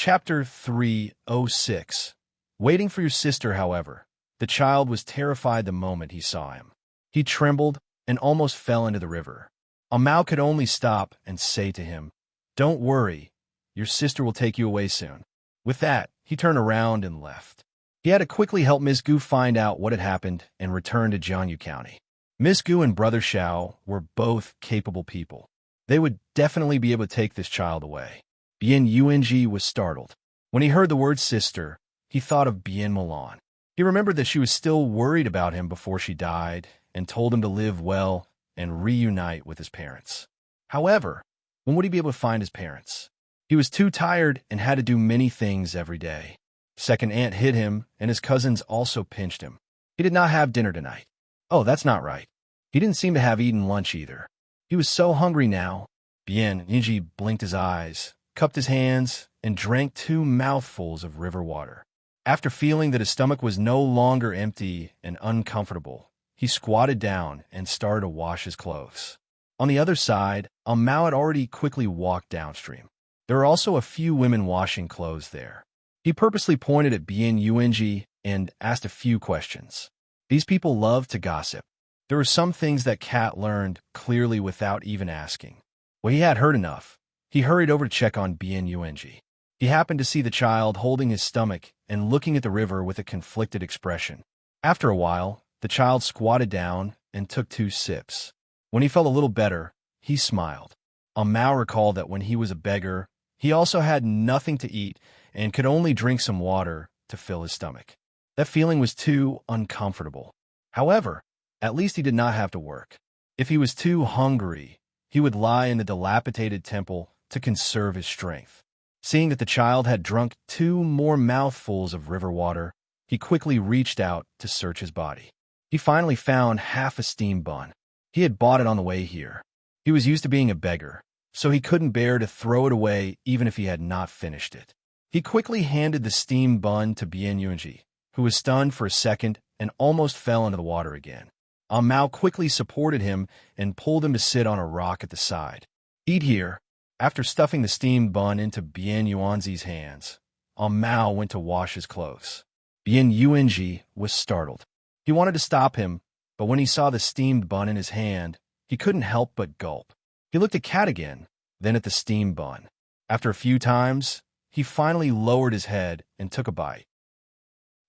Chapter 306. Waiting for your sister, however. The child was terrified the moment he saw him. He trembled and almost fell into the river. Mao could only stop and say to him, "Don't worry, your sister will take you away soon." With that, he turned around and left. He had to quickly help Miss Gu find out what had happened and return to Jiangyu County. Miss Gu and Brother Xiao were both capable people. They would definitely be able to take this child away. Bien Yunji was startled. When he heard the word sister, he thought of Bien Milan. He remembered that she was still worried about him before she died and told him to live well and reunite with his parents. However, when would he be able to find his parents? He was too tired and had to do many things every day. Second aunt hit him, and his cousins also pinched him. He did not have dinner tonight. Oh, that's not right. He didn't seem to have eaten lunch either. He was so hungry now. Bien Yunji blinked his eyes, cupped his hands, and drank 2 mouthfuls of river water. After feeling that his stomach was no longer empty and uncomfortable, he squatted down and started to wash his clothes. On the other side, Mao had already quickly walked downstream. There were also a few women washing clothes there. He purposely pointed at Bien Yunji and asked a few questions. These people loved to gossip. There were some things that Cat learned clearly without even asking. When he had heard enough, he hurried over to check on Bien Yunji. He happened to see the child holding his stomach and looking at the river with a conflicted expression. After a while, the child squatted down and took 2 sips. When he felt a little better, he smiled. Mao recalled that when he was a beggar, he also had nothing to eat and could only drink some water to fill his stomach. That feeling was too uncomfortable. However, at least he did not have to work. If he was too hungry, he would lie in the dilapidated temple to conserve his strength. Seeing that the child had drunk 2 more mouthfuls of river water, he quickly reached out to search his body. He finally found half a steamed bun. He had bought it on the way here. He was used to being a beggar, so he couldn't bear to throw it away even if he had not finished it. He quickly handed the steamed bun to Bien Yunji, who was stunned for a second and almost fell into the water again. Mao quickly supported him and pulled him to sit on a rock at the side. "Eat here." After stuffing the steamed bun into Bien Yunji's hands, Mao went to wash his clothes. Bien Yunji was startled. He wanted to stop him, but when he saw the steamed bun in his hand, he couldn't help but gulp. He looked at Cat again, then at the steamed bun. After a few times, he finally lowered his head and took a bite.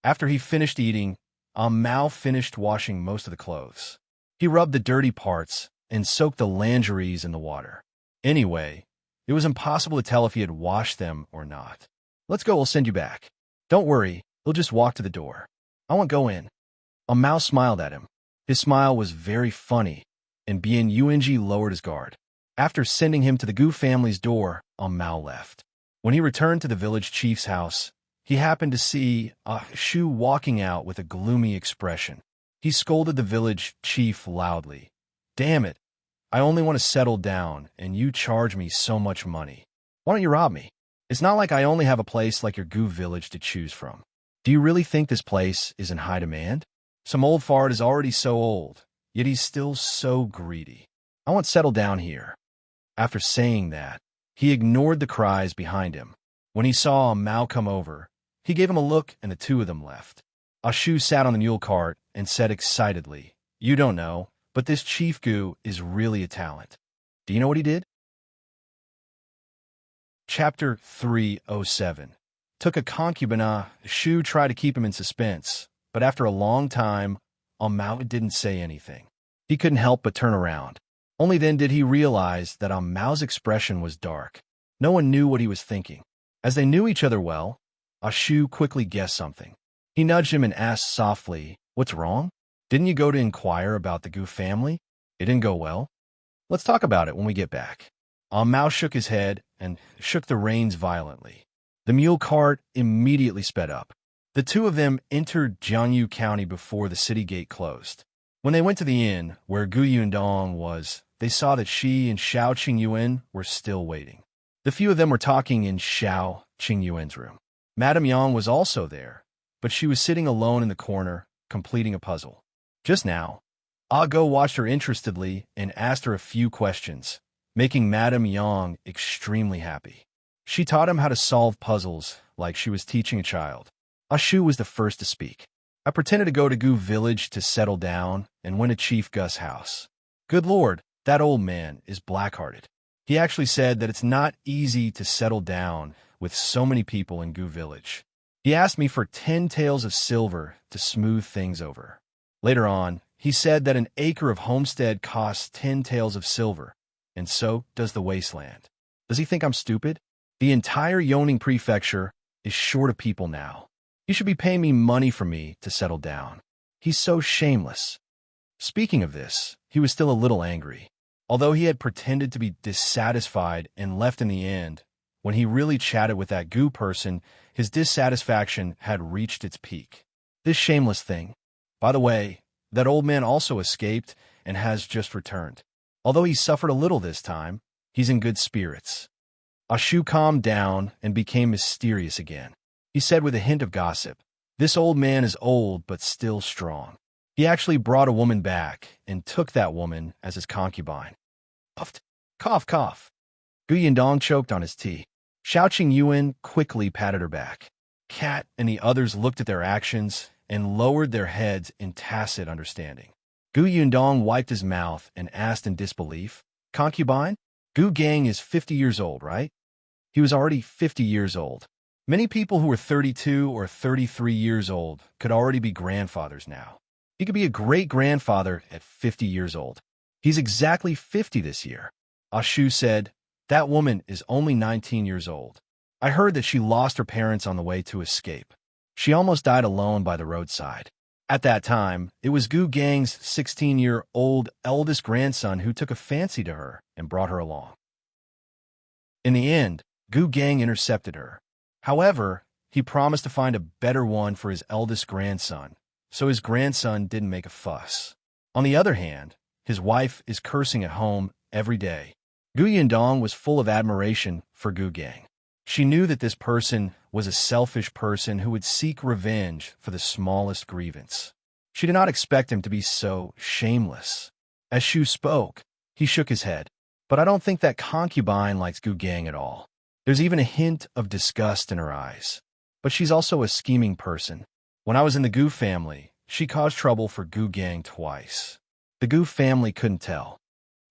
After he finished eating, Mao finished washing most of the clothes. He rubbed the dirty parts and soaked the lingeries in the water. Anyway, it was impossible to tell if he had washed them or not. "Let's go, we'll send you back." "Don't worry, he'll just walk to the door. I won't go in." Mao smiled at him. His smile was very funny, and Bien Yunji lowered his guard. After sending him to the Gu family's door, Mao left. When he returned to the village chief's house, he happened to see Shu walking out with a gloomy expression. He scolded the village chief loudly. "Damn it, I only want to settle down, and you charge me so much money. Why don't you rob me? It's not like I only have a place like your Gu village to choose from. Do you really think this place is in high demand? Some old fart is already so old, yet he's still so greedy. I want to settle down here." After saying that, he ignored the cries behind him. When he saw Mao come over, he gave him a look and the 2 of them left. Shu sat on the mule cart and said excitedly, "You don't know, but this Chief Gu is really a talent. Do you know what he did?" Chapter 307. Took a concubine. Shu tried to keep him in suspense, but after a long time, Mao didn't say anything. He couldn't help but turn around. Only then did he realize that Mao's expression was dark. No one knew what he was thinking. As they knew each other well, Shu quickly guessed something. He nudged him and asked softly, "What's wrong? Didn't you go to inquire about the Gu family? It didn't go well? Let's talk about it when we get back." Mao shook his head and shook the reins violently. The mule cart immediately sped up. The 2 of them entered Jiangyu County before the city gate closed. When they went to the inn where Gu Yundong was, they saw that she and Xiao Qingyuan were still waiting. The few of them were talking in Xiao Qingyuan's room. Madame Yang was also there, but she was sitting alone in the corner, completing a puzzle. Just now, Go watched her interestedly and asked her a few questions, making Madame Yang extremely happy. She taught him how to solve puzzles like she was teaching a child. Ashu was the first to speak. I pretended to go to Gu village to settle down and went to Chief Gus' house. Good Lord, that old man is black-hearted. He actually said that it's not easy to settle down with so many people in Gu village. He asked me for 10 taels of silver to smooth things over. Later on, he said that an acre of homestead costs 10 taels of silver, and so does the wasteland. Does he think I'm stupid? The entire Yoneng prefecture is short of people now. He should be paying me money for me to settle down. He's so shameless. Speaking of this, he was still a little angry. Although he had pretended to be dissatisfied and left in the end, when he really chatted with that Gu person, his dissatisfaction had reached its peak. This shameless thing. By the way, that old man also escaped and has just returned. Although he suffered a little this time, he's in good spirits. Ashu calmed down and became mysterious again. He said with a hint of gossip, "This old man is old but still strong. He actually brought a woman back and took that woman as his concubine." Puffed. Cough, cough. Gu Yundong choked on his tea. Xiao Qingyuan quickly patted her back. Cat and the others looked at their actions and lowered their heads in tacit understanding. Gu Yundong wiped his mouth and asked in disbelief, "Concubine? Gu Gang is 50 years old, right?" He was already 50 years old. Many people who were 32 or 33 years old could already be grandfathers now. He could be a great-grandfather at 50 years old. He's exactly 50 this year. Ashu said, "That woman is only 19 years old. I heard that she lost her parents on the way to escape. She almost died alone by the roadside. At that time, it was Gu Gang's 16-year-old eldest grandson who took a fancy to her and brought her along. In the end, Gu Gang intercepted her. However, he promised to find a better one for his eldest grandson, so his grandson didn't make a fuss. On the other hand, his wife is cursing at home every day. Gu Yundong was full of admiration for Gu Gang. She knew that this person was a selfish person who would seek revenge for the smallest grievance. She did not expect him to be so shameless. As Shu spoke, he shook his head. "But I don't think that concubine likes Gu Gang at all. There's even a hint of disgust in her eyes. But she's also a scheming person. When I was in the Gu family, she caused trouble for Gu Gang twice. The Gu family couldn't tell.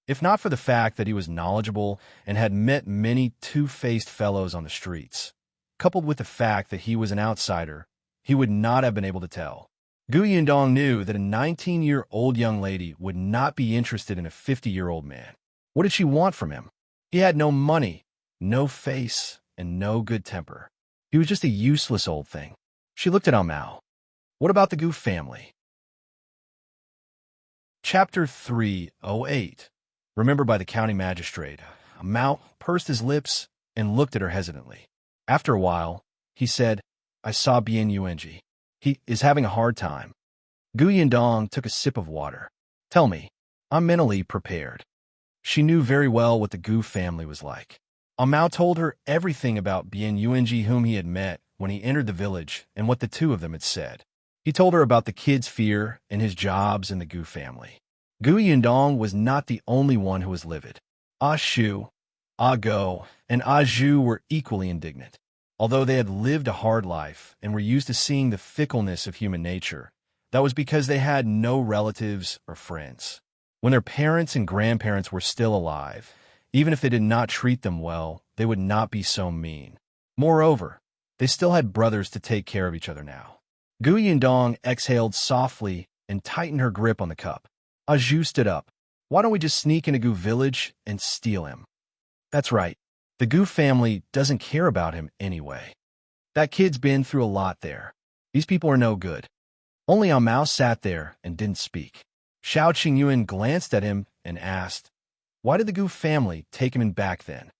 If not for the fact that he was knowledgeable and had met many two-faced fellows on the streets, coupled with the fact that he was an outsider, he would not have been able to tell. Gu Yundong knew that a 19-year-old young lady would not be interested in a 50-year-old man. What did she want from him? He had no money, no face, and no good temper. He was just a useless old thing. She looked at Mao. What about the Gu family? Chapter 308. Remembered by the county magistrate. Mao pursed his lips and looked at her hesitantly. After a while, he said, "I saw Bien Yuanji. He is having a hard time." Gu Yundong took a sip of water. "Tell me, I'm mentally prepared." She knew very well what the Gu family was like. Mao told her everything about Bien Yuanji whom he had met when he entered the village and what the two of them had said. He told her about the kid's fear and his jobs in the Gu family. Gu Yundong was not the only one who was livid. Shu, Go, and Zhu were equally indignant. Although they had lived a hard life and were used to seeing the fickleness of human nature, that was because they had no relatives or friends. When their parents and grandparents were still alive, even if they did not treat them well, they would not be so mean. Moreover, they still had brothers to take care of each other now. Gu Yundong exhaled softly and tightened her grip on the cup. Zhu stood up. "Why don't we just sneak into Gu village and steal him?" "That's right. The Gu family doesn't care about him anyway. That kid's been through a lot there. These people are no good." Only Mao sat there and didn't speak. Xiao Qingyuan glanced at him and asked, "Why did the Gu family take him in back then?"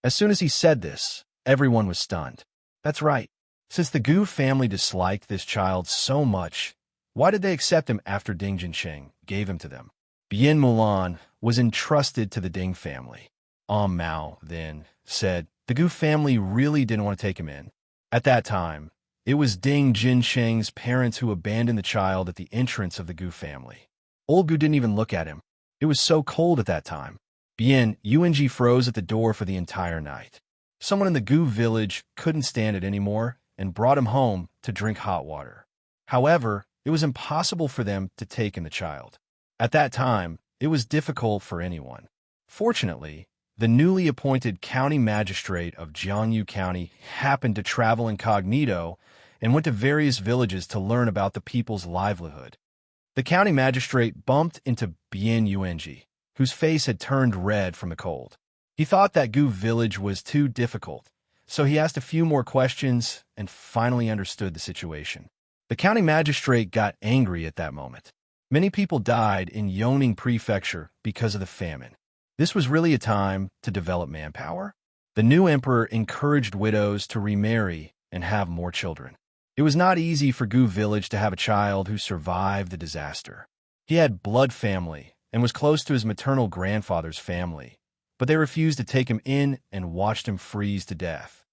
As soon as he said this, everyone was stunned. That's right. Since the Gu family disliked this child so much, why did they accept him after Ding Jinsheng gave him to them? Bien Mulan was entrusted to the Ding family. Mao then said the Gu family really didn't want to take him in. At that time, it was Ding Jinsheng's parents who abandoned the child at the entrance of the Gu family. Old Gu didn't even look at him. It was so cold at that time. Bien Yuanji froze at the door for the entire night. Someone in the Gu village couldn't stand it anymore and brought him home to drink hot water. However, it was impossible for them to take in the child. At that time, it was difficult for anyone. Fortunately, the newly appointed county magistrate of Jiangyu County happened to travel incognito and went to various villages to learn about the people's livelihood. The county magistrate bumped into Bian Yuanji, whose face had turned red from the cold. He thought that Gu village was too difficult, so he asked a few more questions and finally understood the situation. The county magistrate got angry at that moment. Many people died in Yongning Prefecture because of the famine. This was really a time to develop manpower. The new emperor encouraged widows to remarry and have more children. It was not easy for Gu village to have a child who survived the disaster. He had blood family and was close to his maternal grandfather's family, but they refused to take him in and watched him freeze to death.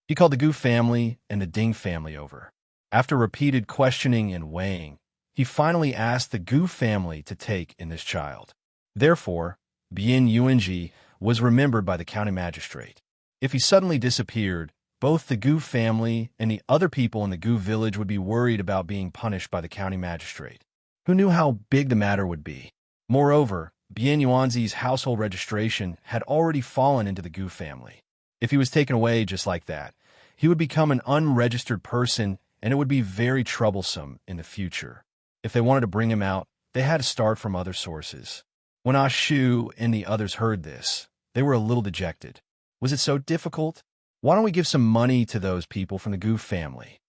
He called the Gu family and the Ding family over. After repeated questioning and weighing, he finally asked the Gu family to take in this child. Therefore, Bian Yuanji was remembered by the county magistrate. If he suddenly disappeared, both the Gu family and the other people in the Gu village would be worried about being punished by the county magistrate. Who knew how big the matter would be? Moreover, Bian Yuanji's household registration had already fallen into the Gu family. If he was taken away just like that, he would become an unregistered person, and it would be very troublesome in the future. If they wanted to bring him out, they had to start from other sources. When Ah Shu and the others heard this, they were a little dejected. Was it so difficult? Why don't we give some money to those people from the Gu family?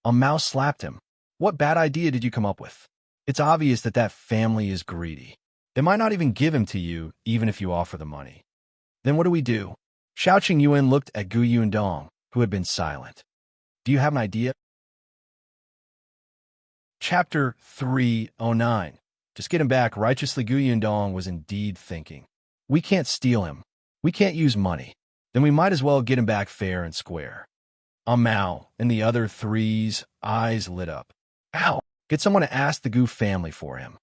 A mouse slapped him. What bad idea did you come up with? It's obvious that that family is greedy. They might not even give him to you, even if you offer the money. Then what do we do? Xiaoqing Yuan looked at Gu Yundong, who had been silent. Do you have an idea? Chapter 309. Just get him back righteously. Gu Yundong was indeed thinking. We can't steal him. We can't use money. Then we might as well get him back fair and square. Mao and the other three's eyes lit up. Ow! Get someone to ask the Gu family for him.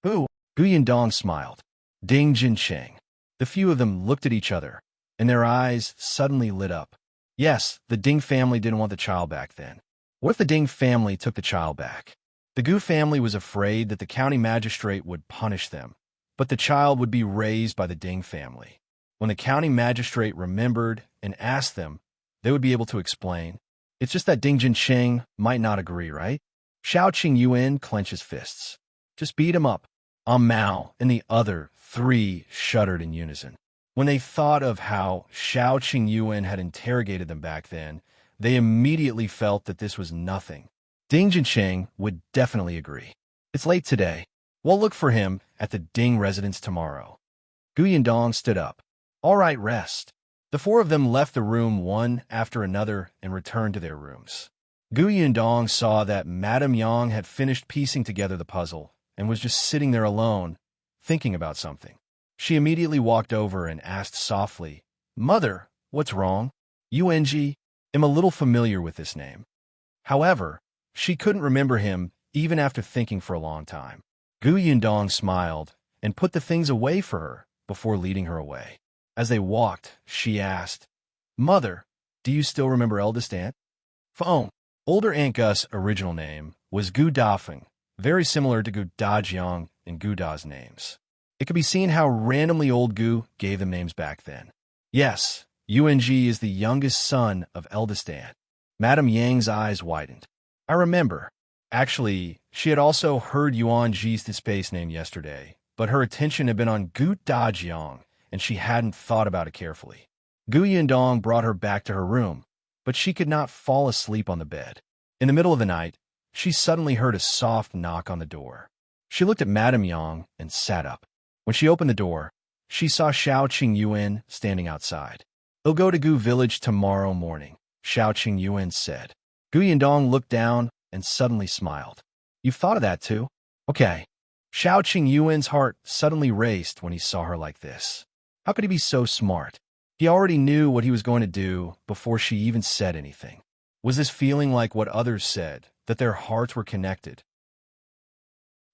Who? Gu Yundong smiled. Ding Jinsheng. The few of them looked at each other, and their eyes suddenly lit up. Yes, the Ding family didn't want the child back then. What if the Ding family took the child back? The Gu family was afraid that the county magistrate would punish them, but the child would be raised by the Ding family. When the county magistrate remembered and asked them, they would be able to explain. It's just that Ding Jinsheng might not agree, right? Xiaoqing Yuan clenched his fists. Just beat him up. Mao and the other three shuddered in unison. When they thought of how Xiaoqing Yuan had interrogated them back then, they immediately felt that this was nothing. Ding Jinsheng would definitely agree. It's late today. We'll look for him at the Ding residence tomorrow. Gu Yundong stood up. All right, rest. The four of them left the room one after another and returned to their rooms. Gu Yundong saw that Madame Yang had finished piecing together the puzzle and was just sitting there alone, thinking about something. She immediately walked over and asked softly, Mother, what's wrong? Yuanji, am a little familiar with this name. However, she couldn't remember him even after thinking for a long time. Gu Yundong smiled and put the things away for her before leading her away. As they walked, she asked, Mother, do you still remember Eldest Aunt? Phone. Older Aunt Gus' original name was Gu Dafeng, very similar to Gu Dajiang and Gu Da's names. It could be seen how randomly old Gu gave them names back then. Yes, Yuanji is the youngest son of Eldest Aunt. Madame Yang's eyes widened. I remember. Actually, she had also heard Yuanji's space name yesterday, but her attention had been on Gu Dajiang, and she hadn't thought about it carefully. Gu Yundong brought her back to her room, but she could not fall asleep on the bed. In the middle of the night, she suddenly heard a soft knock on the door. She looked at Madame Yang and sat up. When she opened the door, she saw Xiaoqing Yuan standing outside. He'll go to Gu village tomorrow morning, Xiaoqing Yuan said. Gu Yundong looked down and suddenly smiled. You've thought of that too? Okay. Xiaoqing Yuan's heart suddenly raced when he saw her like this. How could he be so smart? He already knew what he was going to do before she even said anything. Was this feeling like what others said, that their hearts were connected?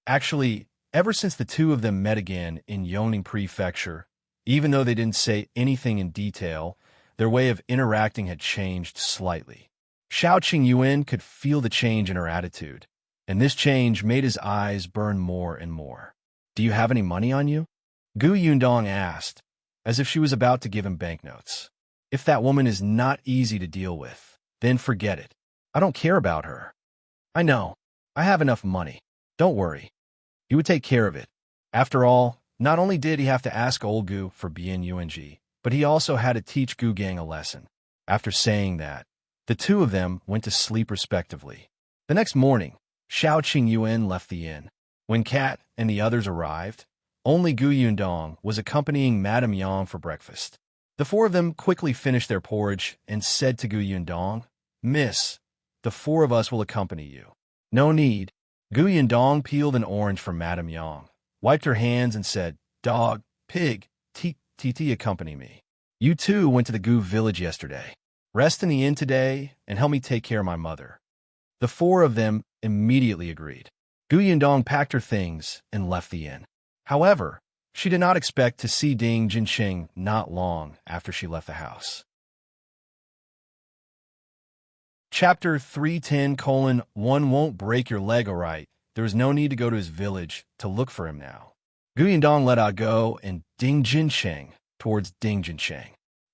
Actually, ever since the two of them met again in Yongning Prefecture, even though they didn't say anything in detail, Their way of interacting had changed slightly. Xiao Qingyuan could feel the change in her attitude, and this change made his eyes burn more and more. "Do you have any money on you?" Gu Yundong asked, as if she was about to give him banknotes. "If that woman is not easy to deal with, then forget it. I don't care about her." "I know. I have enough money. Don't worry. He would take care of it." After all, not only did he have to ask old Gu for Bian Yuanji, but he also had to teach Gu Gang a lesson. After saying that, the two of them went to sleep respectively. The next morning, Xiao Qingyuan left the inn. When Kat and the others arrived, only Gu Yundong was accompanying Madame Yang for breakfast. The four of them quickly finished their porridge and said to Gu Yundong, "Miss, the four of us will accompany you." "No need." Gu Yundong peeled an orange from Madame Yang, wiped her hands and said, "Dog, pig, Titi accompany me. You two went to the Gu village yesterday. Rest in the inn today and help me take care of my mother." The four of them immediately agreed. Gu Yundong packed her things and left the inn. However, she did not expect to see Ding Jinsheng not long after she left the house. Chapter 310:1 Won't break your leg, alright. There is no need to go to his village to look for him now. Gu Yundong led Ah Go and Ding Jinsheng towards Ding Jinsheng.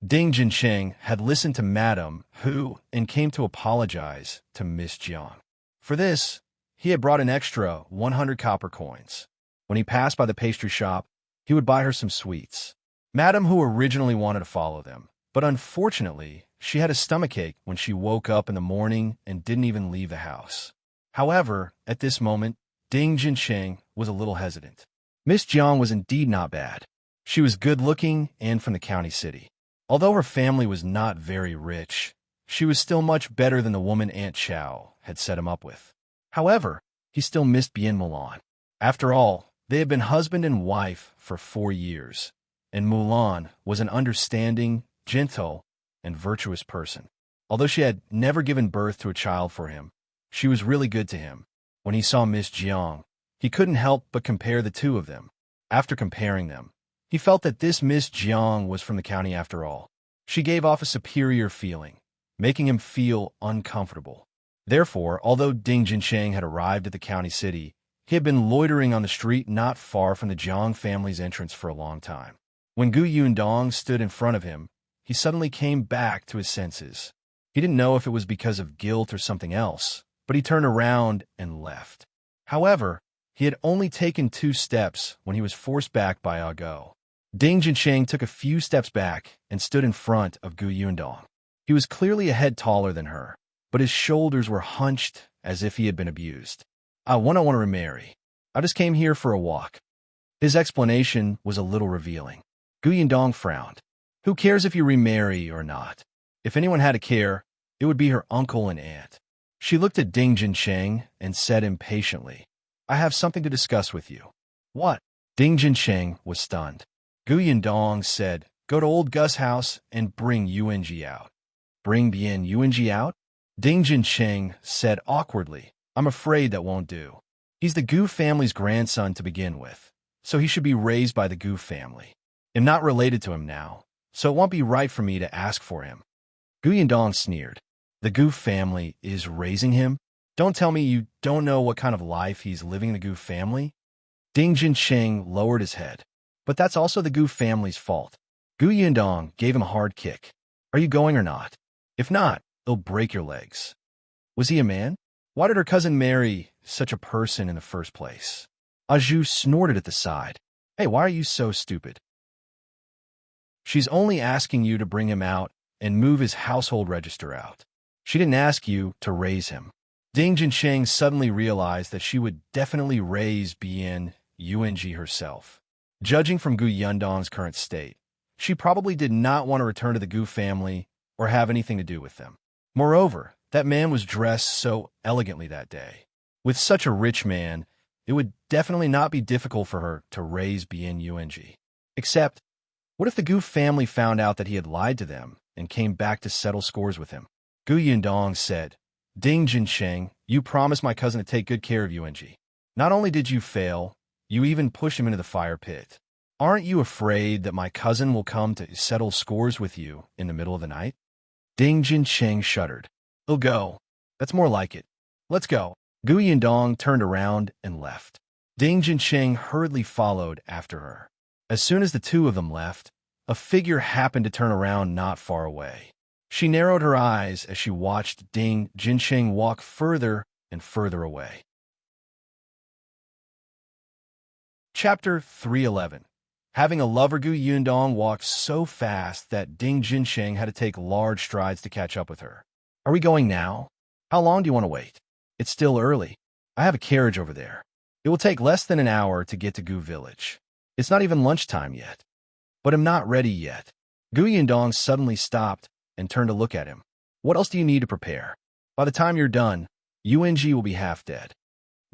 Ding Jinsheng had listened to Madame Hu and came to apologize to Miss Jiang. For this, he had brought an extra 100 copper coins. When he passed by the pastry shop, he would buy her some sweets. Madame Hu originally wanted to follow them, but unfortunately, she had a stomachache when she woke up in the morning and didn't even leave the house. However, at this moment, Ding Jinsheng was a little hesitant. Miss Jiang was indeed not bad. She was good-looking and from the county city. Although her family was not very rich, she was still much better than the woman Aunt Chow had set him up with. However, he still missed Bien Mulan. After all, they had been husband and wife for 4 years, and Mulan was an understanding, gentle, and virtuous person. Although she had never given birth to a child for him, she was really good to him. When he saw Miss Jiang, he couldn't help but compare the two of them. After comparing them, he felt that this Miss Jiang was from the county after all. She gave off a superior feeling, making him feel uncomfortable. Therefore, although Ding Jinsheng had arrived at the county city, he had been loitering on the street not far from the Jiang family's entrance for a long time. When Gu Yundong stood in front of him, he suddenly came back to his senses. He didn't know if it was because of guilt or something else, but he turned around and left. However, he had only taken 2 steps when he was forced back by Ah Go. Ding Jinsheng took a few steps back and stood in front of Gu Yundong. He was clearly a head taller than her, but his shoulders were hunched as if he had been abused. "I want to remarry. I just came here for a walk." His explanation was a little revealing. Gu Yundong frowned. Who cares if you remarry or not? If anyone had to care, it would be her uncle and aunt. She looked at Ding Jinsheng and said impatiently, "I have something to discuss with you." "What?" Ding Jinsheng was stunned. Gu Yundong said, "Go to old Gus' house and bring Yuanji out." "Bring Bien Yuanji out?" Ding Jinsheng said awkwardly, "I'm afraid that won't do. He's the Gu family's grandson to begin with, so he should be raised by the Gu family. I'm not related to him now, so it won't be right for me to ask for him." Gu Yundong sneered. "The Gu family is raising him? Don't tell me you don't know what kind of life he's living in the Gu family?" Ding Jinsheng lowered his head. "But that's also the Gu family's fault." Gu Yundong gave him a hard kick. "Are you going or not? If not, it'll break your legs." Was he a man? Why did her cousin marry such a person in the first place? Aju snorted at the side. "Hey, why are you so stupid? She's only asking you to bring him out and move his household register out. She didn't ask you to raise him." Ding Jinsheng suddenly realized that she would definitely raise Bien Yuanji herself. Judging from Gu Yundong's current state, she probably did not want to return to the Gu family or have anything to do with them. Moreover, that man was dressed so elegantly that day. With such a rich man, it would definitely not be difficult for her to raise Bien Yuanji. Except, what if the Gu family found out that he had lied to them and came back to settle scores with him? Gu Yundong said, "Ding Jinsheng, you promised my cousin to take good care of Yuanji. Not only did you fail, you even pushed him into the fire pit. Aren't you afraid that my cousin will come to settle scores with you in the middle of the night? Ding Jincheng shuddered. "He'll go. That's more like it. Let's go." Gu Yundong turned around and left. Ding Jincheng hurriedly followed after her. As soon as the two of them left, a figure happened to turn around not far away. She narrowed her eyes as she watched Ding Jincheng walk further and further away. Chapter 311. Having a lover, Gu Yundong walked so fast that Ding Jincheng had to take large strides to catch up with her. "Are we going now? How long do you want to wait? It's still early. I have a carriage over there. It will take less than an hour to get to Gu Village. It's not even lunchtime yet." "But I'm not ready yet." Gu Yundong suddenly stopped and turned to look at him. "What else do you need to prepare? By the time you're done, UNG will be half dead."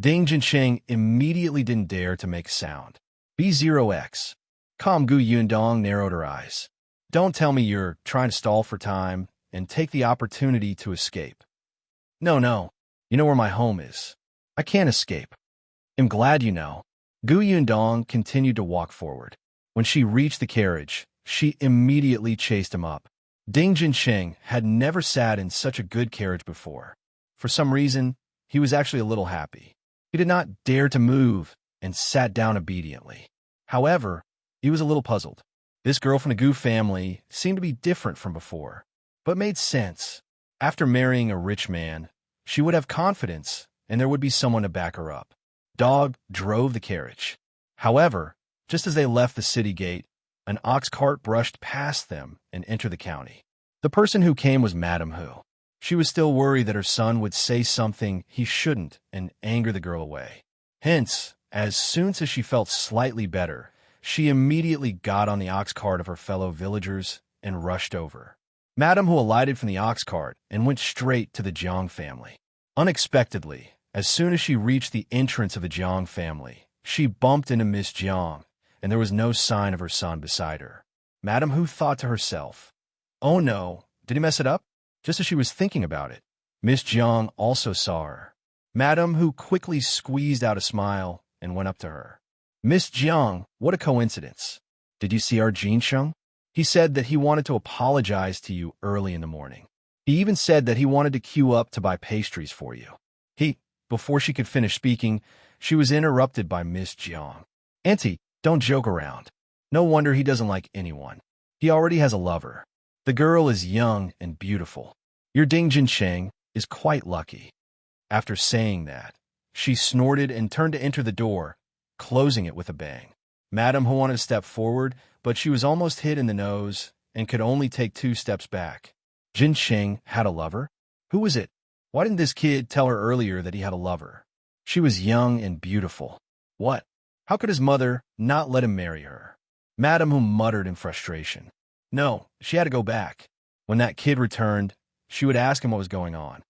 Ding Jincheng immediately didn't dare to make a sound. B0X. Calm. Gu Yundong narrowed her eyes. "Don't tell me you're trying to stall for time and take the opportunity to escape." No. You know where my home is. I can't escape." "I'm glad you know." Gu Yundong continued to walk forward. When she reached the carriage, she immediately chased him up. Ding Jincheng had never sat in such a good carriage before. For some reason, he was actually a little happy. He did not dare to move and sat down obediently. However, he was a little puzzled. This girl from the Gu family seemed to be different from before, but made sense. After marrying a rich man, she would have confidence and there would be someone to back her up. Dog drove the carriage. However, just as they left the city gate, an ox cart brushed past them and entered the county. The person who came was Madame Hu. She was still worried that her son would say something he shouldn't and anger the girl away. Hence, as soon as she felt slightly better, she immediately got on the ox cart of her fellow villagers and rushed over. Madame Hu alighted from the ox cart and went straight to the Jiang family. Unexpectedly, as soon as she reached the entrance of the Jiang family, she bumped into Miss Jiang, and there was no sign of her son beside her. Madame Hu thought to herself, "Oh no, did he mess it up?" Just as she was thinking about it, Miss Jiang also saw her. Madame Hu quickly squeezed out a smile and went up to her. "Miss Jiang, what a coincidence. Did you see our Jinsheng? He said that he wanted to apologize to you early in the morning. He even said that he wanted to queue up to buy pastries for you." Before she could finish speaking, she was interrupted by Miss Jiang. "Auntie, don't joke around. No wonder he doesn't like anyone. He already has a lover. The girl is young and beautiful. Your Ding Jincheng is quite lucky." After saying that, she snorted and turned to enter the door, closing it with a bang. Madame Hu wanted to step forward, but she was almost hit in the nose and could only take 2 steps back. Jincheng had a lover? Who was it? Why didn't this kid tell her earlier that he had a lover? She was young and beautiful. What? How could his mother not let him marry her? Madame Hu muttered in frustration. No, she had to go back. When that kid returned, she would ask him what was going on.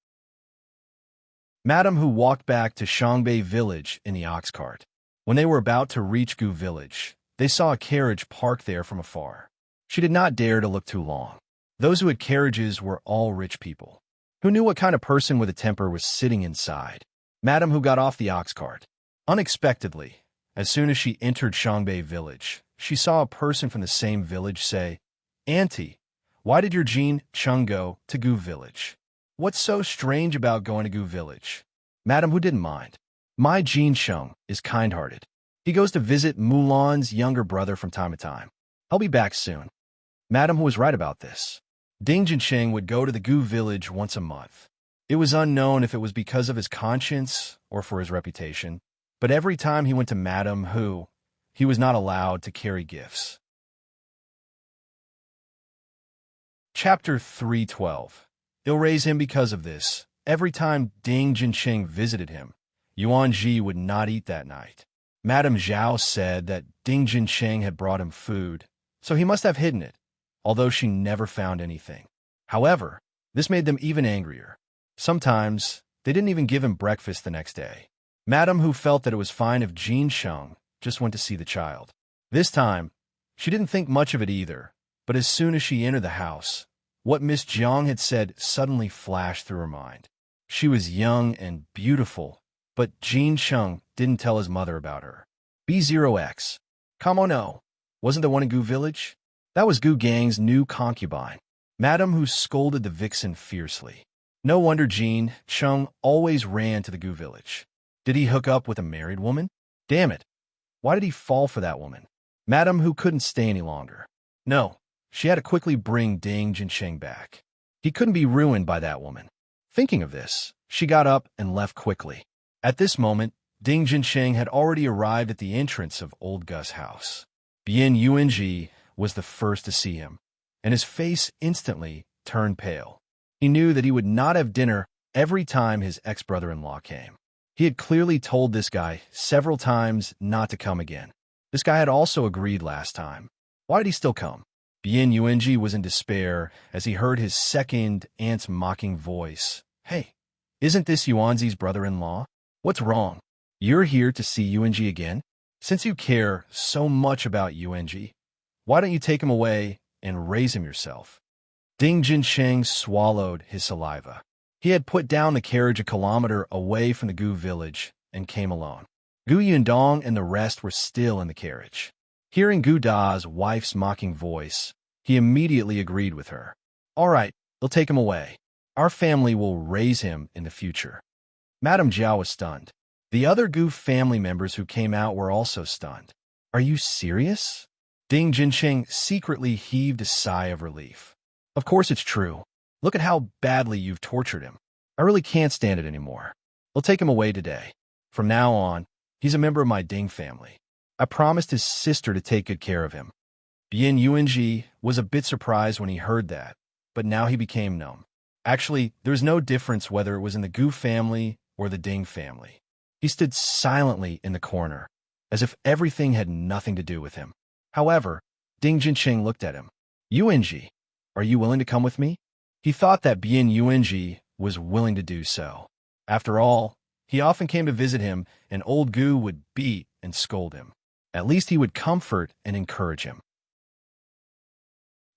Madame Hu walked back to Shangbei village in the ox cart. When they were about to reach Gu village, they saw a carriage parked there from afar. She did not dare to look too long. Those who had carriages were all rich people. Who knew what kind of person with a temper was sitting inside? Madame Hu got off the ox cart. Unexpectedly, as soon as she entered Shangbei village, she saw a person from the same village say, "Auntie, why did your Jin Chung go to Gu village? What's so strange about going to Gu village?" Madame Hu didn't mind. "My Jin Chung is kind-hearted. He goes to visit Mulan's younger brother from time to time. I'll be back soon." Madame Hu was right about this. Ding Jincheng would go to the Gu village once a month. It was unknown if it was because of his conscience or for his reputation, but every time he went to Madame Hu, he was not allowed to carry gifts. Chapter 312. He'll raise him because of this. Every time Ding Jincheng visited him, Yuan Ji would not eat that night. Madame Zhao said that Ding Jincheng had brought him food, so he must have hidden it, although she never found anything. However, this made them even angrier. Sometimes, they didn't even give him breakfast the next day. Madame Hu felt that it was fine if Jin Sheng just went to see the child. This time, she didn't think much of it either, but as soon as she entered the house, what Miss Jiang had said suddenly flashed through her mind. She was young and beautiful, but Jin Sheng didn't tell his mother about her. B0X. Come on, no. Wasn't the one in Gu village? That was Gu Gang's new concubine, Madam, who scolded the vixen fiercely. No wonder Jean Chung always ran to the Gu village. Did he hook up with a married woman? Damn it. Why did he fall for that woman? Madam, who couldn't stay any longer. No, she had to quickly bring Ding Jinsheng back. He couldn't be ruined by that woman. Thinking of this, she got up and left quickly. At this moment, Ding Jinsheng had already arrived at the entrance of old Gu's house. Bien Yuanji was the first to see him, and his face instantly turned pale. He knew that he would not have dinner every time his ex-brother-in-law came. He had clearly told this guy several times not to come again. This guy had also agreed last time. Why did he still come? Bien Yuanji was in despair as he heard his second aunt's mocking voice. Hey, isn't this Yuanzi's brother-in-law? What's wrong? You're here to see Yuanji again? Since you care so much about Yuanji, why don't you take him away and raise him yourself? Ding Jinsheng swallowed his saliva. He had put down the carriage a kilometer away from the Gu village and came alone. Gu Yundong and the rest were still in the carriage. Hearing Gu Da's wife's mocking voice, he immediately agreed with her. All right, they'll take him away. Our family will raise him in the future. Madame Zhao was stunned. The other Gu family members who came out were also stunned. Are you serious? Ding Jinsheng secretly heaved a sigh of relief. Of course it's true. Look at how badly you've tortured him. I really can't stand it anymore. I'll take him away today. From now on, he's a member of my Ding family. I promised his sister to take good care of him. Bien Yuanji was a bit surprised when he heard that, but now he became numb. Actually, there was no difference whether it was in the Gu family or the Ding family. He stood silently in the corner, as if everything had nothing to do with him. However, Ding Jinsheng looked at him. Yuanji, are you willing to come with me? He thought that Bien Yuanji was willing to do so. After all, he often came to visit him, and old Gu would beat and scold him. At least he would comfort and encourage him.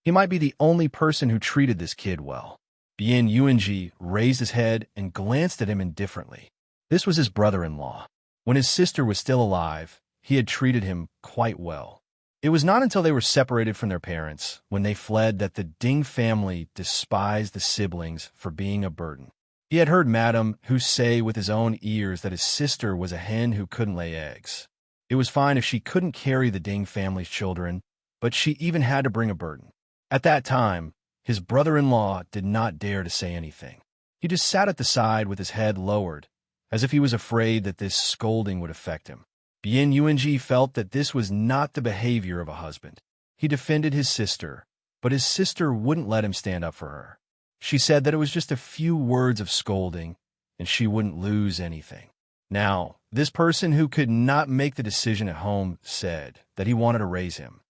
He might be the only person who treated this kid well. Bien Yuanji raised his head and glanced at him indifferently. This was his brother-in-law. When his sister was still alive, he had treated him quite well. It was not until they were separated from their parents, when they fled, that the Ding family despised the siblings for being a burden. He had heard Madame Hu say with his own ears that his sister was a hen who couldn't lay eggs. It was fine if she couldn't carry the Ding family's children, but she even had to bring a burden. At that time, his brother-in-law did not dare to say anything. He just sat at the side with his head lowered, as if he was afraid that this scolding would affect him. Bien Yuanji felt that this was not the behavior of a husband. He defended his sister, but his sister wouldn't let him stand up for her. She said that it was just a few words of scolding, and she wouldn't lose anything. Now, this person who could not make the decision at home said that he wanted to raise him.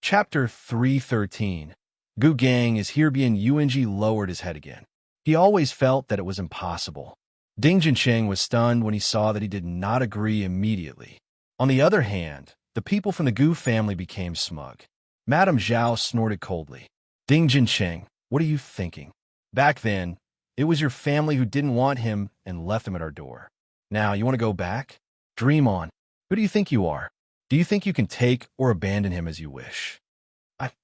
Chapter 313. Gu Gang is here. Bien Yuanji lowered his head again. He always felt that it was impossible. Ding Jinsheng was stunned when he saw that he did not agree immediately. On the other hand, the people from the Gu family became smug. Madame Zhao snorted coldly. Ding Jinsheng, what are you thinking? Back then, it was your family who didn't want him and left him at our door. Now, you want to go back? Dream on. Who do you think you are? Do you think you can take or abandon him as you wish?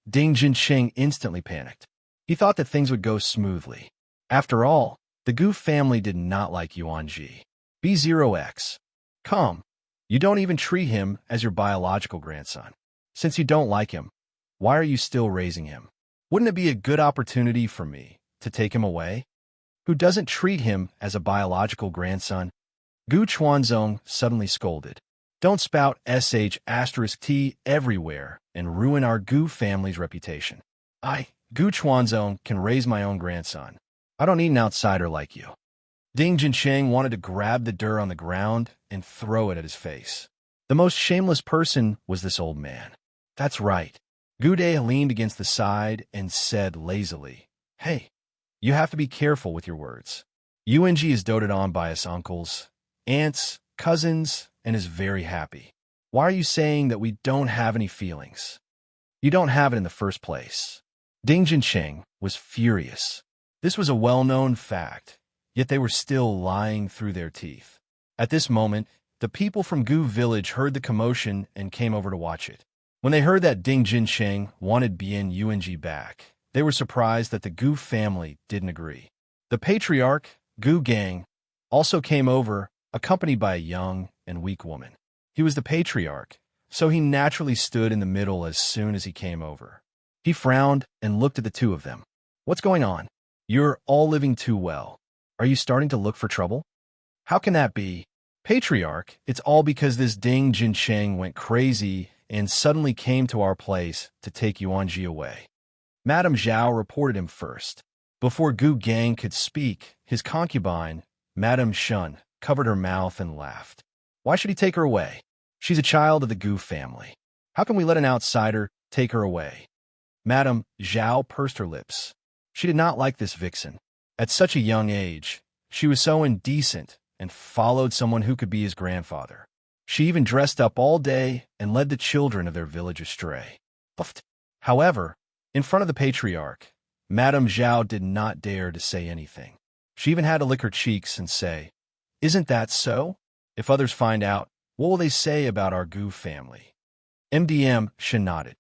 Ding Jinsheng instantly panicked. He thought that things would go smoothly. After all, the Gu family did not like Yuanji. B0X. Come. You don't even treat him as your biological grandson. Since you don't like him, why are you still raising him? Wouldn't it be a good opportunity for me to take him away? Who doesn't treat him as a biological grandson? Gu Chuanzong suddenly scolded. Don't spout sh*t everywhere and ruin our Gu family's reputation. I, Gu Chuanzong, can raise my own grandson. I don't need an outsider like you. Ding Jinsheng wanted to grab the dirt on the ground and throw it at his face. The most shameless person was this old man. That's right. Gu De leaned against the side and said lazily, Hey, you have to be careful with your words. Yuanji is doted on by his uncles, aunts, cousins, and is very happy. Why are you saying that we don't have any feelings? You don't have it in the first place. Ding Jinsheng was furious. This was a well-known fact, yet they were still lying through their teeth. At this moment, the people from Gu village heard the commotion and came over to watch it. When they heard that Ding Jinsheng wanted Bian Yuanji back, they were surprised that the Gu family didn't agree. The patriarch, Gu Gang, also came over, accompanied by a young and weak woman. He was the patriarch, so he naturally stood in the middle as soon as he came over. He frowned and looked at the two of them. What's going on? You're all living too well. Are you starting to look for trouble? How can that be? Patriarch, it's all because this Ding Jinsheng went crazy and suddenly came to our place to take Yuanji away. Madame Zhao reported him first. Before Gu Gang could speak, his concubine, Madame Shen, covered her mouth and laughed. Why should he take her away? She's a child of the Gu family. How can we let an outsider take her away? Madame Zhao pursed her lips. She did not like this vixen. At such a young age, she was so indecent and followed someone who could be his grandfather. She even dressed up all day and led the children of their village astray. However, in front of the patriarch, Madame Zhao did not dare to say anything. She even had to lick her cheeks and say, "Isn't that so? If others find out, what will they say about our Gu family?" Shen nodded.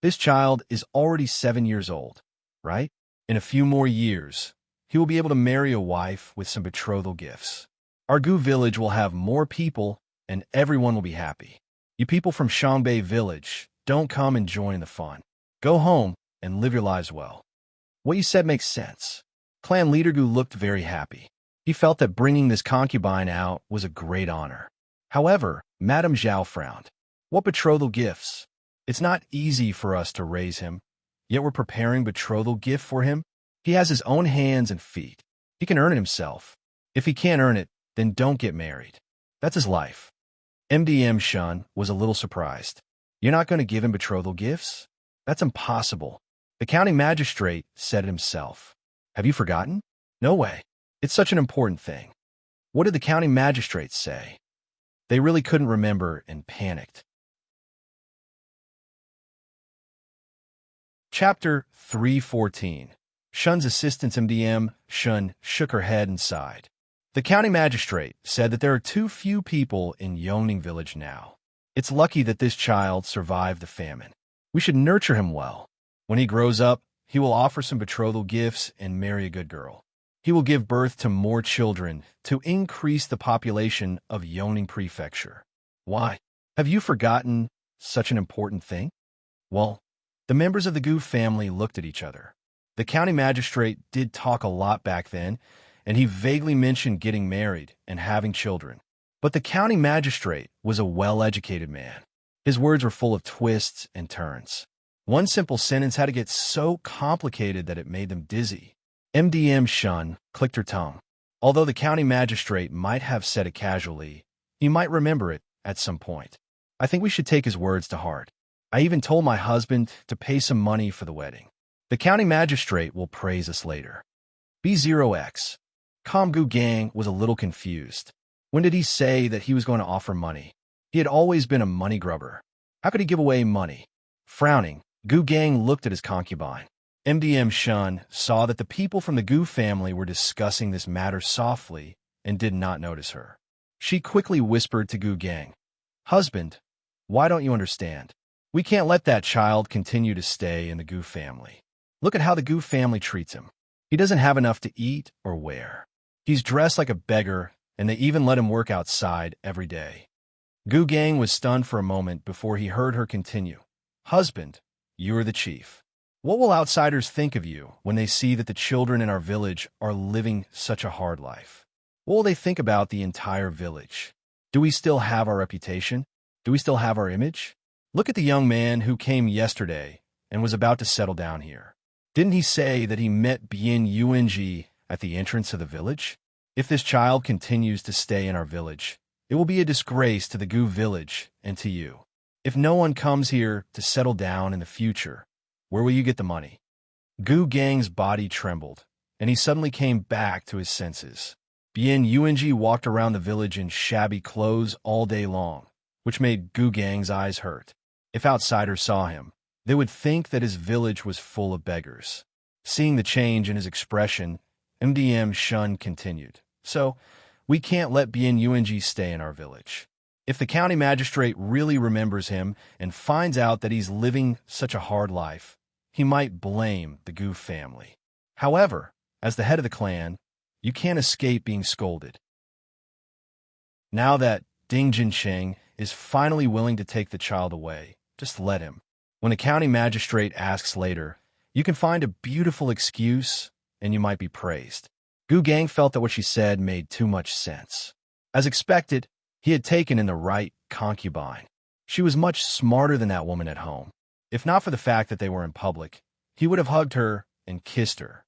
This child is already 7 years old, right? In a few more years, he will be able to marry a wife with some betrothal gifts. Our Gu village will have more people, and everyone will be happy. You people from Shangbei village, don't come and join the fun. Go home and live your lives well. What you said makes sense. Clan leader Gu looked very happy. He felt that bringing this concubine out was a great honor. However, Madame Zhao frowned. What betrothal gifts? It's not easy for us to raise him, yet we're preparing betrothal gift for him. He has his own hands and feet. He can earn it himself. If he can't earn it, then don't get married. That's his life. Shen was a little surprised. You're not going to give him betrothal gifts? That's impossible. The county magistrate said it himself. Have you forgotten? No way. It's such an important thing. What did the county magistrate say? They really couldn't remember and panicked. Chapter 314. Shen's assistant Shen shook her head and sighed. The county magistrate said that there are too few people in Yongning village now. It's lucky that this child survived the famine. We should nurture him well. When he grows up, he will offer some betrothal gifts and marry a good girl. He will give birth to more children to increase the population of Yongning Prefecture. Why? Have you forgotten such an important thing? Well, the members of the Gu family looked at each other. The county magistrate did talk a lot back then, and he vaguely mentioned getting married and having children. But the county magistrate was a well-educated man. His words were full of twists and turns. One simple sentence had to get so complicated that it made them dizzy. Shen clicked her tongue. Although the county magistrate might have said it casually, he might remember it at some point. I think we should take his words to heart. I even told my husband to pay some money for the wedding. The county magistrate will praise us later. B0X. Gu Gang was a little confused. When did he say that he was going to offer money? He had always been a money grubber. How could he give away money? Frowning, Gu Gang looked at his concubine. Shen saw that the people from the Gu family were discussing this matter softly and did not notice her. She quickly whispered to Gu Gang, "Husband, why don't you understand? We can't let that child continue to stay in the Gu family. Look at how the Gu family treats him. He doesn't have enough to eat or wear. He's dressed like a beggar, and they even let him work outside every day." Gu Gang was stunned for a moment before he heard her continue. "Husband, you're the chief. What will outsiders think of you when they see that the children in our village are living such a hard life? What will they think about the entire village? Do we still have our reputation? Do we still have our image? Look at the young man who came yesterday and was about to settle down here. Didn't he say that he met Bian Yuanji at the entrance of the village? If this child continues to stay in our village, it will be a disgrace to the Gu village and to you. If no one comes here to settle down in the future, where will you get the money?" Gu Gang's body trembled, and he suddenly came back to his senses. Bian Yuanji walked around the village in shabby clothes all day long, which made Gu Gang's eyes hurt. If outsiders saw him, they would think that his village was full of beggars. Seeing the change in his expression, Shen continued. "So, We can't let Bien Yuanji stay in our village. If the county magistrate really remembers him and finds out that he's living such a hard life, he might blame the Gu family. However, as the head of the clan, you can't escape being scolded. Now that Ding Jinsheng is finally willing to take the child away, just let him. When the county magistrate asks later, you can find a beautiful excuse and you might be praised. Gu Gang felt that what she said made too much sense. As expected, he had taken in the right concubine. She was much smarter than that woman at home. If not for the fact that they were in public, he would have hugged her and kissed her.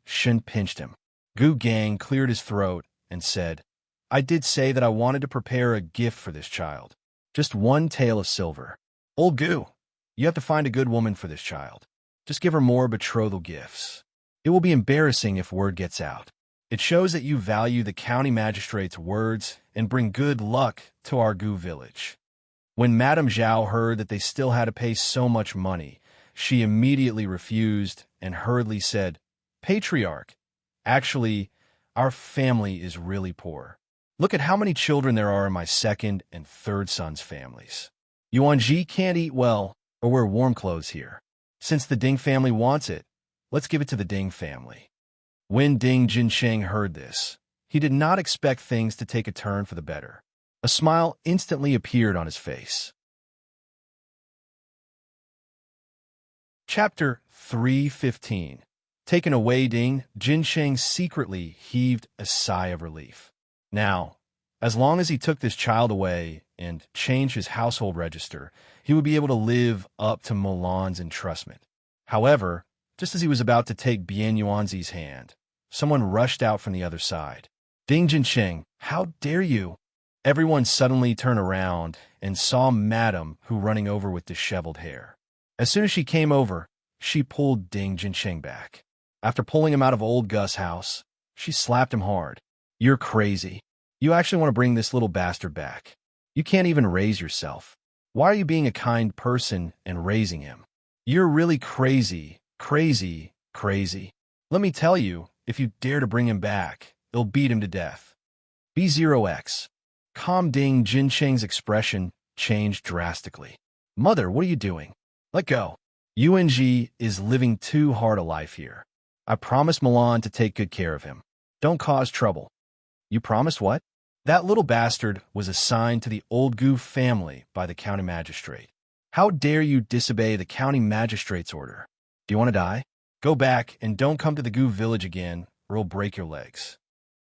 Shen pinched him. Gu Gang cleared his throat and said, I did say that I wanted to prepare a gift for this child. Just one tael of silver. Old Gu, you have to find a good woman for this child. Just give her more betrothal gifts. It will be embarrassing if word gets out. It shows that you value the county magistrate's words and bring good luck to our Gu village. When Madame Zhao heard that they still had to pay so much money, she immediately refused and hurriedly said, Patriarch, actually, our family is really poor. Look at how many children there are in my second and third son's families. Yuanji can't eat well or wear warm clothes here. Since the Ding family wants it, let's give it to the Ding family. When Ding Jinsheng heard this, he did not expect things to take a turn for the better. A smile instantly appeared on his face. Chapter 3:15. Taken away, Ding Jinsheng secretly heaved a sigh of relief. Now, as long as he took this child away and changed his household register, he would be able to live up to Mulan's entrustment. However, just as he was about to take Bien Yuanzi's hand, someone rushed out from the other side. Ding Jinsheng, how dare you? Everyone suddenly turned around and saw Madame Hu running over with disheveled hair. As soon as she came over, she pulled Ding Jinsheng back. After pulling him out of old Gus' house, she slapped him hard. You're crazy. You actually want to bring this little bastard back. You can't even raise yourself. Why are you being a kind person and raising him? You're really crazy, crazy, crazy. Let me tell you, if you dare to bring him back, they'll beat him to death. B0X. Calm Ding Jinsheng's expression changed drastically. Mother, what are you doing? Let go. UNG is living too hard a life here. I promised Milan to take good care of him. Don't cause trouble. You promised what? That little bastard was assigned to the old Gu family by the county magistrate. How dare you disobey the county magistrate's order? Do you want to die? Go back and don't come to the Gu village again, or it'll break your legs.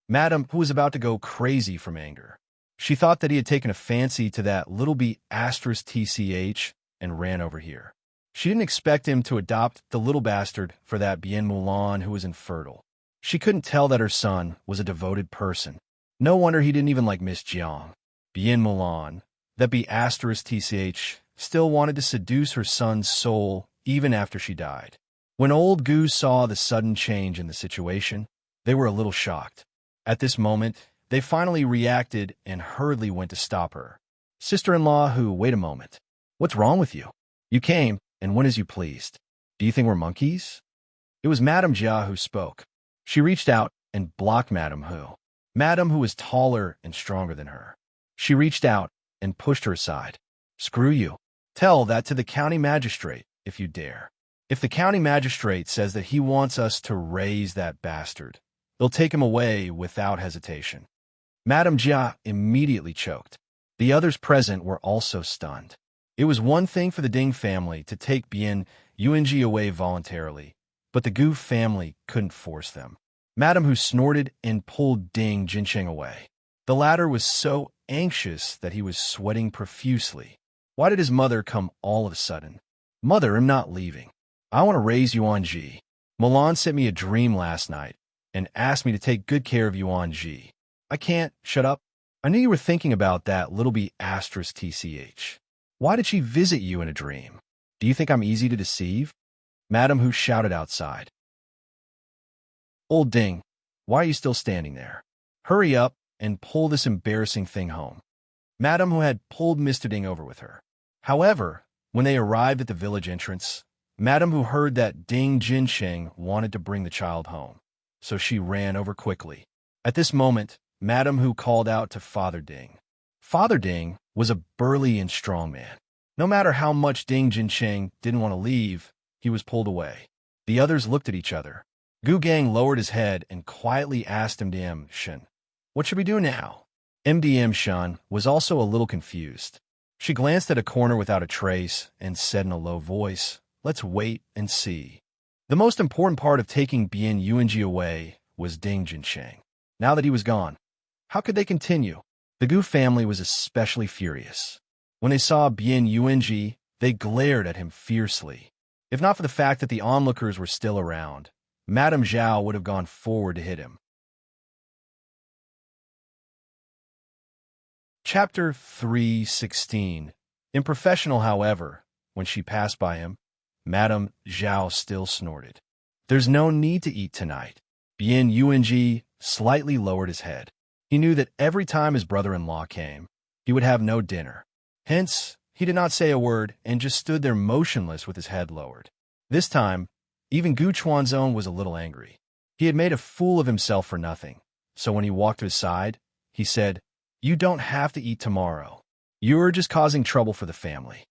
Madame, who was about to go crazy from anger. She thought that he had taken a fancy to that little B***TCH and ran over here. She didn't expect him to adopt the little bastard for that Bien Mulan who was infertile. She couldn't tell that her son was a devoted person. No wonder he didn't even like Miss Jiang. Bien Mulan, that B***TCH, still wanted to seduce her son's soul even after she died. When old Gu saw the sudden change in the situation, they were a little shocked. At this moment, they finally reacted and hurriedly went to stop her. Sister-in-law who, wait a moment. What's wrong with you? You came and went as you pleased. Do you think we're monkeys? It was Madame Jia who spoke. She reached out and blocked Madame Hu. Madame Hu was taller and stronger than her. She reached out and pushed her aside. Screw you. Tell that to the county magistrate, if you dare. If the county magistrate says that he wants us to raise that bastard, they'll take him away without hesitation. Madame Jia immediately choked. The others present were also stunned. It was one thing for the Ding family to take Bien Yuanji away voluntarily, but the Gu family couldn't force them. Madame Hu snorted and pulled Ding Jinsheng away. The latter was so anxious that he was sweating profusely. Why did his mother come all of a sudden? Mother, I'm not leaving. I want to raise Yuanji. Milan sent me a dream last night and asked me to take good care of Yuanji. I can't. Shut up. I knew you were thinking about that little B***TCH. Why did she visit you in a dream? Do you think I'm easy to deceive? Madame Hu shouted outside. Old Ding, why are you still standing there? Hurry up and pull this embarrassing thing home. Madame Hu had pulled Mr. Ding over with her. However, when they arrived at the village entrance, Madame Hu heard that Ding Jinsheng wanted to bring the child home, so she ran over quickly. At this moment, Madame Hu called out to Father Ding. Father Ding was a burly and strong man. No matter how much Ding Jincheng didn't want to leave, he was pulled away. The others looked at each other. Gu Gang lowered his head and quietly asked MDM Shen, "What should we do now?" MDM Shen was also a little confused. She glanced at a corner without a trace and said in a low voice, "Let's wait and see." The most important part of taking Bian Yuanji away was Ding Jincheng. Now that he was gone, how could they continue? The Gu family was especially furious. When they saw Bian Yuanji, they glared at him fiercely. If not for the fact that the onlookers were still around, Madame Zhao would have gone forward to hit him. Chapter 3:16. Improfessional, however, when she passed by him, Madame Zhao still snorted. "There's no need to eat tonight." Bian Yuanji slightly lowered his head. He knew that every time his brother-in-law came, he would have no dinner. Hence, he did not say a word and just stood there motionless with his head lowered. This time, even Gu Chuanzong was a little angry. He had made a fool of himself for nothing, so when he walked to his side, he said, "You don't have to eat tomorrow. You're just causing trouble for the family."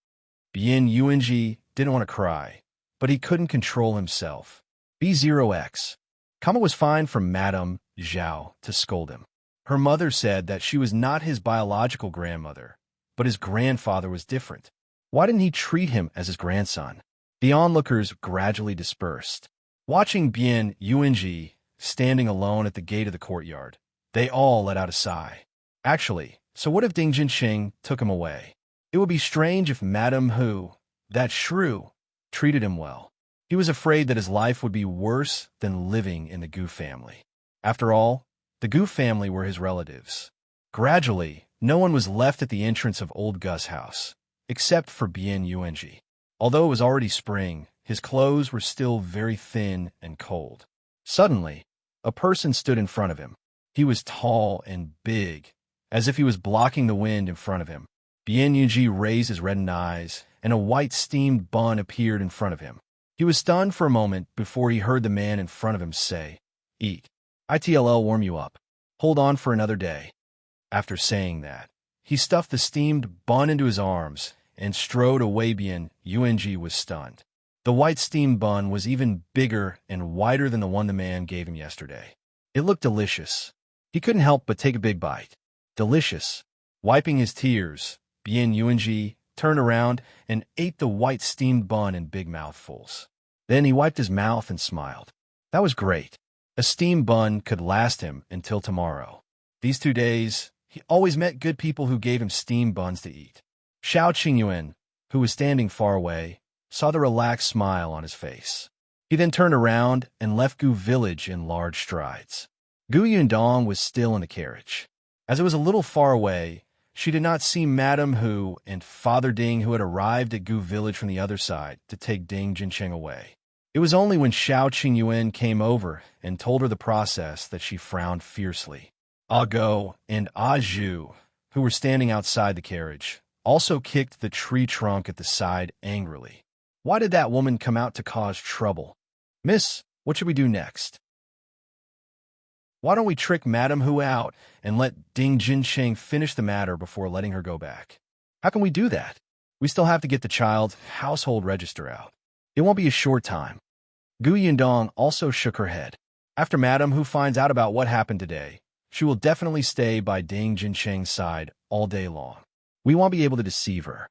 Bian Yuanji didn't want to cry, but he couldn't control himself. B0X. Kama was fine for Madame Zhao to scold him. Her mother said that she was not his biological grandmother, but his grandfather was different. Why didn't he treat him as his grandson? The onlookers gradually dispersed. Watching Bian Yuanji standing alone at the gate of the courtyard, they all let out a sigh. Actually, so what if Ding Jincheng took him away? It would be strange if Madame Hu, that shrew, treated him well. He was afraid that his life would be worse than living in the Gu family. After all, the Gu family were his relatives. Gradually, no one was left at the entrance of old Gu's house, except for Bian Yuanji. Although it was already spring, his clothes were still very thin and cold. Suddenly, a person stood in front of him. He was tall and big, as if he was blocking the wind in front of him. Bian Yuanji raised his reddened eyes, and a white steamed bun appeared in front of him. He was stunned for a moment before he heard the man in front of him say, "Eat. ITLL warm you up. Hold on for another day." After saying that, he stuffed the steamed bun into his arms and strode away. Bian Yuanji was stunned. The white steamed bun was even bigger and wider than the one the man gave him yesterday. It looked delicious. He couldn't help but take a big bite. Delicious. Wiping his tears, Bian Yuanji turned around and ate the white steamed bun in big mouthfuls. Then he wiped his mouth and smiled. That was great. A steamed bun could last him until tomorrow. These 2 days, he always met good people who gave him steamed buns to eat. Xiao Qingyuan, who was standing far away, saw the relaxed smile on his face. He then turned around and left Gu village in large strides. Gu Yundong was still in the carriage. As it was a little far away, she did not see Madame Hu and Father Ding, who had arrived at Gu village from the other side to take Ding Jincheng away. It was only when Xiao Qingyuan came over and told her the process that she frowned fiercely. Go and Zhu, who were standing outside the carriage, also kicked the tree trunk at the side angrily. Why did that woman come out to cause trouble? "Miss, what should we do next?" "Why don't we trick Madame Hu out and let Ding Jincheng finish the matter before letting her go back?" "How can we do that? We still have to get the child's household register out. It won't be a short time." Gu Yundong also shook her head. "After Madame Hu finds out about what happened today, she will definitely stay by Ding Jincheng's side all day long. We won't be able to deceive her."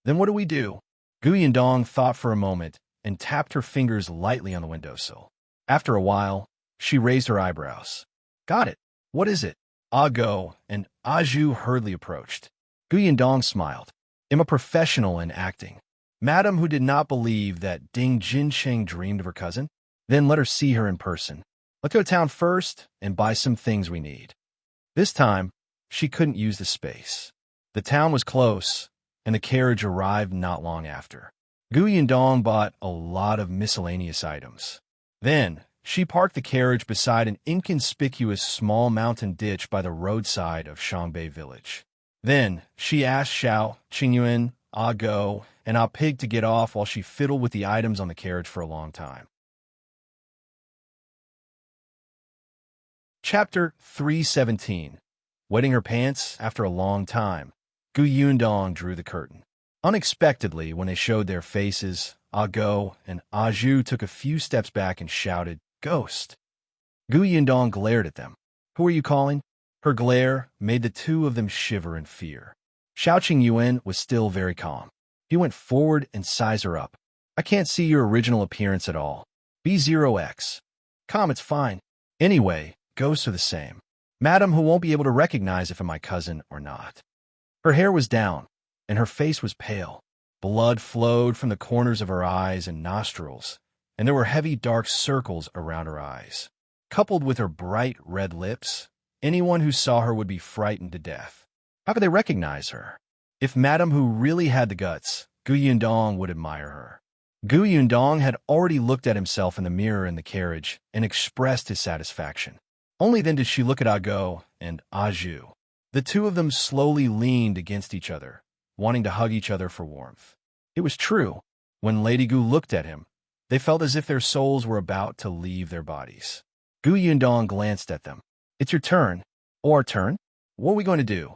"Then what do we do?" Gu Yundong thought for a moment and tapped her fingers lightly on the windowsill. After a while, she raised her eyebrows. "Got it. What is it?" Go and Zhu hurriedly approached. Gu Yundong smiled. "I'm a professional in acting." Madame Hu did not believe that Ding Jincheng dreamed of her cousin. "Then let her see her in person. Let's go to town first and buy some things we need." This time, she couldn't use the space. The town was close, and the carriage arrived not long after. Gu Yundong bought a lot of miscellaneous items. Then, she parked the carriage beside an inconspicuous small mountain ditch by the roadside of Shangbei village. Then, she asked Xiao Qingyuan, Go, and Pig to get off while she fiddled with the items on the carriage for a long time. Chapter 317. Wetting her pants after a long time, Gu Yundong drew the curtain. Unexpectedly, when they showed their faces, Go and Zhu took a few steps back and shouted, "Ghost!" Gu Yundong glared at them. "Who are you calling?" Her glare made the two of them shiver in fear. Xiaoqing Yuan was still very calm. He went forward and sized her up. "I can't see your original appearance at all. B0X. Calm, it's fine. Anyway, ghosts are the same. Madam who won't be able to recognize if I'm my cousin or not." Her hair was down, and her face was pale. Blood flowed from the corners of her eyes and nostrils, and there were heavy dark circles around her eyes. Coupled with her bright red lips, anyone who saw her would be frightened to death. How could they recognize her? If Madam Hu really had the guts, Gu Yundong would admire her. Gu Yundong had already looked at himself in the mirror in the carriage and expressed his satisfaction. Only then did she look at Go and Zhu. The two of them slowly leaned against each other, wanting to hug each other for warmth. It was true. When Lady Gu looked at him, they felt as if their souls were about to leave their bodies. Gu Yundong glanced at them. "It's your turn. Or our turn? What are we going to do?"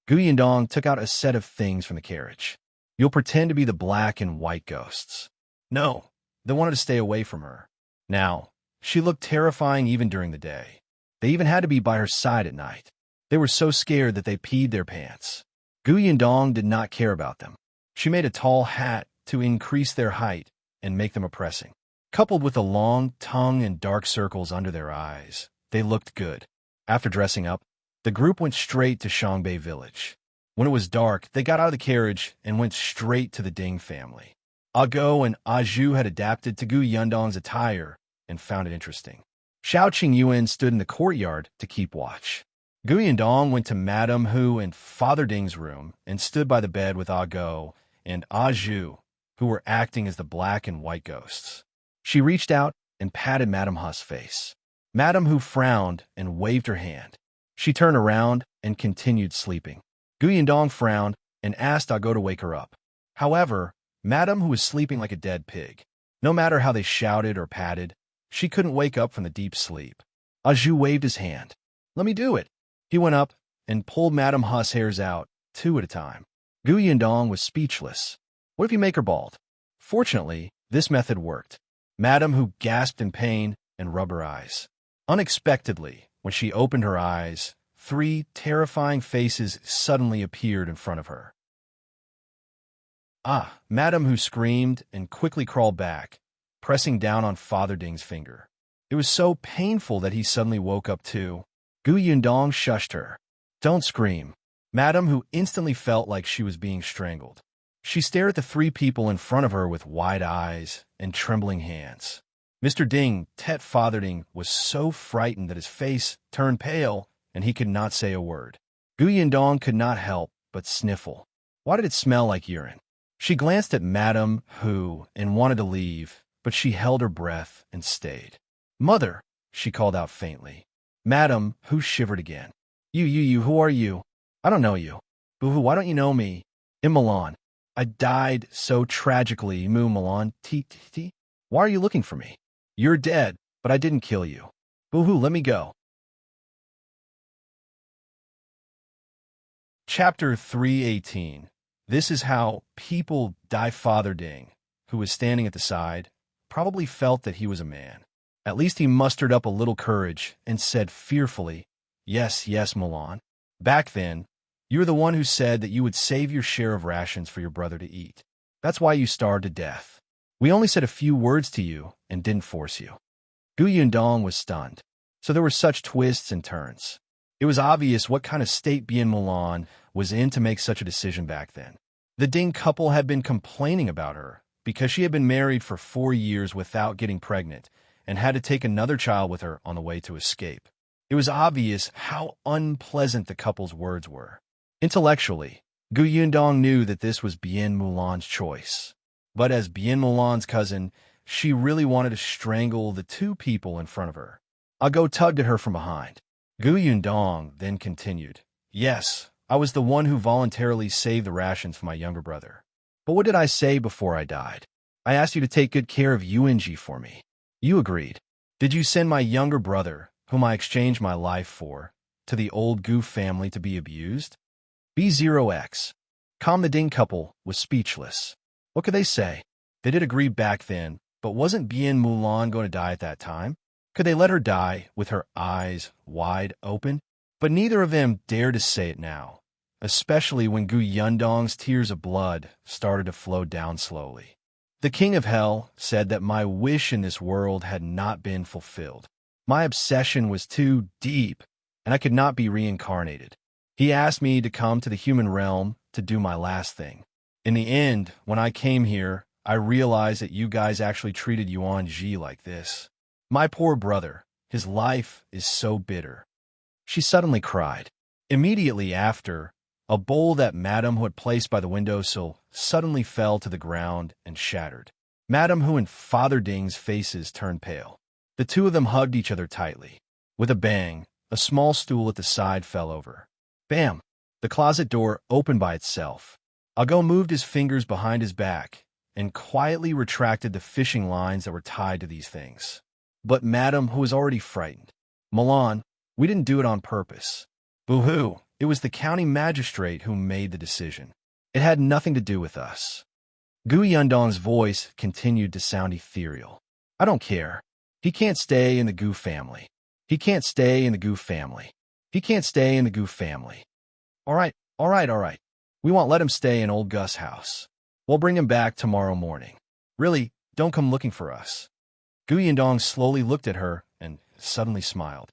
Gu Yundong took out a set of things from the carriage. "You'll pretend to be the black and white ghosts." No, they wanted to stay away from her. Now, she looked terrifying even during the day. They even had to be by her side at night. They were so scared that they peed their pants. Gu Yundong did not care about them. She made a tall hat to increase their height and make them oppressing. Coupled with a long tongue and dark circles under their eyes, they looked good. After dressing up, the group went straight to Shangbei village. When it was dark, they got out of the carriage and went straight to the Ding family. Go and Zhu had adapted to Gu Yundong's attire and found it interesting. Xiaoqing Yuan stood in the courtyard to keep watch. Gu Yundong went to Madame Hu and Father Ding's room and stood by the bed with Go and Zhu, who were acting as the black and white ghosts. She reached out and patted Madame Hu's face. Madame Hu frowned and waved her hand. She turned around and continued sleeping. Gu Yundong frowned and asked Go to wake her up. However, Madame Hu was sleeping like a dead pig. No matter how they shouted or patted, she couldn't wake up from the deep sleep. Zhu waved his hand. "Let me do it." He went up and pulled Madame Hu's hairs out, 2 at a time. Gu Yundong was speechless. What if you make her bald? Fortunately, this method worked. Madame Hu gasped in pain and rubbed her eyes. Unexpectedly, when she opened her eyes, 3 terrifying faces suddenly appeared in front of her. Madame Hu screamed and quickly crawled back, pressing down on Father Ding's finger. It was so painful that he suddenly woke up too. Gu Yundong shushed her. "Don't scream." Madame Hu instantly felt like she was being strangled. She stared at the 3 people in front of her with wide eyes and trembling hands. Mr. Ding, Tet Father Ding, was so frightened that his face turned pale and he could not say a word. Gu Yundong could not help but sniffle. Why did it smell like urine? She glanced at Madame Hu and wanted to leave, but she held her breath and stayed. "Mother," she called out faintly. Madame Hu shivered again. You, who are you? I don't know you." "Boo-hoo, why don't you know me?" "In Milan. I died so tragically, Mu Milan. T. Why are you looking for me?" "You're dead, but I didn't kill you." "Boo-hoo, let me go." Chapter 318. This is how people die. Father Ding, who was standing at the side, probably felt that he was a man. At least he mustered up a little courage and said fearfully, Yes, Milan. Back then, you were the one who said that you would save your share of rations for your brother to eat. That's why you starved to death. We only said a few words to you and didn't force you." Gu Yundong was stunned. So there were such twists and turns. It was obvious what kind of state Bien Mulan was in to make such a decision back then. The Ding couple had been complaining about her because she had been married for 4 years without getting pregnant and had to take another child with her on the way to escape. It was obvious how unpleasant the couple's words were. Intellectually, Gu Yundong knew that this was Bien Mulan's choice. But as Bien Mulan's cousin, she really wanted to strangle the 2 people in front of her. Go tugged at her from behind. Gu Yundong then continued, "Yes, I was the one who voluntarily saved the rations for my younger brother. But what did I say before I died? I asked you to take good care of Yuanji for me. You agreed. Did you send my younger brother, whom I exchanged my life for, to the old Gu family to be abused? B0X. The Ding couple was speechless. What could they say? They did agree back then, but wasn't Bien Mulan going to die at that time? Could they let her die with her eyes wide open? But neither of them dared to say it now, especially when Gu Yundong's tears of blood started to flow down slowly. The King of Hell said that my wish in this world had not been fulfilled. My obsession was too deep, and I could not be reincarnated. He asked me to come to the human realm to do my last thing. In the end, when I came here, I realized that you guys actually treated Yuan Ji like this. My poor brother, his life is so bitter. She suddenly cried. Immediately after, a bowl that Madame Hu had placed by the windowsill suddenly fell to the ground and shattered. Madame Hu and Father Ding's faces turned pale. The two of them hugged each other tightly. With a bang, a small stool at the side fell over. Bam! The closet door opened by itself. Ago moved his fingers behind his back and quietly retracted the fishing lines that were tied to these things. But Madame Hu was already frightened. Milan, we didn't do it on purpose. Boo-hoo, it was the county magistrate who made the decision. It had nothing to do with us. Gu Yundong's voice continued to sound ethereal. I don't care. He can't stay in the Gu family. He can't stay in the Gu family. He can't stay in the Gu family. All right. We won't let him stay in old Gus' house. We'll bring him back tomorrow morning. Really, don't come looking for us. Gu Yundong slowly looked at her and suddenly smiled.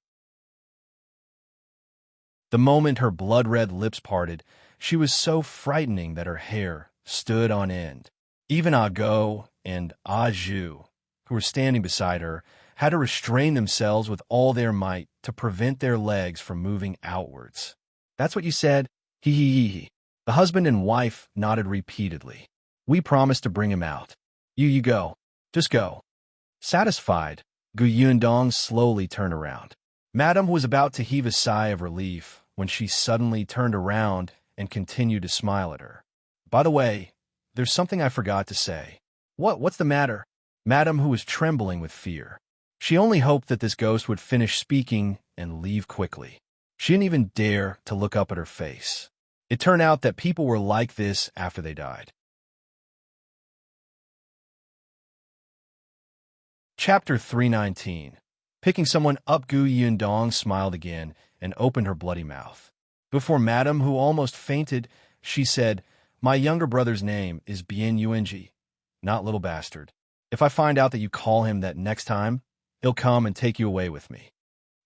The moment her blood-red lips parted, she was so frightening that her hair stood on end. Even Ago and Zhu, who were standing beside her, had to restrain themselves with all their might to prevent their legs from moving outwards. That's what you said? He. The husband and wife nodded repeatedly. We promised to bring him out. You go. Just go. Satisfied, Gu Yundong slowly turned around. Madame was about to heave a sigh of relief when she suddenly turned around and continued to smile at her. By the way, there's something I forgot to say. What's the matter? Madame, who was trembling with fear. She only hoped that this ghost would finish speaking and leave quickly. She didn't even dare to look up at her face. It turned out that people were like this after they died. Chapter 319. Picking someone up, Gu Yundong smiled again and opened her bloody mouth. Before Madame, who almost fainted, she said, My younger brother's name is Bien Yuanji, not little bastard. If I find out that you call him that next time, he'll come and take you away with me.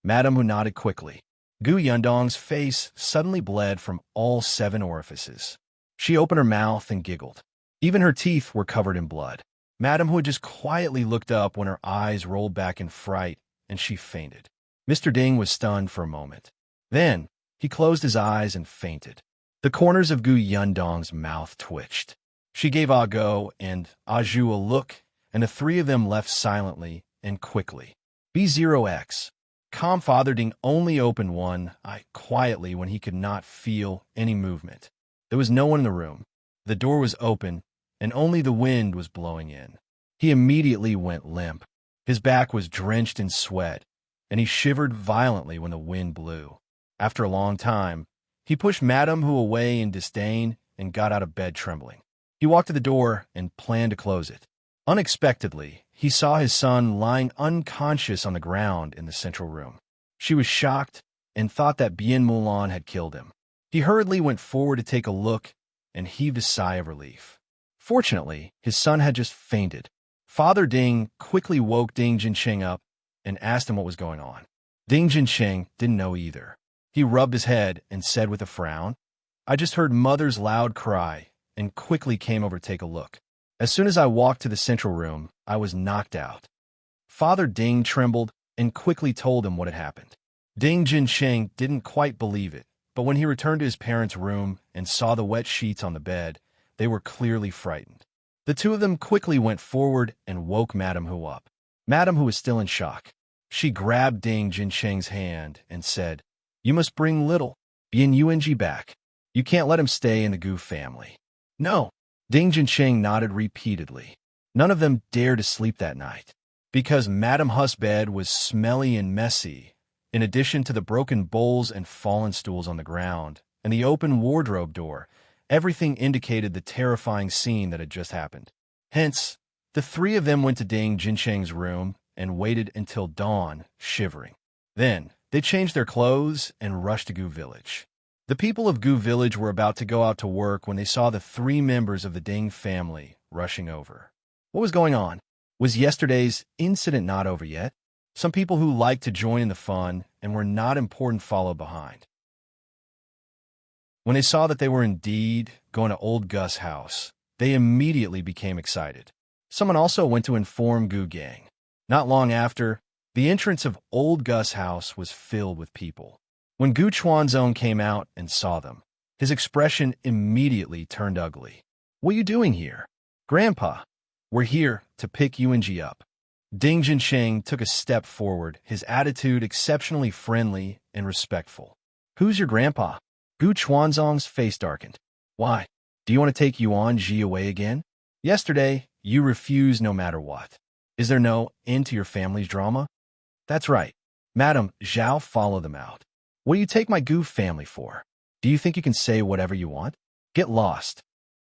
Madame, who nodded quickly. Gu Yundong's face suddenly bled from all 7 orifices. She opened her mouth and giggled. Even her teeth were covered in blood. Madame, who had just quietly looked up when her eyes rolled back in fright, and she fainted. Mr. Ding was stunned for a moment. Then, he closed his eyes and fainted. The corners of Gu Yundong's mouth twitched. She gave Ago and Zhu a look, and the 3 of them left silently and quickly. B0X. Father Ding only opened one eye quietly when he could not feel any movement. There was no one in the room. The door was open, and only the wind was blowing in. He immediately went limp. His back was drenched in sweat, and he shivered violently when the wind blew. After a long time, he pushed Madame Hu away in disdain and got out of bed trembling. He walked to the door and planned to close it. Unexpectedly, he saw his son lying unconscious on the ground in the central room. She was shocked and thought that Bien Mulan had killed him. He hurriedly went forward to take a look and heaved a sigh of relief. Fortunately, his son had just fainted. Father Ding quickly woke Ding Jincheng up and asked him what was going on. Ding Jincheng didn't know either. He rubbed his head and said with a frown, I just heard Mother's loud cry and quickly came over to take a look. As soon as I walked to the central room, I was knocked out. Father Ding trembled and quickly told him what had happened. Ding Jincheng didn't quite believe it, but when he returned to his parents' room and saw the wet sheets on the bed, they were clearly frightened. The 2 of them quickly went forward and woke Madame Hu up. Madame Hu was still in shock. She grabbed Ding Jincheng's hand and said, You must bring little Bien Yuanji back. You can't let him stay in the Gu family. No. Ding Jincheng nodded repeatedly. None of them dared to sleep that night. Because Madame Hu's bed was smelly and messy, In addition to the broken bowls and fallen stools on the ground, and the open wardrobe door, everything indicated the terrifying scene that had just happened. Hence, the three of them went to Ding Jinsheng's room and waited until dawn, shivering. Then, they changed their clothes and rushed to Gu Village. The people of Gu Village were about to go out to work when they saw the three members of the Ding family rushing over. What was going on? Was yesterday's incident not over yet? Some people who liked to join in the fun and were not important followed behind. When they saw that they were indeed going to old Gus' house, they immediately became excited. Someone also went to inform Gu Gang. Not long after, the entrance of old Gus' house was filled with people. When Gu Chuanzong came out and saw them, his expression immediately turned ugly. "What are you doing here?" "Grandpa, we're here to pick Yuanji up." Ding Jinsheng took a step forward, his attitude exceptionally friendly and respectful. "Who's your grandpa?" Gu Chuanzong's face darkened. "Why? Do you want to take Yuanji away again? Yesterday, you refused no matter what. Is there no end to your family's drama?" "That's right. Madam Zhao, follow them out." "What do you take my Gu family for? Do you think you can say whatever you want? Get lost."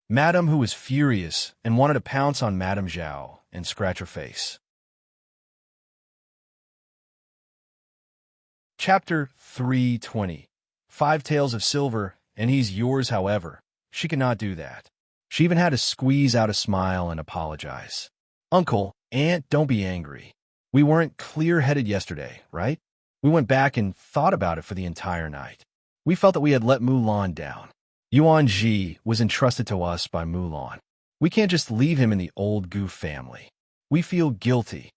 Madam, who was furious and wanted to pounce on Madam Zhao and scratch her face. Chapter 320. 5 taels of silver, and he's yours, however. She could not do that. She even had to squeeze out a smile and apologize. "Uncle, Aunt, don't be angry. We weren't clear-headed yesterday, right? We went back and thought about it for the entire night. We felt that we had let Mulan down. Yuanji was entrusted to us by Mulan. We can't just leave him in the old Gu family. We feel guilty."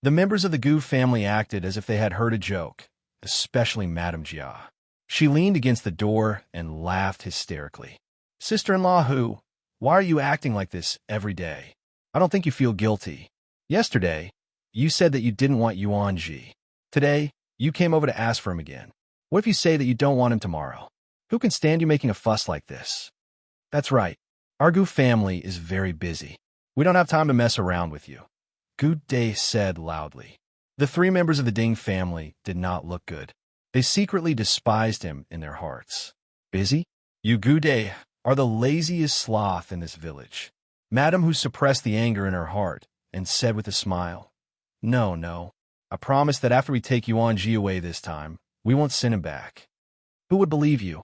The members of the Gu family acted as if they had heard a joke, especially Madame Jia. She leaned against the door and laughed hysterically. "Sister-in-law who? Why are you acting like this every day? I don't think you feel guilty. Yesterday, you said that you didn't want Yuanji. Today, you came over to ask for him again. What if you say that you don't want him tomorrow? Who can stand you making a fuss like this?" "That's right. Our Gu family is very busy. We don't have time to mess around with you," Gu Dai said loudly. The three members of the Ding family did not look good. They secretly despised him in their hearts. "Busy? You Gu Dai are the laziest sloth in this village." Madam, who suppressed the anger in her heart and said with a smile, No. I promise that after we take Yuanji away this time, we won't send him back." "Who would believe you?"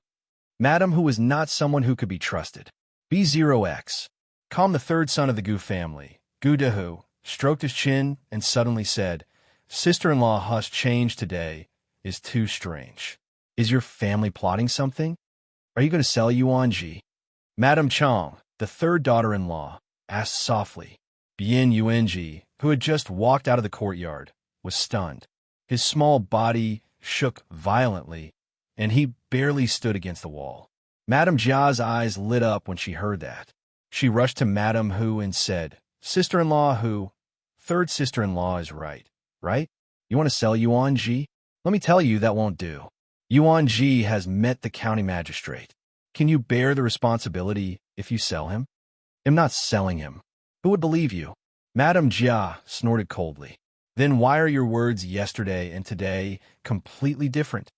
Madam, who was not someone who could be trusted. B0X. Calm, the third son of the Gu family, Gu Dehu, stroked his chin and suddenly said, "Sister-in-law Hu's change today is too strange. Is your family plotting something? Are you going to sell Yuanji?" Madam Chong, the third daughter-in-law, asked softly. Bien Yuanji, who had just walked out of the courtyard, was stunned. His small body shook violently, and he barely stood against the wall. Madame Jia's eyes lit up when she heard that. She rushed to Madame Hu and said, "Sister-in-law Hu, third sister-in-law is right? You want to sell Yuanji? Let me tell you that won't do. Yuanji has met the county magistrate. Can you bear the responsibility if you sell him?" "I'm not selling him. Who would believe you?" Madame Jia snorted coldly. "Then why are your words yesterday and today completely different?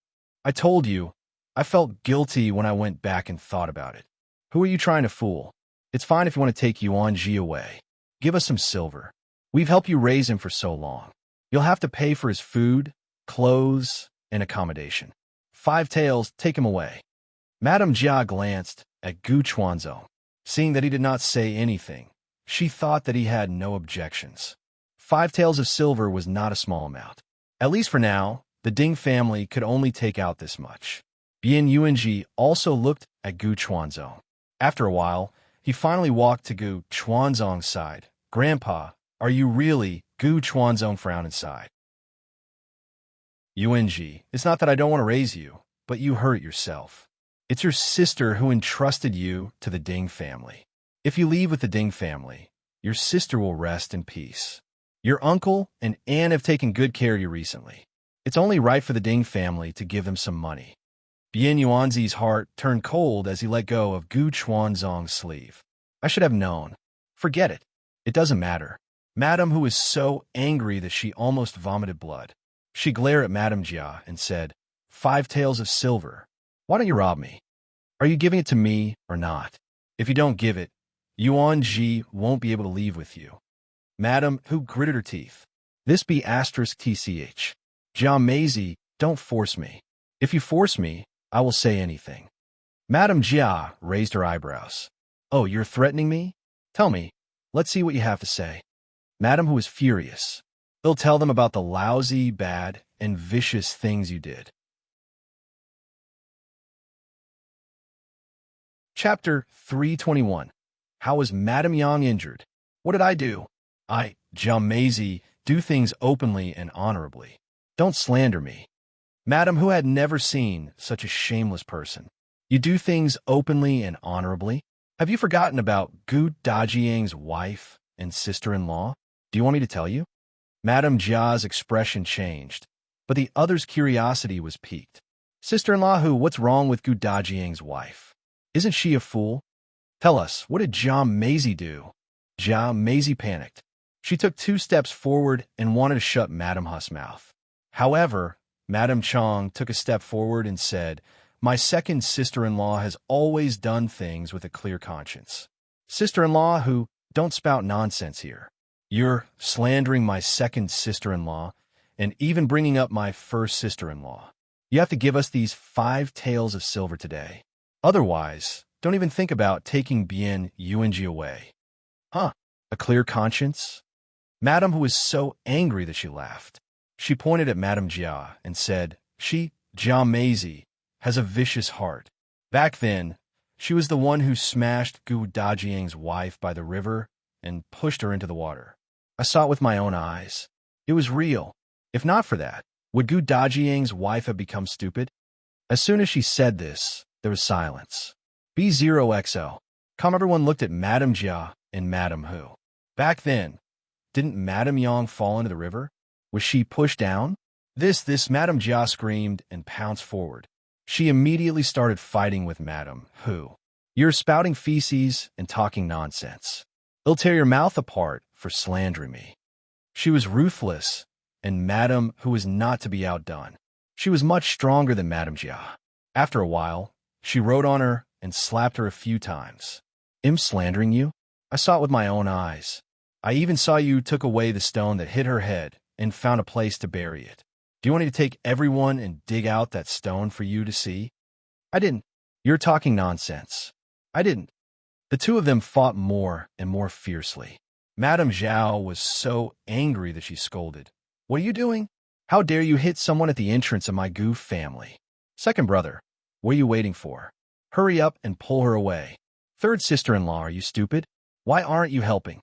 I told you, I felt guilty when I went back and thought about it. Who are you trying to fool? It's fine if you want to take Yuanji away. Give us some silver. We've helped you raise him for so long. You'll have to pay for his food, clothes, and accommodation. 5 taels, take him away." Madame Jia glanced at Gu Chuanzong. Seeing that he did not say anything, she thought that he had no objections. 5 taels of silver was not a small amount. At least for now, the Ding family could only take out this much. Bien Yuanji also looked at Gu Chuanzong. After a while, he finally walked to Gu Chuanzong's side. "Grandpa, are you really?" Gu Chuanzong frowned inside. "Yuanji, it's not that I don't want to raise you, but you hurt yourself. It's your sister who entrusted you to the Ding family. If you leave with the Ding family, your sister will rest in peace. Your uncle and Anne have taken good care of you recently. It's only right for the Ding family to give them some money." Bien Yuanzi's heart turned cold as he let go of Gu Chuanzong's sleeve. "I should have known. Forget it. It doesn't matter." Madam, who was so angry that she almost vomited blood. She glared at Madame Jia and said, 5 taels of silver. Why don't you rob me? Are you giving it to me or not? If you don't give it, Yuan Ji won't be able to leave with you. Madame, who gritted her teeth. This be asterisk TCH. Jia Maisie, don't force me. If you force me, I will say anything. Madame Jia raised her eyebrows. Oh, you're threatening me? Tell me. Let's see what you have to say. Madame, who was furious. They'll tell them about the lousy, bad, and vicious things you did. Chapter 321. How was Madame Yang injured? What did I do? Jia Maisie, do things openly and honorably. Don't slander me. Madame, who had never seen such a shameless person. You do things openly and honorably? Have you forgotten about Gu Dajiang's wife and sister-in-law? Do you want me to tell you? Madame Jia's expression changed, but the other's curiosity was piqued. Sister-in-law who? What's wrong with Gu Dajiang's wife? Isn't she a fool? Tell us, what did Jia Maisie do? Jia Maisie panicked. She took 2 steps forward and wanted to shut Madame Hu's mouth. However, Madame Chong took a step forward and said, my second sister-in-law has always done things with a clear conscience. Sister-in-law who? Don't spout nonsense here. You're slandering my second sister-in-law and even bringing up my first sister-in-law. You have to give us these 5 taels of silver today. Otherwise, don't even think about taking Bien Yuanji away. Huh? A clear conscience? Madame, who was so angry that she laughed. She pointed at Madame Jia and said, Jia Maisie, has a vicious heart. Back then, she was the one who smashed Gu Dajiang's wife by the river and pushed her into the water. I saw it with my own eyes. It was real. If not for that, would Gu Dajiang's wife have become stupid? As soon as she said this, there was silence. B0XO. Everyone looked at Madame Jia and Madame Hu. Back then, didn't Madame Yang fall into the river? Was she pushed down? This Madame Jia screamed and pounced forward. She immediately started fighting with Madame Hu. You're spouting feces and talking nonsense. They'll tear your mouth apart for slandering me. She was ruthless, and Madame Hu was not to be outdone. She was much stronger than Madame Jia. After a while, she rode on her and slapped her a few times. I'm slandering you? I saw it with my own eyes. I even saw you took away the stone that hit her head and found a place to bury it. Do you want me to take everyone and dig out that stone for you to see? I didn't. You're talking nonsense. I didn't. The 2 of them fought more and more fiercely. Madame Zhao was so angry that she scolded. What are you doing? How dare you hit someone at the entrance of my Gu family? Second brother, what are you waiting for? Hurry up and pull her away. Third sister-in-law, are you stupid? Why aren't you helping?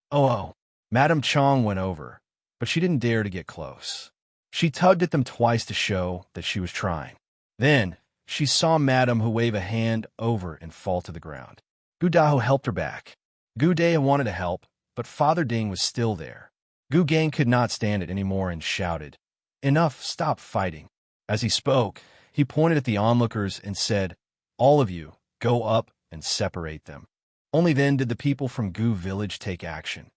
Oh, Madame Chong went over, but she didn't dare to get close. She tugged at them twice to show that she was trying. Then, she saw Madame Hu wave a hand over and fall to the ground. Gu Daho helped her back. Gu Dai wanted to help, but Father Ding was still there. Gu Gang could not stand it anymore and shouted, Enough, stop fighting. As he spoke, he pointed at the onlookers and said, All of you, go up and separate them. Only then did the people from Gu village take action.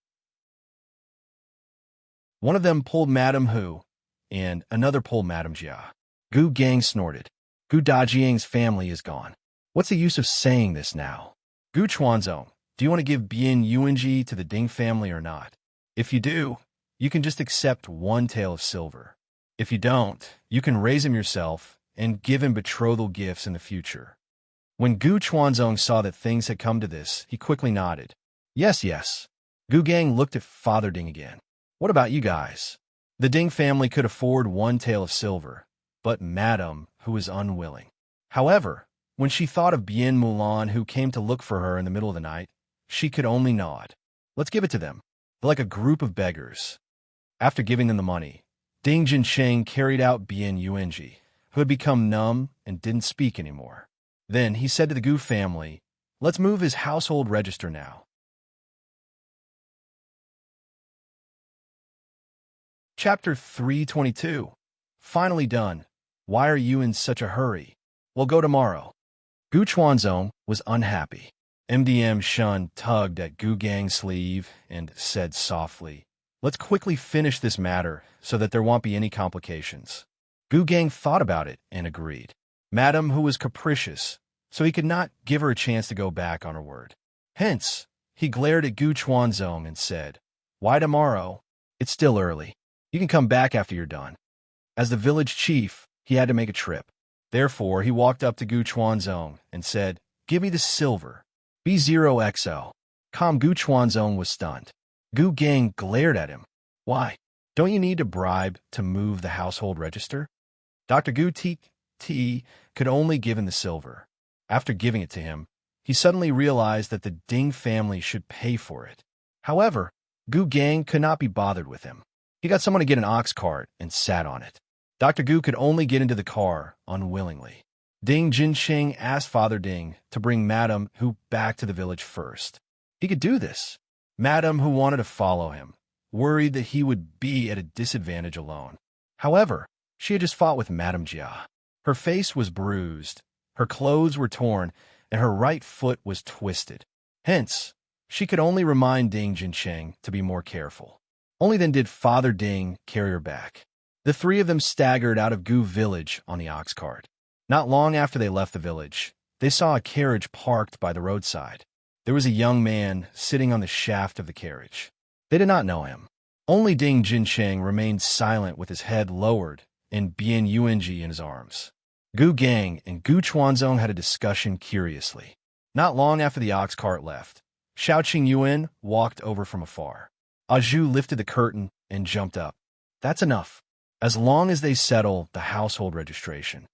One of them pulled Madame Hu, and another pulled Madame Jia. Gu Gang snorted. Gu Dajiang's family is gone. What's the use of saying this now? Gu Chuanzong, do you want to give Bien Yuanji to the Ding family or not? If you do, you can just accept 1 tael of silver. If you don't, you can raise him yourself and give him betrothal gifts in the future. When Gu Chuanzong saw that things had come to this, he quickly nodded. Yes. Gu Gang looked at Father Ding again. What about you guys? The Ding family could afford 1 tael of silver, but Madame Hu was unwilling. However, when she thought of Bien Mulan who came to look for her in the middle of the night, she could only nod. Let's give it to them. They're like a group of beggars. After giving them the money, Ding Jinsheng carried out Bien Yuanji, who had become numb and didn't speak anymore. Then he said to the Gu family, Let's move his household register now. Chapter 322. Finally done. Why are you in such a hurry? We'll go tomorrow. Gu Chuanzong was unhappy. MDM Shen tugged at Gu Gang's sleeve and said softly, Let's quickly finish this matter so that there won't be any complications. Gu Gang thought about it and agreed. Madam, who was capricious, so he could not give her a chance to go back on her word. Hence, he glared at Gu Chuanzong and said, "Why tomorrow? It's still early. You can come back after you're done." As the village chief, he had to make a trip. Therefore, he walked up to Gu Chuanzong and said, "Give me the silver. B0XO. Gu Chuanzong was stunned. Gu Gang glared at him. "Why? Don't you need a bribe to move the household register?" Dr. Gu T could only give him the silver. After giving it to him, he suddenly realized that the Ding family should pay for it. However, Gu Gang could not be bothered with him. He got someone to get an ox cart and sat on it. Dr. Gu could only get into the car unwillingly. Ding Jinsheng asked Father Ding to bring Madame Hu back to the village first. He could do this. Madame Hu wanted to follow him, worried that he would be at a disadvantage alone. However, she had just fought with Madame Jia. Her face was bruised, her clothes were torn, and her right foot was twisted. Hence, she could only remind Ding Jinsheng to be more careful. Only then did Father Ding carry her back. The three of them staggered out of Gu village on the ox cart. Not long after they left the village, they saw a carriage parked by the roadside. There was a young man sitting on the shaft of the carriage. They did not know him. Only Ding Jinsheng remained silent with his head lowered and Bian Yuanji in his arms. Gu Gang and Gu Chuanzong had a discussion curiously. Not long after the ox cart left, Xiao Qingyuan walked over from afar. Aju lifted the curtain and jumped up. "That's enough. As long as they settle the household registration.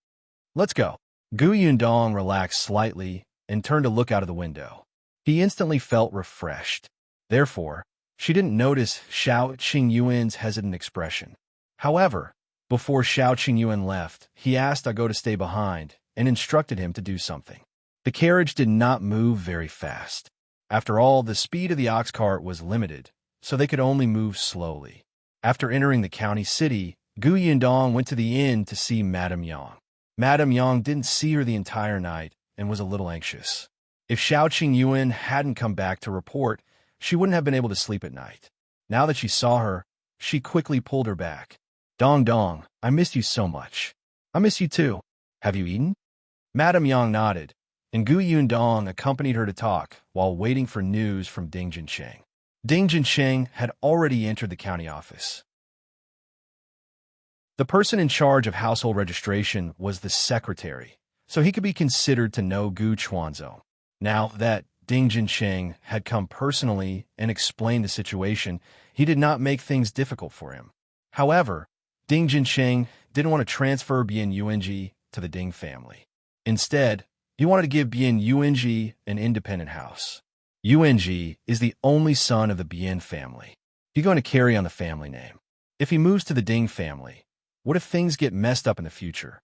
Let's go." Gu Yundong relaxed slightly and turned to look out of the window. He instantly felt refreshed. Therefore, she didn't notice Xiao Qingyuan's hesitant expression. However, before Xiao Qingyuan left, he asked Ago to stay behind and instructed him to do something. The carriage did not move very fast. After all, the speed of the ox cart was limited, so they could only move slowly. After entering the county city, Gu Yundong went to the inn to see Madame Yang. Madame Yang didn't see her the entire night and was a little anxious. If Xiao Qingyuan hadn't come back to report, she wouldn't have been able to sleep at night. Now that she saw her, she quickly pulled her back. "Dong Dong, I missed you so much." "I miss you too. Have you eaten?" Madame Yang nodded, and Gu Yundong accompanied her to talk while waiting for news from Ding Jinsheng. Ding Jinsheng had already entered the county office. The person in charge of household registration was the secretary, so he could be considered to know Gu Chuanzong. Now that Ding Jinsheng had come personally and explained the situation, he did not make things difficult for him. However, Ding Jinsheng didn't want to transfer Bian Yuanji to the Ding family. Instead, he wanted to give Bian Yuanji an independent house. Yuanji is the only son of the Bian family. He's going to carry on the family name. If he moves to the Ding family, what if things get messed up in the future?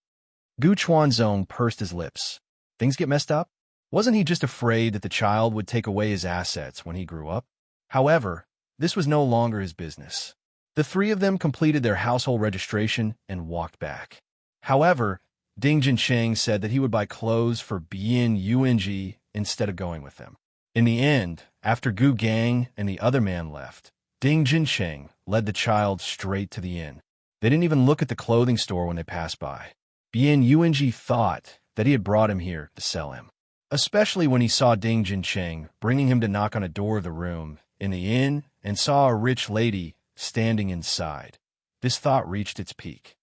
Gu Chuanzong pursed his lips. Things get messed up? Wasn't he just afraid that the child would take away his assets when he grew up? However, this was no longer his business. The three of them completed their household registration and walked back. However, Ding Jinsheng said that he would buy clothes for Bian Yuanji instead of going with them. In the end, after Gu Gang and the other man left, Ding Jinsheng led the child straight to the inn. They didn't even look at the clothing store when they passed by. Bian Yuanji thought that he had brought him here to sell him, especially when he saw Ding Jinsheng bringing him to knock on a door of the room in the inn and saw a rich lady standing inside. This thought reached its peak.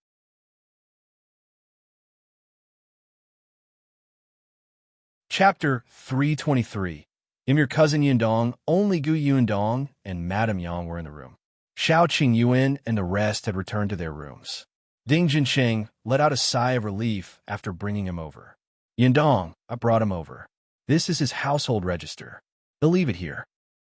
Chapter 323. In your cousin Yundong, only Gu Yundong and Madame Yang were in the room. Xiao Qingyuan and the rest had returned to their rooms. Ding Jinsheng let out a sigh of relief after bringing him over. "Yundong, I brought him over. This is his household register. He'll leave it here."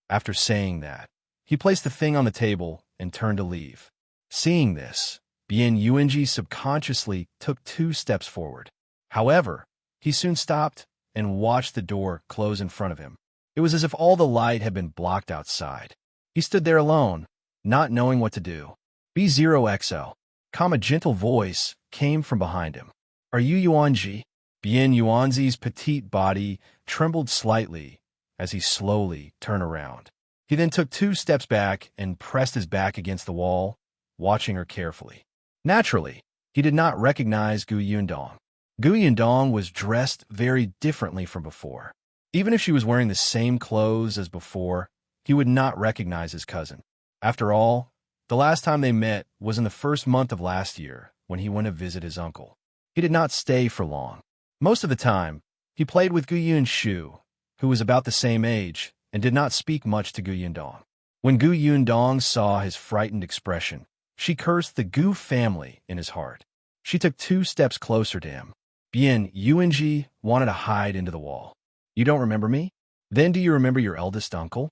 After saying that, he placed the thing on the table and turned to leave. Seeing this, Bian Yuanji subconsciously took 2 steps forward. However, he soon stopped and watched the door close in front of him. It was as if all the light had been blocked outside. He stood there alone, not knowing what to do. "B0XO. A gentle voice came from behind him. "Are you Yuanji?" Bian Yuanzi's petite body trembled slightly as he slowly turned around. He then took 2 steps back and pressed his back against the wall, watching her carefully. Naturally, he did not recognize Gu Yundong. Gu Yundong was dressed very differently from before. Even if she was wearing the same clothes as before, he would not recognize his cousin. After all, the last time they met was in the first month of last year when he went to visit his uncle. He did not stay for long. Most of the time, he played with Gu Yunxiu, who was about the same age, and did not speak much to Gu Yundong. When Gu Yundong saw his frightened expression, she cursed the Gu family in his heart. She took 2 steps closer to him. Bien Yuanji wanted to hide into the wall. You don't remember me? Then do you remember your eldest uncle?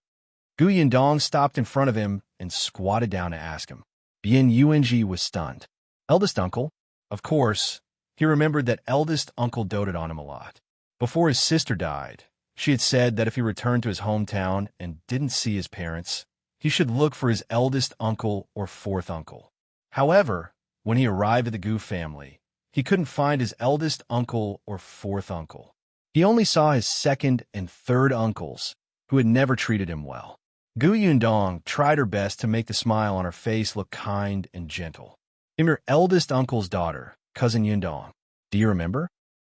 Gu Yundong stopped in front of him and squatted down to ask him. Bien Yuanji was stunned. Eldest uncle? Of course, he remembered that eldest uncle doted on him a lot. Before his sister died, she had said that if he returned to his hometown and didn't see his parents, he should look for his eldest uncle or 4th uncle. However, when he arrived at the Gu family, he couldn't find his eldest uncle or 4th uncle. He only saw his 2nd and 3rd uncles, who had never treated him well. Gu Yundong tried her best to make the smile on her face look kind and gentle. I'm your eldest uncle's daughter, cousin Yundong. Do you remember?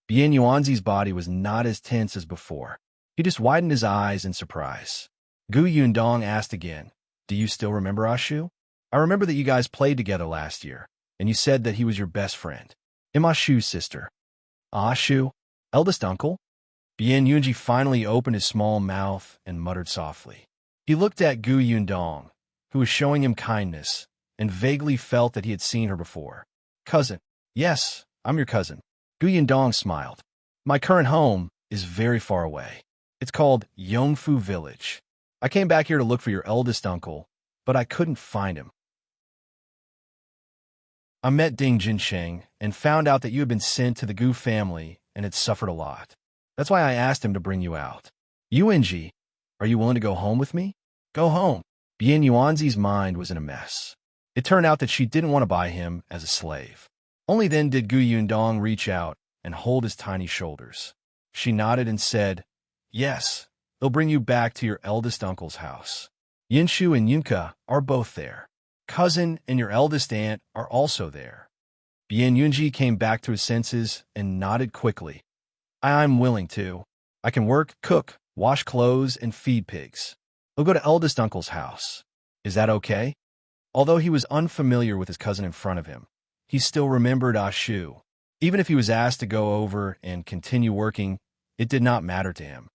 Bien Yuanzi's body was not as tense as before. He just widened his eyes in surprise. Gu Yundong asked again, do you still remember Ashu? I remember that you guys played together last year, and you said that he was your best friend. I'm Ashu's sister. Ashu? Eldest uncle? Bien Yunji finally opened his small mouth and muttered softly. He looked at Gu Yundong, who was showing him kindness, and vaguely felt that he had seen her before. Cousin. Yes, I'm your cousin. Gu Yundong smiled. My current home is very far away. It's called Yongfu Village. I came back here to look for your eldest uncle, but I couldn't find him. I met Ding Jinsheng and found out that you had been sent to the Gu family and had suffered a lot. That's why I asked him to bring you out. Yuanji, are you willing to go home with me? Go home. Bien Yuanzi's mind was in a mess. It turned out that she didn't want to buy him as a slave. Only then did Gu Yundong reach out and hold his tiny shoulders. She nodded and said, yes, they'll bring you back to your eldest uncle's house. Yinshu and Yunka are both there. Cousin and your eldest aunt are also there. Bien Yunji came back to his senses and nodded quickly. I'm willing to. I can work, cook, wash clothes, and feed pigs. We'll go to eldest uncle's house. Is that okay? Although he was unfamiliar with his cousin in front of him, he still remembered Ashu. Even if he was asked to go over and continue working, it did not matter to him.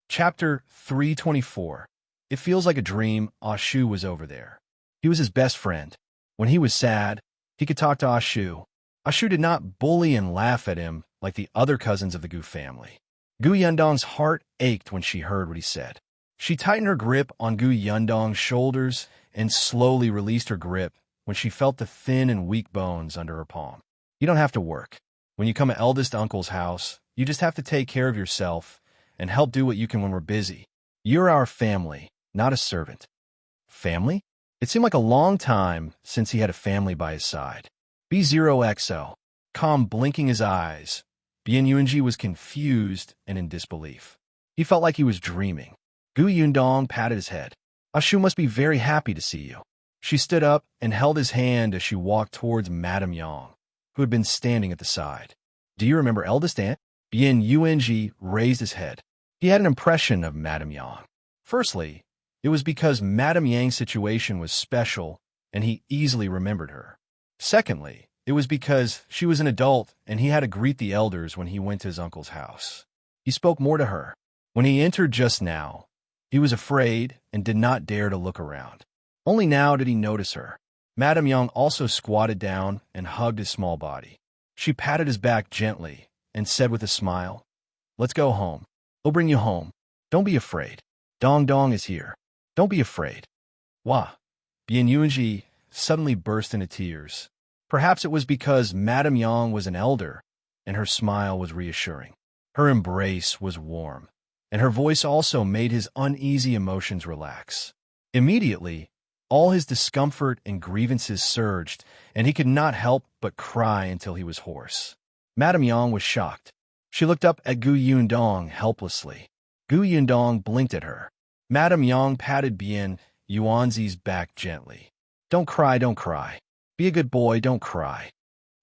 Chapter 324. It feels like a dream. Ashu was over there. He was his best friend. When he was sad, he could talk to Ashu. Ashu did not bully and laugh at him like the other cousins of the Gu family. Gu Yundong's heart ached when she heard what he said. She tightened her grip on Gu Yundong's shoulders and slowly released her grip when she felt the thin and weak bones under her palm. You don't have to work. When you come to eldest uncle's house, you just have to take care of yourself and help do what you can when we're busy. You're our family, not a servant. Family? It seemed like a long time since he had a family by his side. B0XO. Calm blinking his eyes, Bien Yuanji was confused and in disbelief. He felt like he was dreaming. Gu Yundong patted his head. Ashu must be very happy to see you. She stood up and held his hand as she walked towards Madame Yang, who had been standing at the side. Do you remember eldest aunt? Bien Yuanji raised his head. He had an impression of Madame Yang. Firstly, it was because Madame Yang's situation was special and he easily remembered her. Secondly, it was because she was an adult and he had to greet the elders when he went to his uncle's house. He spoke more to her. When he entered just now, he was afraid and did not dare to look around. Only now did he notice her. Madame Yang also squatted down and hugged his small body. She patted his back gently and said with a smile, Let's go home. We'll bring you home. Don't be afraid. Dong Dong is here. Don't be afraid. Wah. Bien Yuanji suddenly burst into tears. Perhaps it was because Madame Yang was an elder, and her smile was reassuring. Her embrace was warm, and her voice also made his uneasy emotions relax. Immediately, all his discomfort and grievances surged, and he could not help but cry until he was hoarse. Madame Yang was shocked. She looked up at Gu Yundong helplessly. Gu Yundong blinked at her. Madame Yang patted Bien Yuanzi's back gently. Don't cry, don't cry. Be a good boy, don't cry.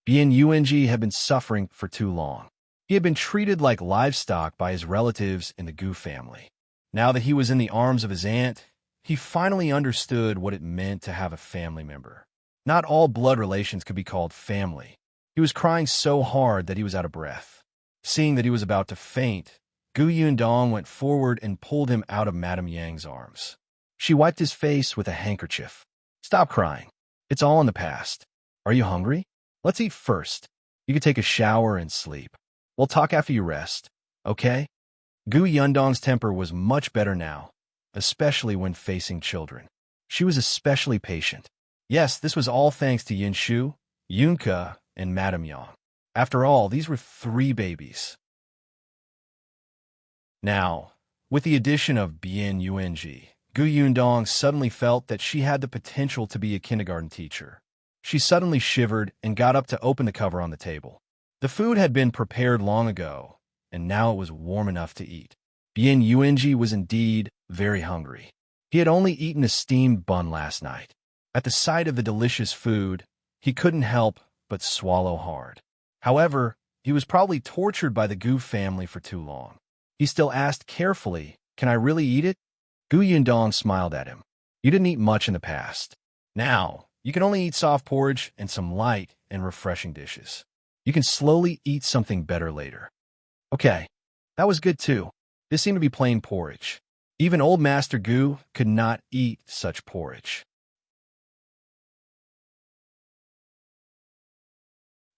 Bien Yuanji had been suffering for too long. He had been treated like livestock by his relatives in the Gu family. Now that he was in the arms of his aunt, he finally understood what it meant to have a family member. Not all blood relations could be called family. He was crying so hard that he was out of breath. Seeing that he was about to faint, Gu Yundong went forward and pulled him out of Madame Yang's arms. She wiped his face with a handkerchief. Stop crying. It's all in the past. Are you hungry? Let's eat first. You can take a shower and sleep. We'll talk after you rest, okay? Gu Yundong's temper was much better now, especially when facing children. She was especially patient. Yes, this was all thanks to Yin Shu, Yunke, and Madame Yang. After all, these were 3 babies. Now, with the addition of Bien Yuanji, Gu Yundong suddenly felt that she had the potential to be a kindergarten teacher. She suddenly shivered and got up to open the cover on the table. The food had been prepared long ago, and now it was warm enough to eat. Bien Yuanji was indeed very hungry. He had only eaten a steamed bun last night. At the sight of the delicious food, he couldn't help but swallow hard. However, he was probably tortured by the Gu family for too long. He still asked carefully, "Can I really eat it?" Gu Yundong smiled at him. "You didn't eat much in the past. Now, you can only eat soft porridge and some light and refreshing dishes. You can slowly eat something better later." Okay, that was good too. This seemed to be plain porridge. Even old Master Gu could not eat such porridge.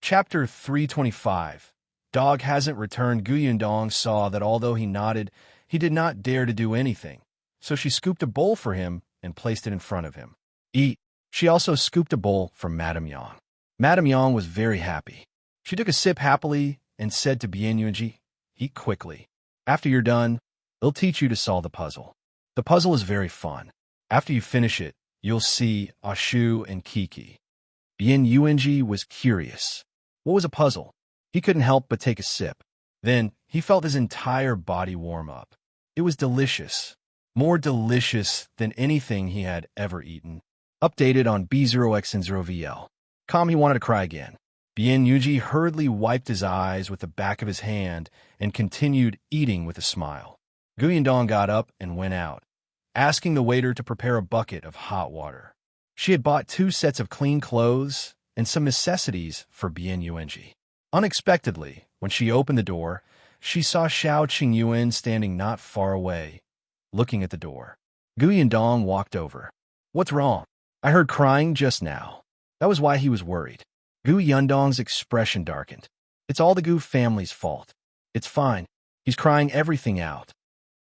Chapter 325. Dog hasn't returned. Gu Yundong saw that although he nodded, he did not dare to do anything, so she scooped a bowl for him and placed it in front of him. Eat. She also scooped a bowl for Madame Yang. Madame Yang was very happy. She took a sip happily and said to Bien Yuanji, "Eat quickly. After you're done, it'll teach you to solve the puzzle. The puzzle is very fun. After you finish it, you'll see Ashu and Kiki." Bien Yuanji was curious. What was a puzzle? He couldn't help but take a sip. Then he felt his entire body warm up. It was delicious. More delicious than anything he had ever eaten. Updated on B0X0VL. He wanted to cry again. Bien Yuji hurriedly wiped his eyes with the back of his hand and continued eating with a smile. Gu Yundong got up and went out, asking the waiter to prepare a bucket of hot water. She had bought 2 sets of clean clothes and some necessities for Bien Yuanji. Unexpectedly, when she opened the door, she saw Xiao Qingyuan standing not far away, looking at the door. Gu Yundong walked over. "What's wrong? I heard crying just now." That was why he was worried. Gu Yundong's expression darkened. "It's all the Gu family's fault. It's fine. He's crying everything out."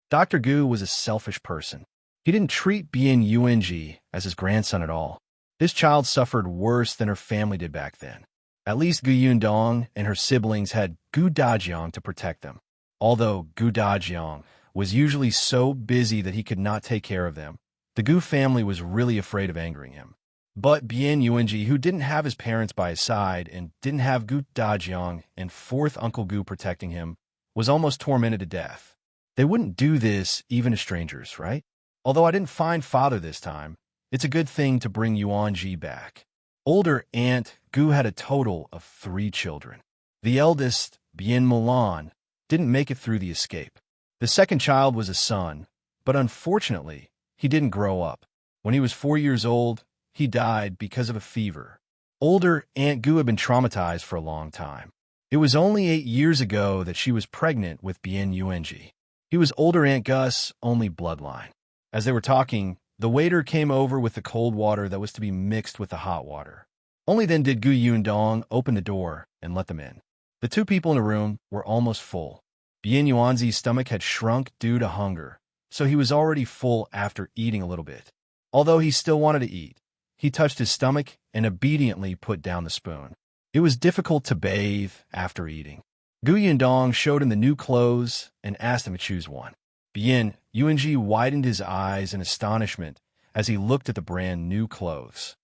Dr. Gu was a selfish person. He didn't treat Bien Yuanji as his grandson at all. This child suffered worse than her family did back then. At least Gu Yundong and her siblings had Gu Dajiang to protect them. Although Gu Dajiang was usually so busy that he could not take care of them, the Gu family was really afraid of angering him. But Bien Yuanji, who didn't have his parents by his side and didn't have Gu Dajiang and 4th Uncle Gu protecting him, was almost tormented to death. They wouldn't do this even to strangers, right? Although I didn't find father this time, it's a good thing to bring Yuanji back. Older aunt Gu had a total of 3 children. The eldest, Bien Mulan, didn't make it through the escape. The second child was a son, but unfortunately, he didn't grow up. When he was 4 years old, he died because of a fever. Older Aunt Gu had been traumatized for a long time. It was only 8 years ago that she was pregnant with Bien Yuanji. He was older Aunt Gus' only bloodline. As they were talking, the waiter came over with the cold water that was to be mixed with the hot water. Only then did Gu Yundong open the door and let them in. The 2 people in the room were almost full. Bien Yuanzi's stomach had shrunk due to hunger, so he was already full after eating a little bit. Although he still wanted to eat, he touched his stomach and obediently put down the spoon. It was difficult to bathe after eating. Gu Yundong showed him the new clothes and asked him to choose one. Bien Yuanji widened his eyes in astonishment as he looked at the brand new clothes.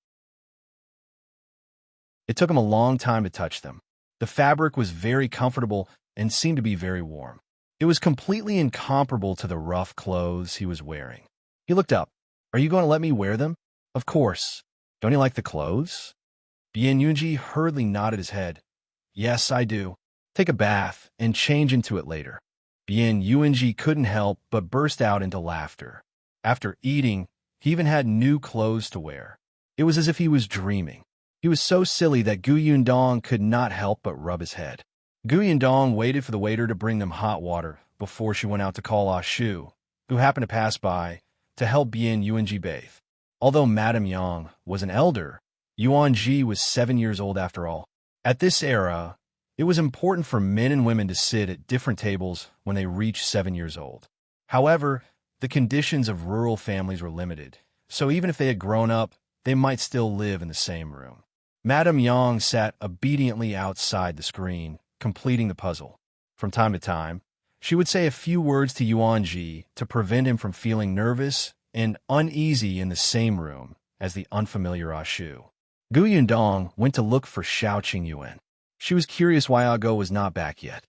It took him a long time to touch them. The fabric was very comfortable, and seemed to be very warm. It was completely incomparable to the rough clothes he was wearing. He looked up. "Are you going to let me wear them?" "Of course. Don't you like the clothes?" Bien Yunji hurriedly nodded his head. "Yes, I do. Take a bath and change into it later." Bien Yunji couldn't help but burst out into laughter. After eating, he even had new clothes to wear. It was as if he was dreaming. He was so silly that Gu Yundong could not help but rub his head. Gu Yundong waited for the waiter to bring them hot water before she went out to call Ah Shu, who happened to pass by, to help Bien Yunji bathe. Although Madame Yang was an elder, Yuan Ji was 7 years old after all. At this era, it was important for men and women to sit at different tables when they reached 7 years old. However, the conditions of rural families were limited, so even if they had grown up, they might still live in the same room. Madame Yang sat obediently outside the screen, completing the puzzle. From time to time, she would say a few words to Yuan Ji to prevent him from feeling nervous and uneasy in the same room as the unfamiliar Ah Shu. Gu Yundong went to look for Xiao Qingyuan. She was curious why Ah Go was not back yet.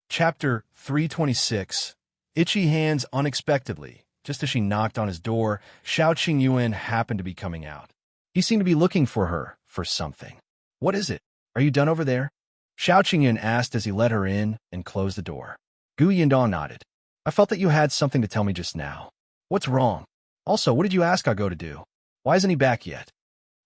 Chapter 326. Itchy hands unexpectedly. Just as she knocked on his door, Xiao Qingyuan happened to be coming out. He seemed to be looking for her for something. "What is it? Are you done over there?" Xiao Qingyuan asked as he let her in and closed the door. Gu Yundong nodded. "I felt that you had something to tell me just now." "What's wrong? Also, what did you ask Ah Go to do? Why isn't he back yet?"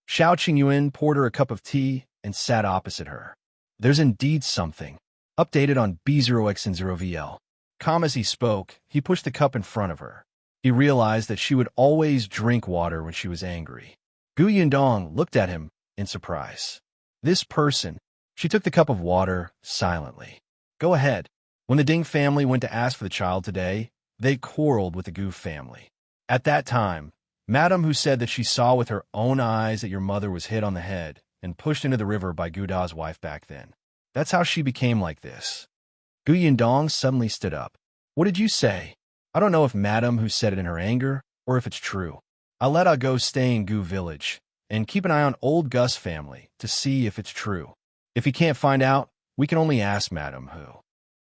Xiao Qingyuan poured her a cup of tea and sat opposite her. "There's indeed something. Updated on B0X0VL. Calm as he spoke, he pushed the cup in front of her. He realized that she would always drink water when she was angry. Gu Yundong looked at him in surprise. This person. She took the cup of water silently. "Go ahead." When the Ding family went to ask for the child today, they quarreled with the Gu family. At that time, Madame Hu said that she saw with her own eyes that your mother was hit on the head and pushed into the river by Gu Da's wife back then. That's how she became like this. Gu Yundong suddenly stood up. "What did you say?" "I don't know if Madame Hu said it in her anger or if it's true. I'll let Ah Go stay in Gu village and keep an eye on old Gus family to see if it's true. If he can't find out, we can only ask Madame Hu."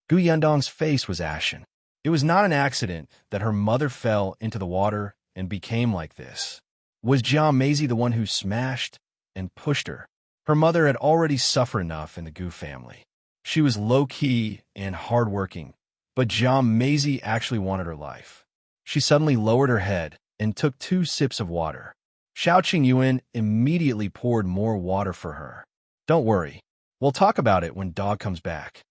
Gu Yundong's face was ashen. It was not an accident that her mother fell into the water and became like this. Was Jia Meizi the one who smashed and pushed her? Her mother had already suffered enough in the Gu family. She was low-key and hard-working, but Jia Meizi actually wanted her life. She suddenly lowered her head and took 2 sips of water. Xiao Qingyuan immediately poured more water for her. "Don't worry. We'll talk about it when Dog comes back."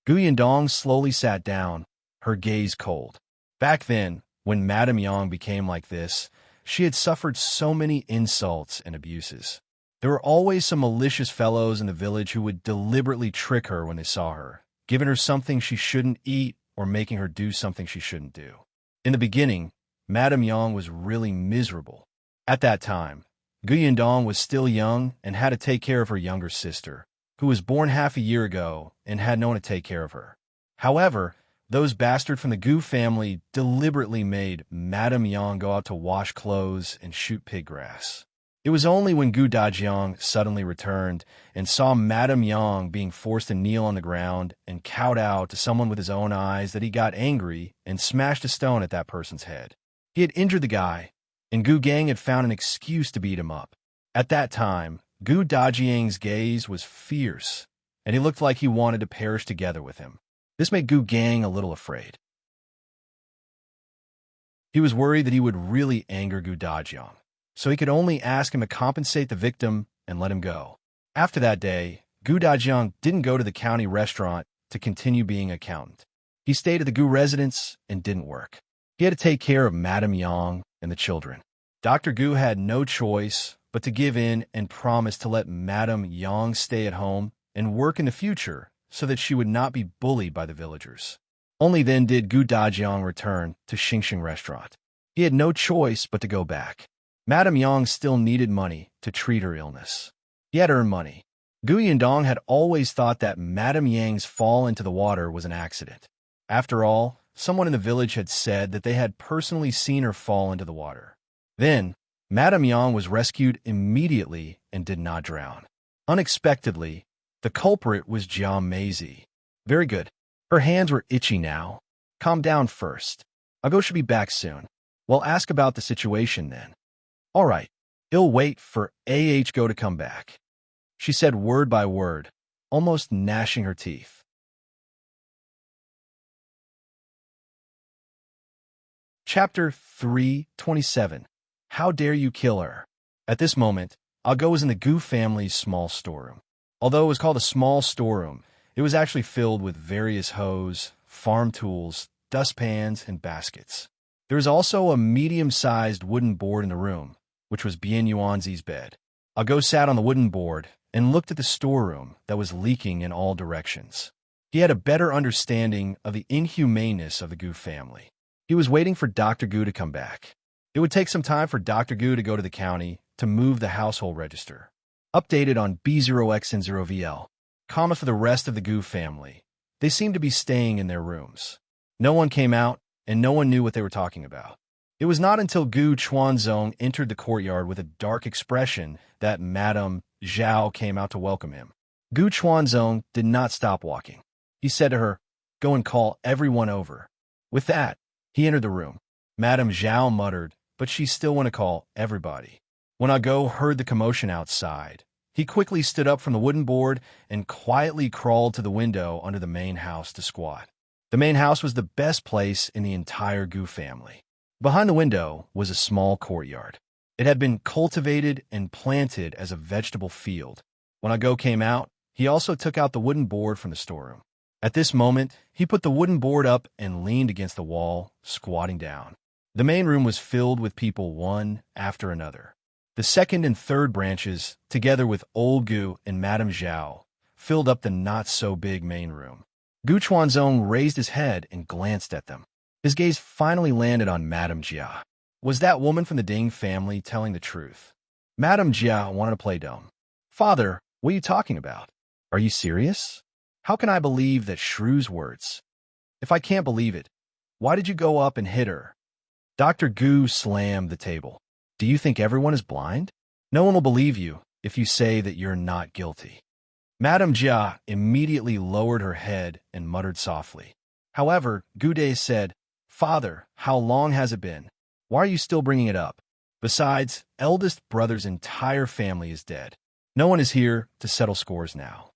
Gu Yundong slowly sat down, her gaze cold. Back then, when Madame Yang became like this, she had suffered so many insults and abuses. There were always some malicious fellows in the village who would deliberately trick her when they saw her, giving her something she shouldn't eat or making her do something she shouldn't do. In the beginning, Madame Yang was really miserable. At that time, Gu Yundong was still young and had to take care of her younger sister, who was born half a year ago and had no one to take care of her. However, those bastards from the Gu family deliberately made Madame Yang go out to wash clothes and shoot pig grass. It was only when Gu Dajiang suddenly returned and saw Madame Yang being forced to kneel on the ground and kowtow to someone with his own eyes that he got angry and smashed a stone at that person's head. He had injured the guy, and Gu Gang had found an excuse to beat him up. At that time, Gu Dajiang's gaze was fierce, and he looked like he wanted to perish together with him. This made Gu Gang a little afraid. He was worried that he would really anger Gu Dajiang, so he could only ask him to compensate the victim and let him go. After that day, Gu Dajiang didn't go to the county restaurant to continue being an accountant. He stayed at the Gu residence and didn't work. He had to take care of Madame Yang and the children. Dr. Gu had no choice but to give in and promise to let Madame Yang stay at home and work in the future so that she would not be bullied by the villagers. Only then did Gu Dajiang return to Xingxing restaurant. He had no choice but to go back. Madame Yang still needed money to treat her illness. He had earned money. Gu Yundong had always thought that Madame Yang's fall into the water was an accident. After all, someone in the village had said that they had personally seen her fall into the water. Then, Madame Yang was rescued immediately and did not drown. Unexpectedly, the culprit was Jia Meizi. Very good. Her hands were itchy now. Calm down first. Ago should be back soon. We'll ask about the situation then. All right. I'll wait for Go to come back. She said word by word, almost gnashing her teeth. Chapter 327. How dare you kill her? At this moment, Ago was in the Gu family's small storeroom. Although it was called a small storeroom, it was actually filled with various hoes, farm tools, dustpans, and baskets. There was also a medium-sized wooden board in the room, which was Bien Yuanzi's bed. Ago sat on the wooden board and looked at the storeroom that was leaking in all directions. He had a better understanding of the inhumaneness of the Gu family. He was waiting for Dr. Gu to come back. It would take some time for Dr. Gu to go to the county to move the household register. Updated on B0X0VL, comma for the rest of the Gu family. They seemed to be staying in their rooms. No one came out, and no one knew what they were talking about. It was not until Gu Chuanzong entered the courtyard with a dark expression that Madame Zhao came out to welcome him. Gu Chuanzong did not stop walking. He said to her, "Go and call everyone over." With that, he entered the room. Madame Zhao muttered, but she still went to call everybody. When Ago heard the commotion outside, he quickly stood up from the wooden board and quietly crawled to the window under the main house to squat. The main house was the best place in the entire Gu family. Behind the window was a small courtyard. It had been cultivated and planted as a vegetable field. When Ago came out, he also took out the wooden board from the storeroom. At this moment, he put the wooden board up and leaned against the wall, squatting down. The main room was filled with people one after another. The second and third branches, together with Old Gu and Madame Zhao, filled up the not-so-big main room. Gu Chuanzong raised his head and glanced at them. His gaze finally landed on Madame Jia. Was that woman from the Ding family telling the truth? Madame Jia wanted to play dumb. "Father, what are you talking about? Are you serious? How can I believe that shrew's words? If I can't believe it, why did you go up and hit her?" Dr. Gu slammed the table. "Do you think everyone is blind? No one will believe you if you say that you're not guilty." Madame Jia immediately lowered her head and muttered softly. However, Gu Dai said, "Father, how long has it been? Why are you still bringing it up? Besides, eldest brother's entire family is dead. No one is here to settle scores now."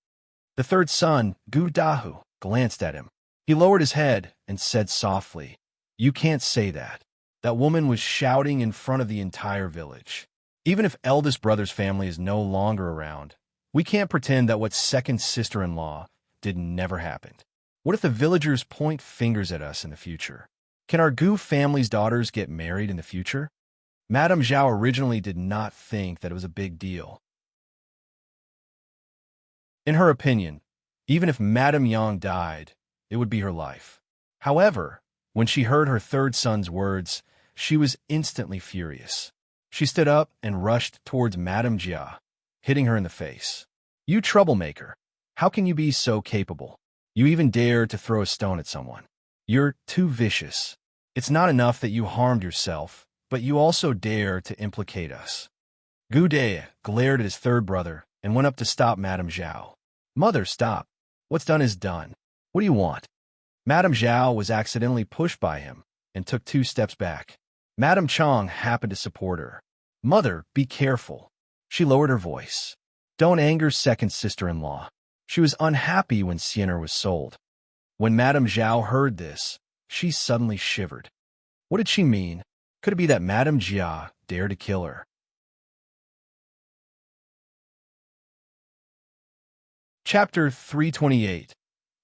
The third son, Gu Dahu, glanced at him. He lowered his head and said softly, "You can't say that. That woman was shouting in front of the entire village. Even if eldest brother's family is no longer around, we can't pretend that what second sister-in-law did never happened. What if the villagers point fingers at us in the future? Can our Gu family's daughters get married in the future?" Madame Zhao originally did not think that it was a big deal. In her opinion, even if Madame Yang died, it would be her life. However, when she heard her third son's words, she was instantly furious. She stood up and rushed towards Madame Jia, hitting her in the face. "You troublemaker! How can you be so capable? You even dare to throw a stone at someone. You're too vicious. It's not enough that you harmed yourself, but you also dare to implicate us." Gu Dai glared at his third brother and went up to stop Madame Zhao. "Mother, stop. What's done is done. What do you want?" Madame Zhao was accidentally pushed by him and took 2 steps back. Madame Chong happened to support her. "Mother, be careful." She lowered her voice. "Don't anger second sister-in-law. She was unhappy when Siener was sold." When Madame Zhao heard this, she suddenly shivered. What did she mean? Could it be that Madame Jia dared to kill her? Chapter 328.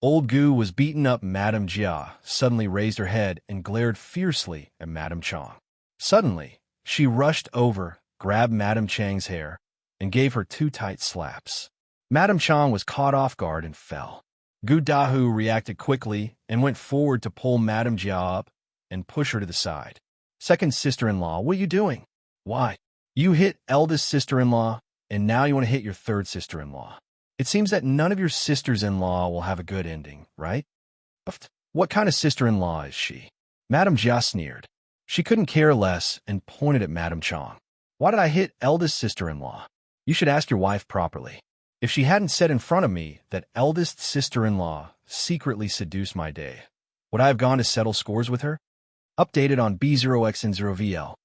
Old Gu was beaten up. Madame Jia suddenly raised her head and glared fiercely at Madame Chong. Suddenly, she rushed over, grabbed Madame Chang's hair, and gave her 2 tight slaps. Madame Chong was caught off guard and fell. Gu Dahu reacted quickly and went forward to pull Madame Jia up and push her to the side. "Second sister-in-law, what are you doing? Why? You hit eldest sister-in-law, and now you want to hit your third sister-in-law. It seems that none of your sisters-in-law will have a good ending, right? What kind of sister-in-law is she?" Madame Jia sneered. She couldn't care less and pointed at Madame Chong. Why did I hit eldest sister-in-law? You should ask your wife properly. If she hadn't said in front of me that eldest sister-in-law secretly seduced my day, would I have gone to settle scores with her? Updated on B0X0VL.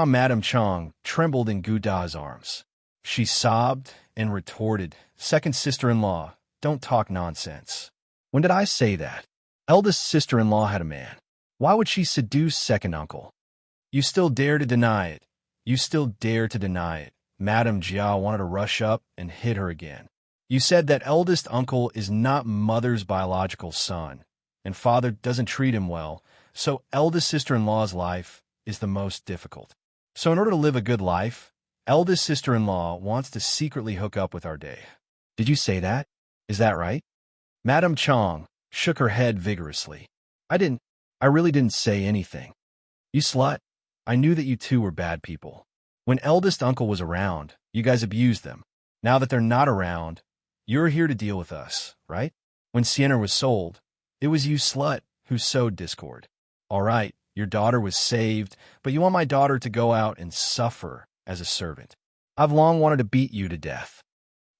Madame Chong trembled in Gu Da's arms. She sobbed and retorted, "Second sister-in-law, don't talk nonsense. When did I say that? Eldest sister-in-law had a man. Why would she seduce second uncle? You still dare to deny it. You still dare to deny it." Madame Jia wanted to rush up and hit her again. "You said that eldest uncle is not mother's biological son, and father doesn't treat him well, so eldest sister-in-law's life is the most difficult. So in order to live a good life, eldest sister-in-law wants to secretly hook up with our day. Did you say that? Is that right?" Madame Chong shook her head vigorously. I really didn't say anything. You slut. I knew that you two were bad people. When eldest uncle was around, you guys abused them. Now that they're not around, you're here to deal with us, right? When Sienna was sold, it was you slut who sowed discord. All right, your daughter was saved, but you want my daughter to go out and suffer as a servant. I've long wanted to beat you to death."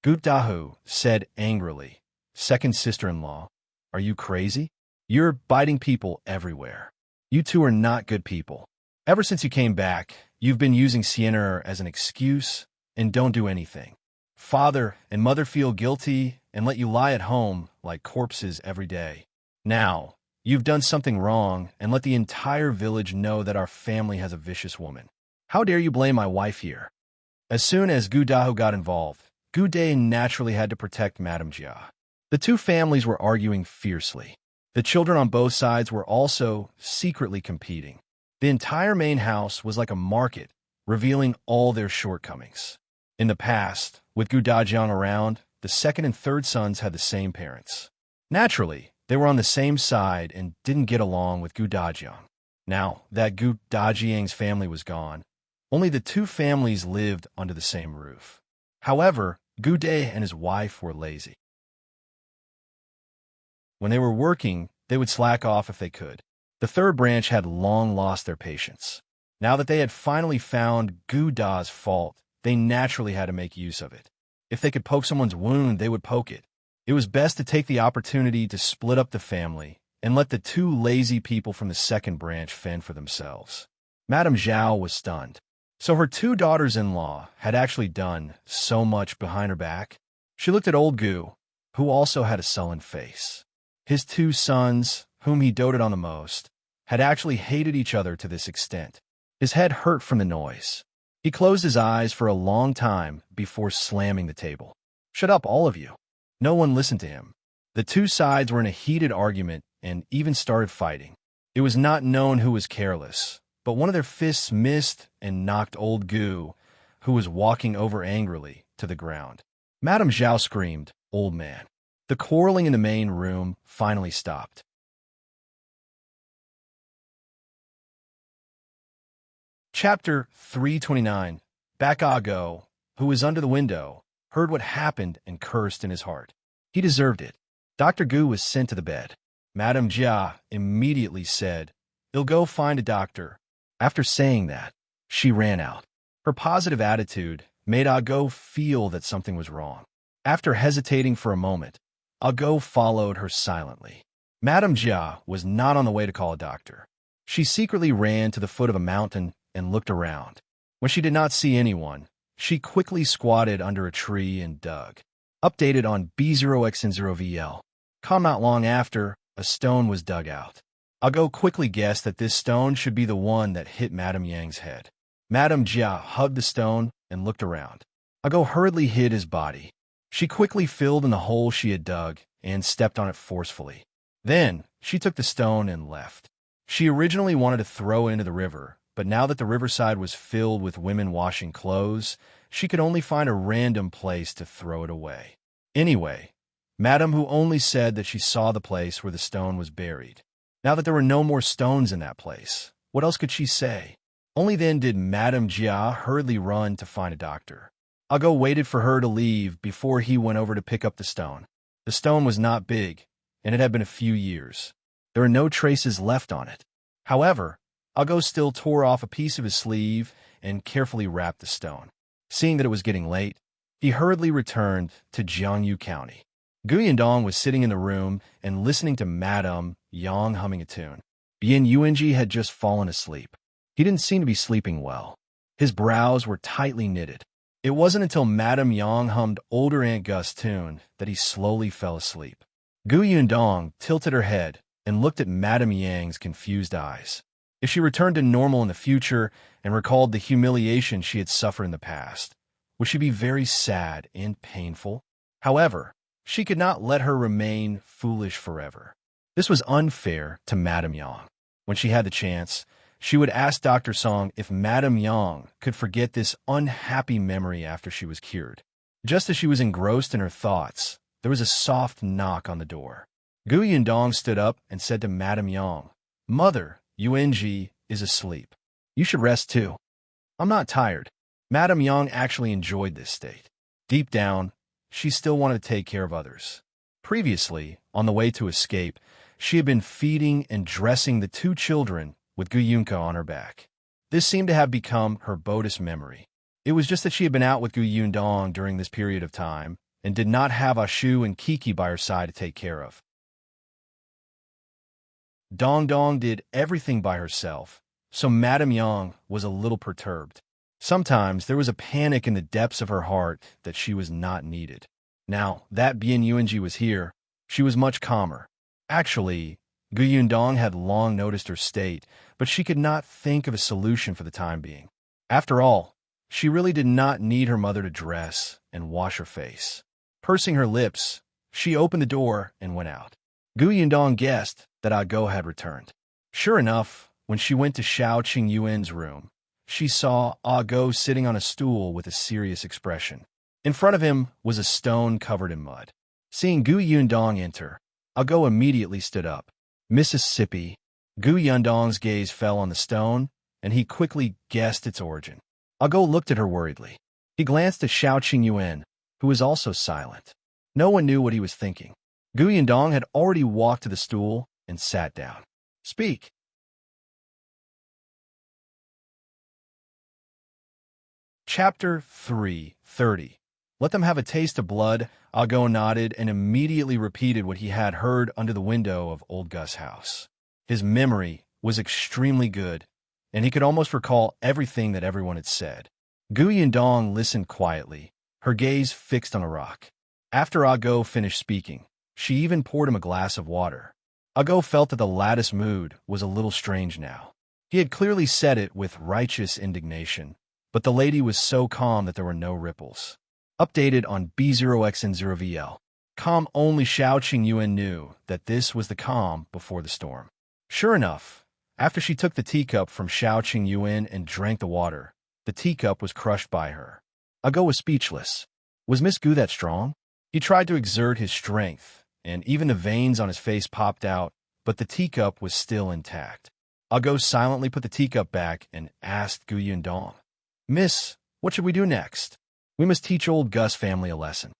Gu Dahu said angrily, "Second sister-in-law, are you crazy? You're biting people everywhere. You two are not good people. Ever since you came back, you've been using Sienna as an excuse and don't do anything. Father and mother feel guilty and let you lie at home like corpses every day. Now, you've done something wrong and let the entire village know that our family has a vicious woman. How dare you blame my wife here?" As soon as Gu Dahu got involved, Gu Day naturally had to protect Madame Jia. The two families were arguing fiercely. The children on both sides were also secretly competing. The entire main house was like a market, revealing all their shortcomings. In the past, with Gu Dajiang around, the second and third sons had the same parents. Naturally, they were on the same side and didn't get along with Gu Dajiang. Now that Gu Dajiang's family was gone, only the two families lived under the same roof. However, Gu Day and his wife were lazy. When they were working, they would slack off if they could. The third branch had long lost their patience. Now that they had finally found Gu Da's fault, they naturally had to make use of it. If they could poke someone's wound, they would poke it. It was best to take the opportunity to split up the family and let the two lazy people from the second branch fend for themselves. Madame Zhao was stunned. So her two daughters-in-law had actually done so much behind her back. She looked at old Gu, who also had a sullen face. His two sons, whom he doted on the most, had actually hated each other to this extent. His head hurt from the noise. He closed his eyes for a long time before slamming the table. "Shut up, all of you." No one listened to him. The two sides were in a heated argument and even started fighting. It was not known who was careless, but one of their fists missed and knocked old Gu, who was walking over angrily, to the ground. Madame Zhao screamed, "Old man." The quarreling in the main room finally stopped. Chapter 329. Bakago, who was under the window, heard what happened and cursed in his heart. He deserved it. Dr. Gu was sent to the bed. Madame Jia immediately said, "I'll go find a doctor." After saying that, she ran out. Her positive attitude made Ago feel that something was wrong. After hesitating for a moment, Ago followed her silently. Madame Jia was not on the way to call a doctor. She secretly ran to the foot of a mountain and looked around. When she did not see anyone, she quickly squatted under a tree and dug. Updated on B0X0VL. Not long after, a stone was dug out. Ago quickly guessed that this stone should be the one that hit Madame Yang's head. Madame Jia hugged the stone and looked around. Ago hurriedly hid his body. She quickly filled in the hole she had dug and stepped on it forcefully. Then, she took the stone and left. She originally wanted to throw it into the river, but now that the riverside was filled with women washing clothes, she could only find a random place to throw it away. Anyway, Madame who only said that she saw the place where the stone was buried. Now that there were no more stones in that place, what else could she say? Only then did Madame Jia hurriedly run to find a doctor. Ago waited for her to leave before he went over to pick up the stone. The stone was not big, and it had been a few years. There were no traces left on it. However, Ago still tore off a piece of his sleeve and carefully wrapped the stone. Seeing that it was getting late, he hurriedly returned to Jiangyu County. Gu Yundong was sitting in the room and listening to Madame Yang humming a tune. Bien Yuanji had just fallen asleep. He didn't seem to be sleeping well. His brows were tightly knitted. It wasn't until Madame Yang hummed older Aunt Gus' tune that he slowly fell asleep. Gu Yundong tilted her head and looked at Madame Yang's confused eyes. If she returned to normal in the future and recalled the humiliation she had suffered in the past, would she be very sad and painful? However, she could not let her remain foolish forever. This was unfair to Madame Yang. When she had the chance, she would ask Dr. Song if Madame Yang could forget this unhappy memory after she was cured. Just as she was engrossed in her thoughts, there was a soft knock on the door. Gu Yundong stood up and said to Madame Yang, "Mother, Yuanji is asleep. You should rest too." "I'm not tired." Madame Yang actually enjoyed this state. Deep down, she still wanted to take care of others. Previously, on the way to escape, she had been feeding and dressing the two children with Gu Yunka on her back. This seemed to have become her Buddhist memory. It was just that she had been out with Gu Yundong during this period of time and did not have Ashu and Kiki by her side to take care of. Dong Dong did everything by herself, so Madame Yang was a little perturbed. Sometimes there was a panic in the depths of her heart that she was not needed. Now that Bien Yuanji was here, she was much calmer. Actually, Gu Yundong had long noticed her state, but she could not think of a solution for the time being. After all, she really did not need her mother to dress and wash her face. Pursing her lips, she opened the door and went out. Gu Yundong guessed that Ah Go had returned. Sure enough, when she went to Xiao Qing Yuan's room, she saw Ah Go sitting on a stool with a serious expression. In front of him was a stone covered in mud. Seeing Gu Yundong enter, Ah Go immediately stood up. Mississippi. Gu Yundong's gaze fell on the stone, and he quickly guessed its origin. Ah Go looked at her worriedly. He glanced at Xiao Qing Yuan, who was also silent. No one knew what he was thinking. Gu Yundong had already walked to the stool and sat down. "Speak." Chapter 3:30. Let them have a taste of blood. Ah Go nodded and immediately repeated what he had heard under the window of old Gus' house. His memory was extremely good, and he could almost recall everything that everyone had said. Gu Yundong listened quietly, her gaze fixed on a rock. After Ah Go finished speaking, she even poured him a glass of water. Ah Go felt that the latter's mood was a little strange now. He had clearly said it with righteous indignation, but the lady was so calm that there were no ripples. Updated on B0XN0VL. Calm only Xiao Qing Yuan knew that this was the calm before the storm. Sure enough, after she took the teacup from Xiao Qing Yuan and drank the water, the teacup was crushed by her. Ah Go was speechless. Was Miss Gu that strong? He tried to exert his strength, and even the veins on his face popped out, but the teacup was still intact. Ah Go silently put the teacup back and asked Gu Yundong, "Miss, what should we do next?" "We must teach old Gus family a lesson."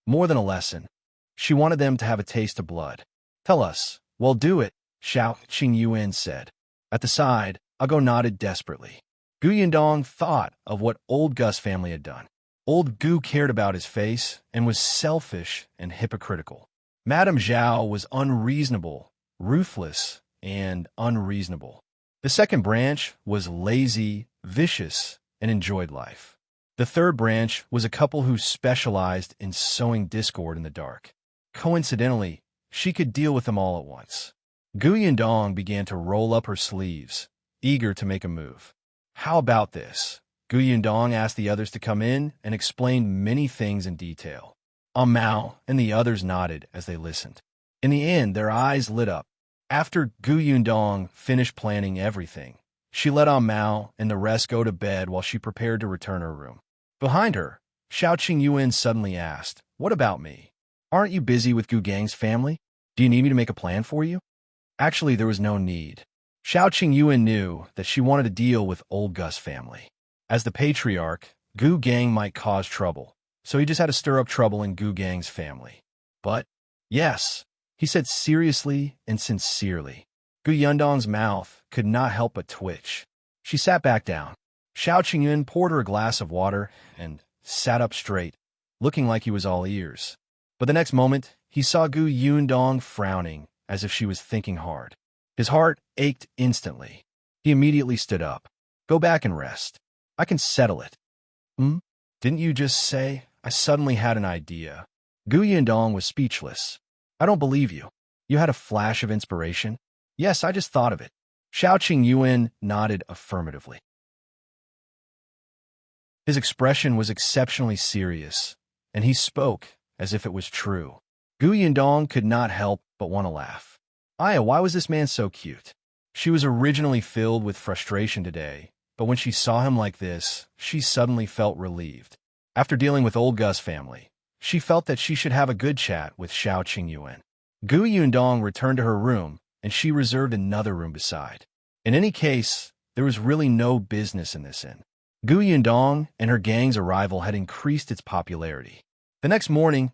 More than a lesson. She wanted them to have a taste of blood. "Tell us." "Well, do it," Xiao Qing Yuan said. At the side, Ah Go nodded desperately. Gu Yundong thought of what old Gus family had done. Old Gu cared about his face and was selfish and hypocritical. Madame Zhao was unreasonable, ruthless, and unreasonable. The second branch was lazy, vicious, and enjoyed life. The third branch was a couple who specialized in sowing discord in the dark. Coincidentally, she could deal with them all at once. Gu Yundong began to roll up her sleeves, eager to make a move. "How about this?" Gu Yundong asked the others to come in and explained many things in detail. Mao and the others nodded as they listened. In the end, their eyes lit up. After Gu Yundong finished planning everything, she let Mao and the rest go to bed while she prepared to return her room. Behind her, Xiao Qing Yuan suddenly asked, "What about me? Aren't you busy with Gu Gang's family? Do you need me to make a plan for you?" Actually, there was no need. Xiao Qing Yuan knew that she wanted to deal with old Gus family. As the patriarch, Gu Gang might cause trouble, so he just had to stir up trouble in Gu Gang's family. But, yes, he said seriously and sincerely. Gu Yundong's mouth could not help but twitch. She sat back down. Xiao Qingyun poured her a glass of water and sat up straight, looking like he was all ears. But the next moment, he saw Gu Yundong frowning, as if she was thinking hard. His heart ached instantly. He immediately stood up. Go back and rest. I can settle it. Hmm? Didn't you just say? I suddenly had an idea. Gu Yundong was speechless. I don't believe you. You had a flash of inspiration? Yes, I just thought of it. Xiao Qingyun nodded affirmatively. His expression was exceptionally serious, and he spoke as if it was true. Gu Yundong could not help but want to laugh. Aya, why was this man so cute? She was originally filled with frustration today, but when she saw him like this, she suddenly felt relieved. After dealing with old Gu's family, she felt that she should have a good chat with Xiao Qingyun. Gu Yundong returned to her room, and she reserved another room beside. In any case, there was really no business in this inn. Gu Yundong and her gang's arrival had increased its popularity. The next morning,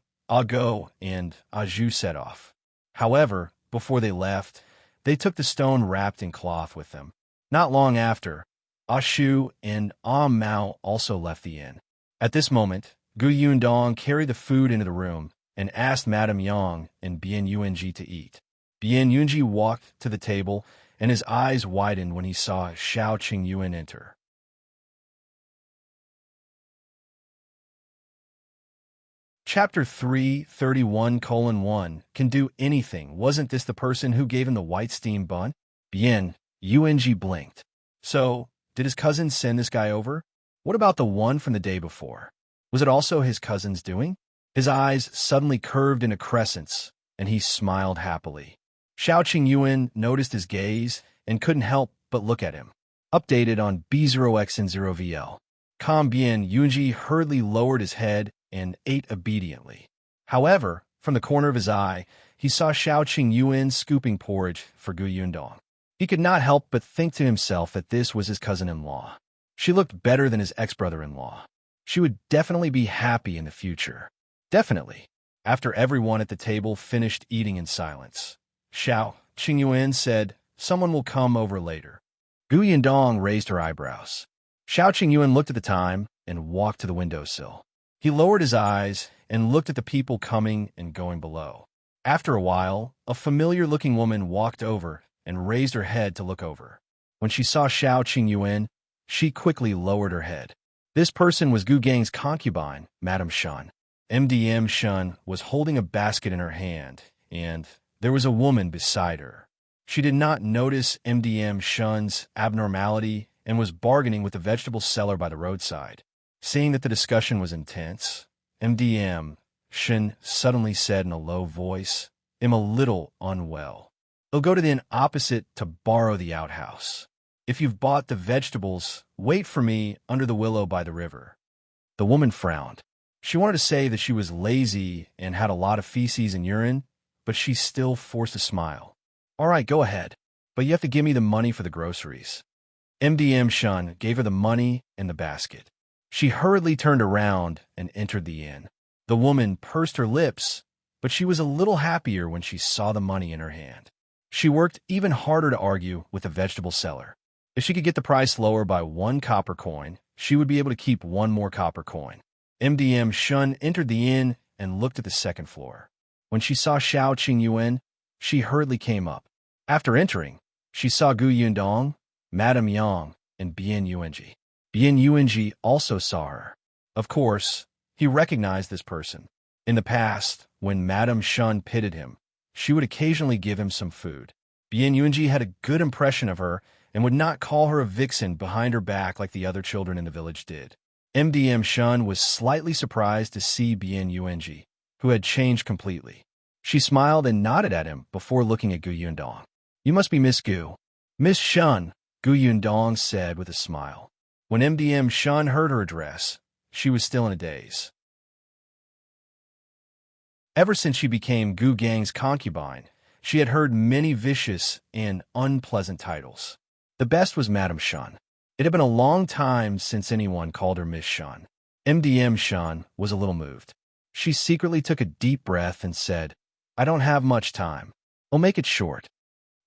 Go and Zhu set off. However, before they left, they took the stone wrapped in cloth with them. Not long after, Shu and Mao also left the inn. At this moment, Gu Yundong carried the food into the room and asked Madame Yang and Bian Yuanji to eat. Bian Yuanji walked to the table, and his eyes widened when he saw Xiao Qingyun enter. Chapter 331:1 Can do anything. Wasn't this the person who gave him the white steam bun? Bian Yuanji blinked. So, did his cousin send this guy over? What about the one from the day before? Was it also his cousin's doing? His eyes suddenly curved into crescents, and he smiled happily. Xiao Qingyun noticed his gaze and couldn't help but look at him. Updated on B0X0VL. Bian Yuanji hurriedly lowered his head and ate obediently. However, from the corner of his eye, he saw Xiao Qingyun scooping porridge for Gu Yundong. He could not help but think to himself that this was his cousin-in-law. She looked better than his ex-brother-in-law. She would definitely be happy in the future. Definitely. After everyone at the table finished eating in silence, Xiao Qingyun said, "Someone will come over later." Gu Yundong raised her eyebrows. Xiao Qingyun looked at the time and walked to the windowsill. He lowered his eyes and looked at the people coming and going below. After a while, a familiar-looking woman walked over and raised her head to look over. When she saw Xiao Qingyun, she quickly lowered her head. This person was Gu Gang's concubine, Madame Shen. MDM Shen was holding a basket in her hand, and there was a woman beside her. She did not notice MDM Shen's abnormality and was bargaining with the vegetable seller by the roadside. Seeing that the discussion was intense, MDM Shen suddenly said in a low voice, "I'm a little unwell. I'll go to the inn opposite to borrow the outhouse. If you've bought the vegetables, wait for me under the willow by the river." The woman frowned. She wanted to say that she was lazy and had a lot of feces and urine, but she still forced a smile. "All right, go ahead, but you have to give me the money for the groceries." MDM Shen gave her the money and the basket. She hurriedly turned around and entered the inn. The woman pursed her lips, but she was a little happier when she saw the money in her hand. She worked even harder to argue with the vegetable seller. If she could get the price lower by 1 copper coin, she would be able to keep 1 more copper coin. MDM Shen entered the inn and looked at the second floor. When she saw Xiao Qingyun, she hurriedly came up. After entering, she saw Gu Yundong, Madame Yang, and Bian Yuanji. Bian Yuanji also saw her. Of course, he recognized this person. In the past, when Madame Shen pitied him, she would occasionally give him some food. Bian Yuanji had a good impression of her and would not call her a vixen behind her back like the other children in the village did. MDM Shen was slightly surprised to see Bian Yuanji, who had changed completely. She smiled and nodded at him before looking at Gu Yundong. "You must be Miss Gu." "Miss Shen," Gu Yundong said with a smile. When MDM Shen heard her address, she was still in a daze. Ever since she became Gu Gang's concubine, she had heard many vicious and unpleasant titles. The best was Madame Shen. It had been a long time since anyone called her Miss Shen. MDM Shen was a little moved. She secretly took a deep breath and said, "I don't have much time. I'll make it short.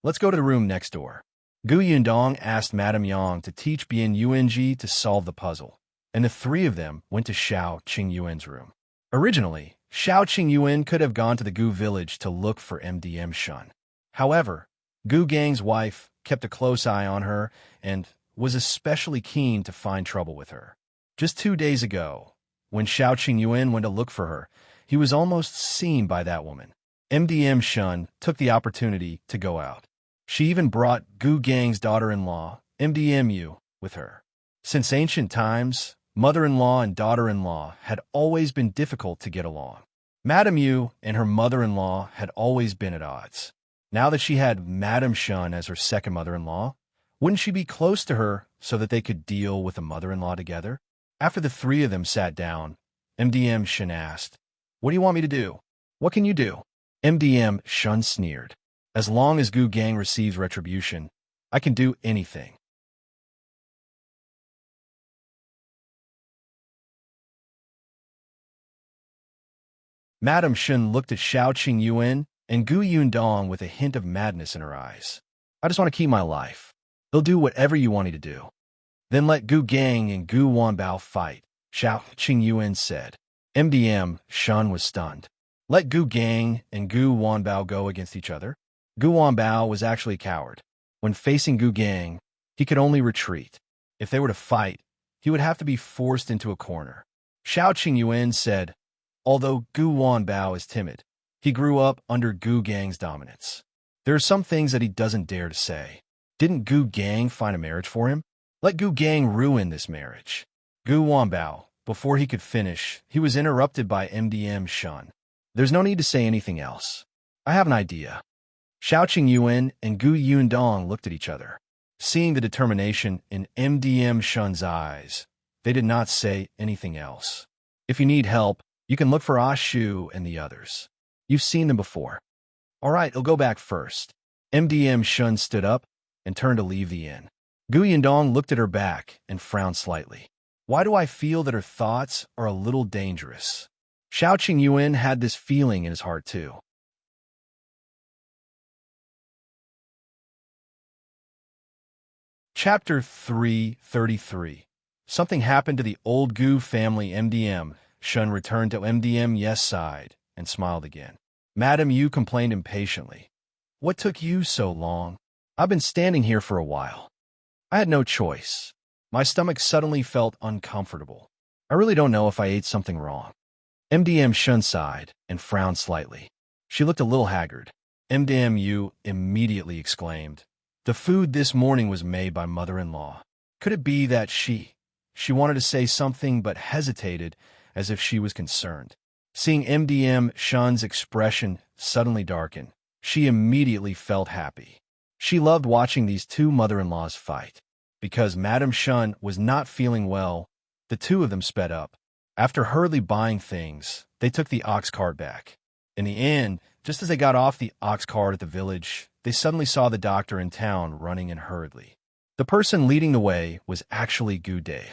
Let's go to the room next door." Gu Yundong asked Madame Yang to teach Bian Yuanji to solve the puzzle, and the three of them went to Xiao Qingyuan's room. Originally, Xiao Qingyuan could have gone to the Gu village to look for MDM Shen. However, Gu Gang's wife kept a close eye on her and was especially keen to find trouble with her. Just 2 days ago, when Xiao Qingyuan went to look for her, he was almost seen by that woman. MDM Shen took the opportunity to go out. She even brought Gu Gang's daughter-in-law, MDMU, with her. Since ancient times, mother-in-law and daughter-in-law had always been difficult to get along. Madame Yu and her mother-in-law had always been at odds. Now that she had Madame Shen as her second mother-in-law, wouldn't she be close to her so that they could deal with a mother-in-law together? After the three of them sat down, MDM Shen asked, "What do you want me to do? What can you do?" MDM Shen sneered. "As long as Gu Gang receives retribution, I can do anything." Madame Shen looked at Xiao Qingyuan and Gu Yundong with a hint of madness in her eyes. "I just want to keep my life. They'll do whatever you want me to do." "Then let Gu Gang and Gu Wanbao fight," Xiao Qingyuan said. MDM Shen was stunned. Let Gu Gang and Gu Wanbao go against each other? Gu Wanbao was actually a coward. When facing Gu Gang, he could only retreat. If they were to fight, he would have to be forced into a corner. Xiao Qingyuan said, although Gu Wanbao is timid, he grew up under Gu Gang's dominance. There are some things that he doesn't dare to say. Didn't Gu Gang find a marriage for him? Let Gu Gang ruin this marriage. Gu Wanbao, before he could finish, he was interrupted by MDM Shen. There's no need to say anything else. I have an idea. Xiao Qingyuan and Gu Yundong looked at each other. Seeing the determination in MDM Shen's eyes, they did not say anything else. If you need help, you can look for Ashu and the others. You've seen them before. All right, I'll go back first. MDM Shen stood up and turned to leave the inn. Gu Yundong looked at her back and frowned slightly. Why do I feel that her thoughts are a little dangerous? Xiao Qingyuan had this feeling in his heart too. Chapter 333. Something happened to the old Gu family. MDM Shen returned to MDM Yes side and smiled again. Madame Yu complained impatiently. What took you so long? I've been standing here for a while. I had no choice. My stomach suddenly felt uncomfortable. I really don't know if I ate something wrong. MDM Shen sighed and frowned slightly. She looked a little haggard. MDM Yu immediately exclaimed, the food this morning was made by mother-in-law. Could it be that she wanted to say something but hesitated as if she was concerned? Seeing MDM Shen's expression suddenly darken, she immediately felt happy. She loved watching these two mother-in-laws fight. Because Madame Shen was not feeling well, the two of them sped up. After hurriedly buying things, they took the ox cart back. In the end, just as they got off the ox cart at the village, they suddenly saw the doctor in town running in hurriedly. The person leading the way was actually Gu Day.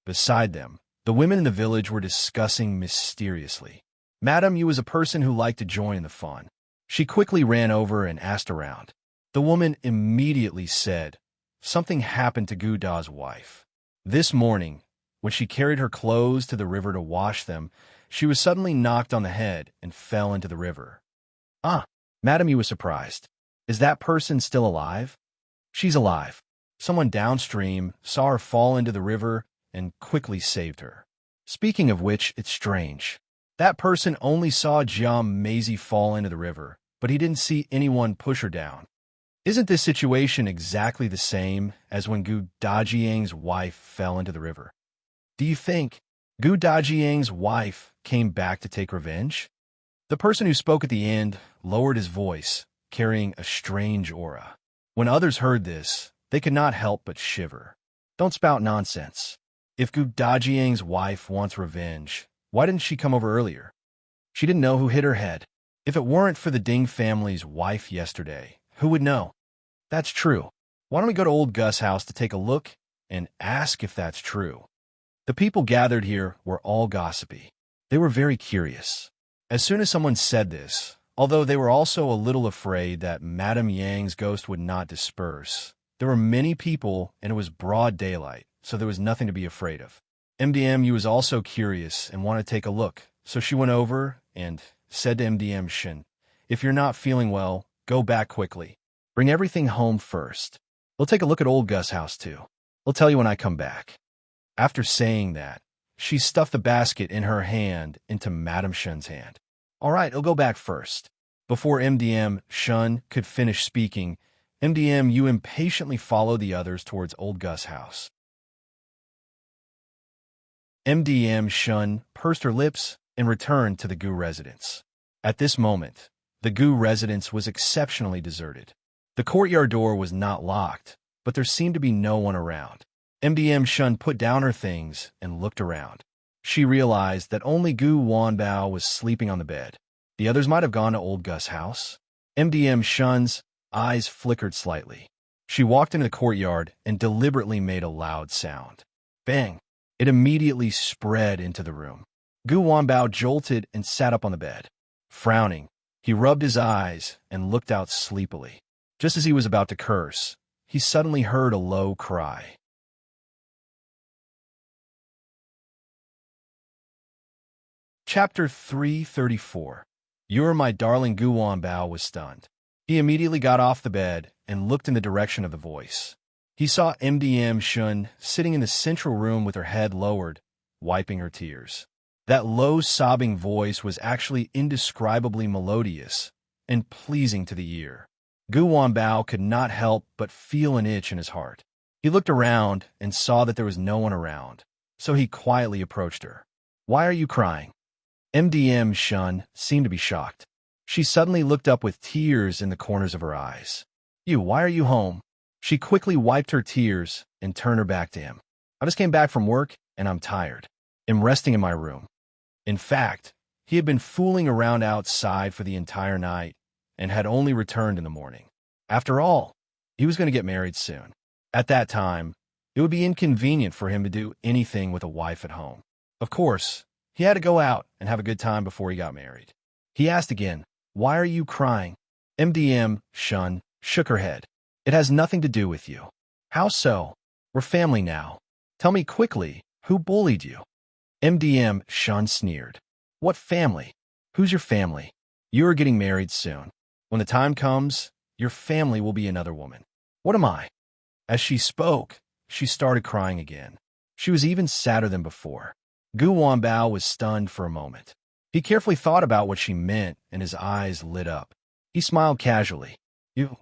Beside them, the women in the village were discussing mysteriously. Madame Yu was a person who liked to join in the fun. She quickly ran over and asked around. The woman immediately said, something happened to Gu Da's wife. This morning, when she carried her clothes to the river to wash them, she was suddenly knocked on the head and fell into the river. Ah, Madame Yu was surprised. Is that person still alive? She's alive. Someone downstream saw her fall into the river and quickly saved her. Speaking of which, it's strange. That person only saw Jia Maisie fall into the river, but he didn't see anyone push her down. Isn't this situation exactly the same as when Gu Dajiang's wife fell into the river? Do you think Gu Dajiang's wife came back to take revenge? The person who spoke at the end lowered his voice, carrying a strange aura. When others heard this, they could not help but shiver. Don't spout nonsense. If Gu Dajiang's wife wants revenge, why didn't she come over earlier? She didn't know who hit her head. If it weren't for the Ding family's wife yesterday, who would know? That's true. Why don't we go to old Gus' house to take a look and ask if that's true? The people gathered here were all gossipy. They were very curious. As soon as someone said this, although they were also a little afraid that Madame Yang's ghost would not disperse, There were many people, and it was broad daylight, so there was nothing to be afraid of. MDMU was also curious and wanted to take a look, so she went over and said to MDM Shen, "If you're not feeling well, go back quickly. Bring everything home first. We'll take a look at old Gus' house too. I'll tell you when I come back." After saying that, she stuffed the basket in her hand into Madame Shen's hand. "All right, I'll go back first." Before MDM Shen could finish speaking, MDMU impatiently followed the others towards old Gus' house. MDM Shen pursed her lips and returned to the Gu residence. At this moment, the Gu residence was exceptionally deserted. The courtyard door was not locked, but there seemed to be no one around. MDM Shen put down her things and looked around. She realized that only Gu Wanbao was sleeping on the bed. The others might have gone to old Gus' house. MDM Shen's eyes flickered slightly. She walked into the courtyard and deliberately made a loud sound. Bang! It immediately spread into the room. Gu Wanbao jolted and sat up on the bed. Frowning, he rubbed his eyes and looked out sleepily. Just as he was about to curse, he suddenly heard a low cry. Chapter 334. You're My Darling. Gu Wanbao was stunned. He immediately got off the bed and looked in the direction of the voice. He saw MDM Shen sitting in the central room with her head lowered, wiping her tears. That low, sobbing voice was actually indescribably melodious and pleasing to the ear. Gu Wanbao could not help but feel an itch in his heart. He looked around and saw that there was no one around, so he quietly approached her. "Why are you crying?" MDM Shen seemed to be shocked. She suddenly looked up with tears in the corners of her eyes. Why are you home?" She quickly wiped her tears and turned her back to him. "I just came back from work, and I'm tired. I'm resting in my room." In fact, he had been fooling around outside for the entire night and had only returned in the morning. After all, he was going to get married soon. At that time, it would be inconvenient for him to do anything with a wife at home. Of course, he had to go out and have a good time before he got married. He asked again, "Why are you crying?" MDM Shen shook her head. "It has nothing to do with you." "How so? We're family now. Tell me quickly, who bullied you?" MDM Shen sneered. "What family? Who's your family? You are getting married soon. When the time comes, your family will be another woman. What am I?" As she spoke, she started crying again. She was even sadder than before. Gu Wanbao was stunned for a moment. He carefully thought about what she meant, and his eyes lit up. He smiled casually. "You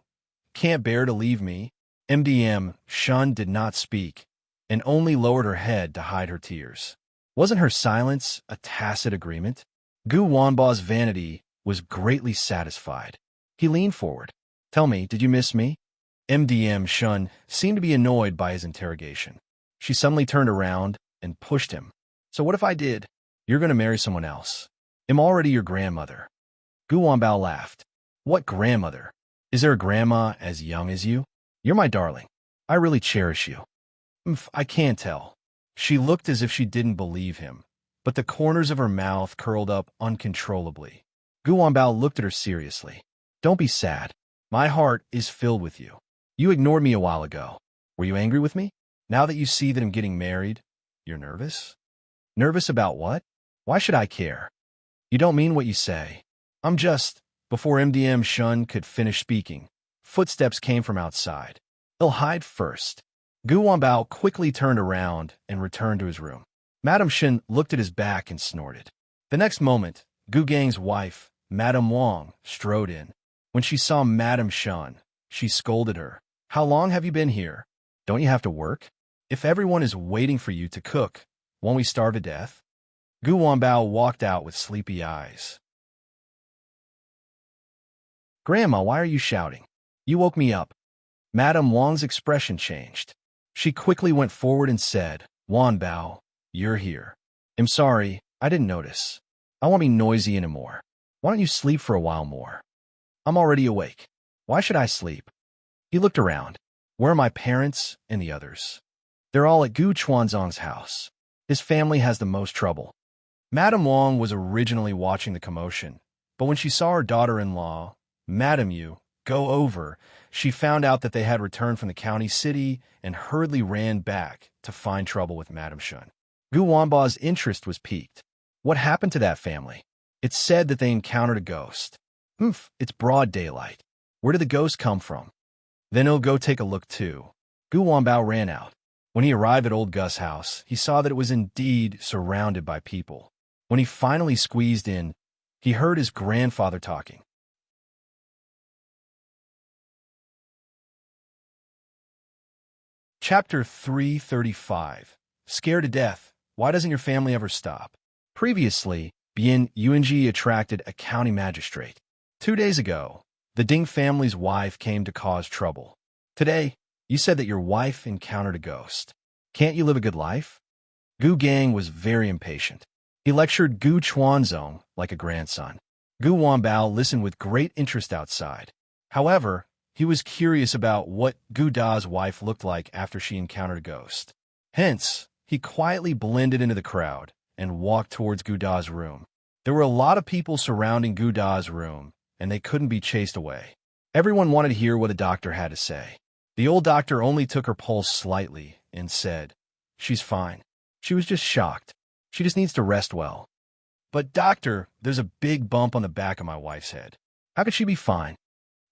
can't bear to leave me?" MDM Shen did not speak, and only lowered her head to hide her tears. Wasn't her silence a tacit agreement? Gu Wanbao's vanity was greatly satisfied. He leaned forward. "Tell me, did you miss me?" MDM Shen seemed to be annoyed by his interrogation. She suddenly turned around and pushed him. "So what if I did? You're going to marry someone else. I'm already your grandmother." Gu Wanbao laughed. "What grandmother? Is there a grandma as young as you? You're my darling. I really cherish you." I can't tell." She looked as if she didn't believe him, but the corners of her mouth curled up uncontrollably. Gu Wanbao looked at her seriously. "Don't be sad. My heart is filled with you. You ignored me a while ago. Were you angry with me? Now that you see that I'm getting married, you're nervous?" "Nervous about what? Why should I care?" "You don't mean what you say." "I'm just—" Before MDM Shen could finish speaking, footsteps came from outside. "He'll hide first." Gu Wanbao quickly turned around and returned to his room. Madame Shen looked at his back and snorted. The next moment, Gu Gang's wife, Madame Wang, strode in. When she saw Madame Shen, she scolded her. "How long have you been here? Don't you have to work? If everyone is waiting for you to cook, won't we starve to death?" Gu Wanbao walked out with sleepy eyes. "Grandma, why are you shouting? You woke me up." Madame Wang's expression changed. She quickly went forward and said, "Wanbao, you're here. I'm sorry, I didn't notice. I won't be noisy anymore. Why don't you sleep for a while more?" "I'm already awake. Why should I sleep?" He looked around. "Where are my parents and the others?" "They're all at Gu Chuanzong's house. His family has the most trouble." Madame Wang was originally watching the commotion, but when she saw her daughter-in-law, Madame Yu, go over, she found out that they had returned from the county city and hurriedly ran back to find trouble with Madame Shen. Gu Wanba's interest was piqued. What happened to that family? It's said that they encountered a ghost. It's broad daylight. Where did the ghost come from? Then he'll go take a look too. Gu Wanbao ran out. When he arrived at old Gus' house, he saw that it was indeed surrounded by people. When he finally squeezed in, he heard his grandfather talking. Chapter 335. Scared to death. Why doesn't your family ever stop? Previously, Gu Yundong attracted a county magistrate. 2 days ago, the Ding family's wife came to cause trouble. Today, you said that your wife encountered a ghost. Can't you live a good life? Gu Gang was very impatient. He lectured Gu Chuanzong like a grandson. Gu Wanbao listened with great interest outside. However, he was curious about what Gu Da's wife looked like after she encountered a ghost. Hence, he quietly blended into the crowd and walked towards Gu Da's room. There were a lot of people surrounding Gu Da's room, and they couldn't be chased away. Everyone wanted to hear what the doctor had to say. The old doctor only took her pulse slightly and said, "She's fine. She was just shocked. She just needs to rest well." "But doctor, there's a big bump on the back of my wife's head. How could she be fine?"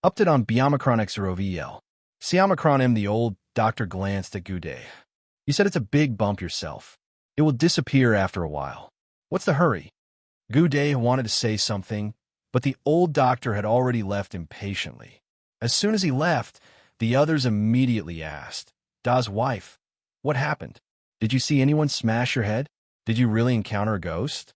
Update on Biomicron XROVL. Siomicron M. The old doctor glanced at Gude. "You said it's a big bump yourself. It will disappear after a while. What's the hurry?" Gude wanted to say something, but the old doctor had already left impatiently. As soon as he left, the others immediately asked, "Da's wife, what happened? Did you see anyone smash your head? Did you really encounter a ghost?"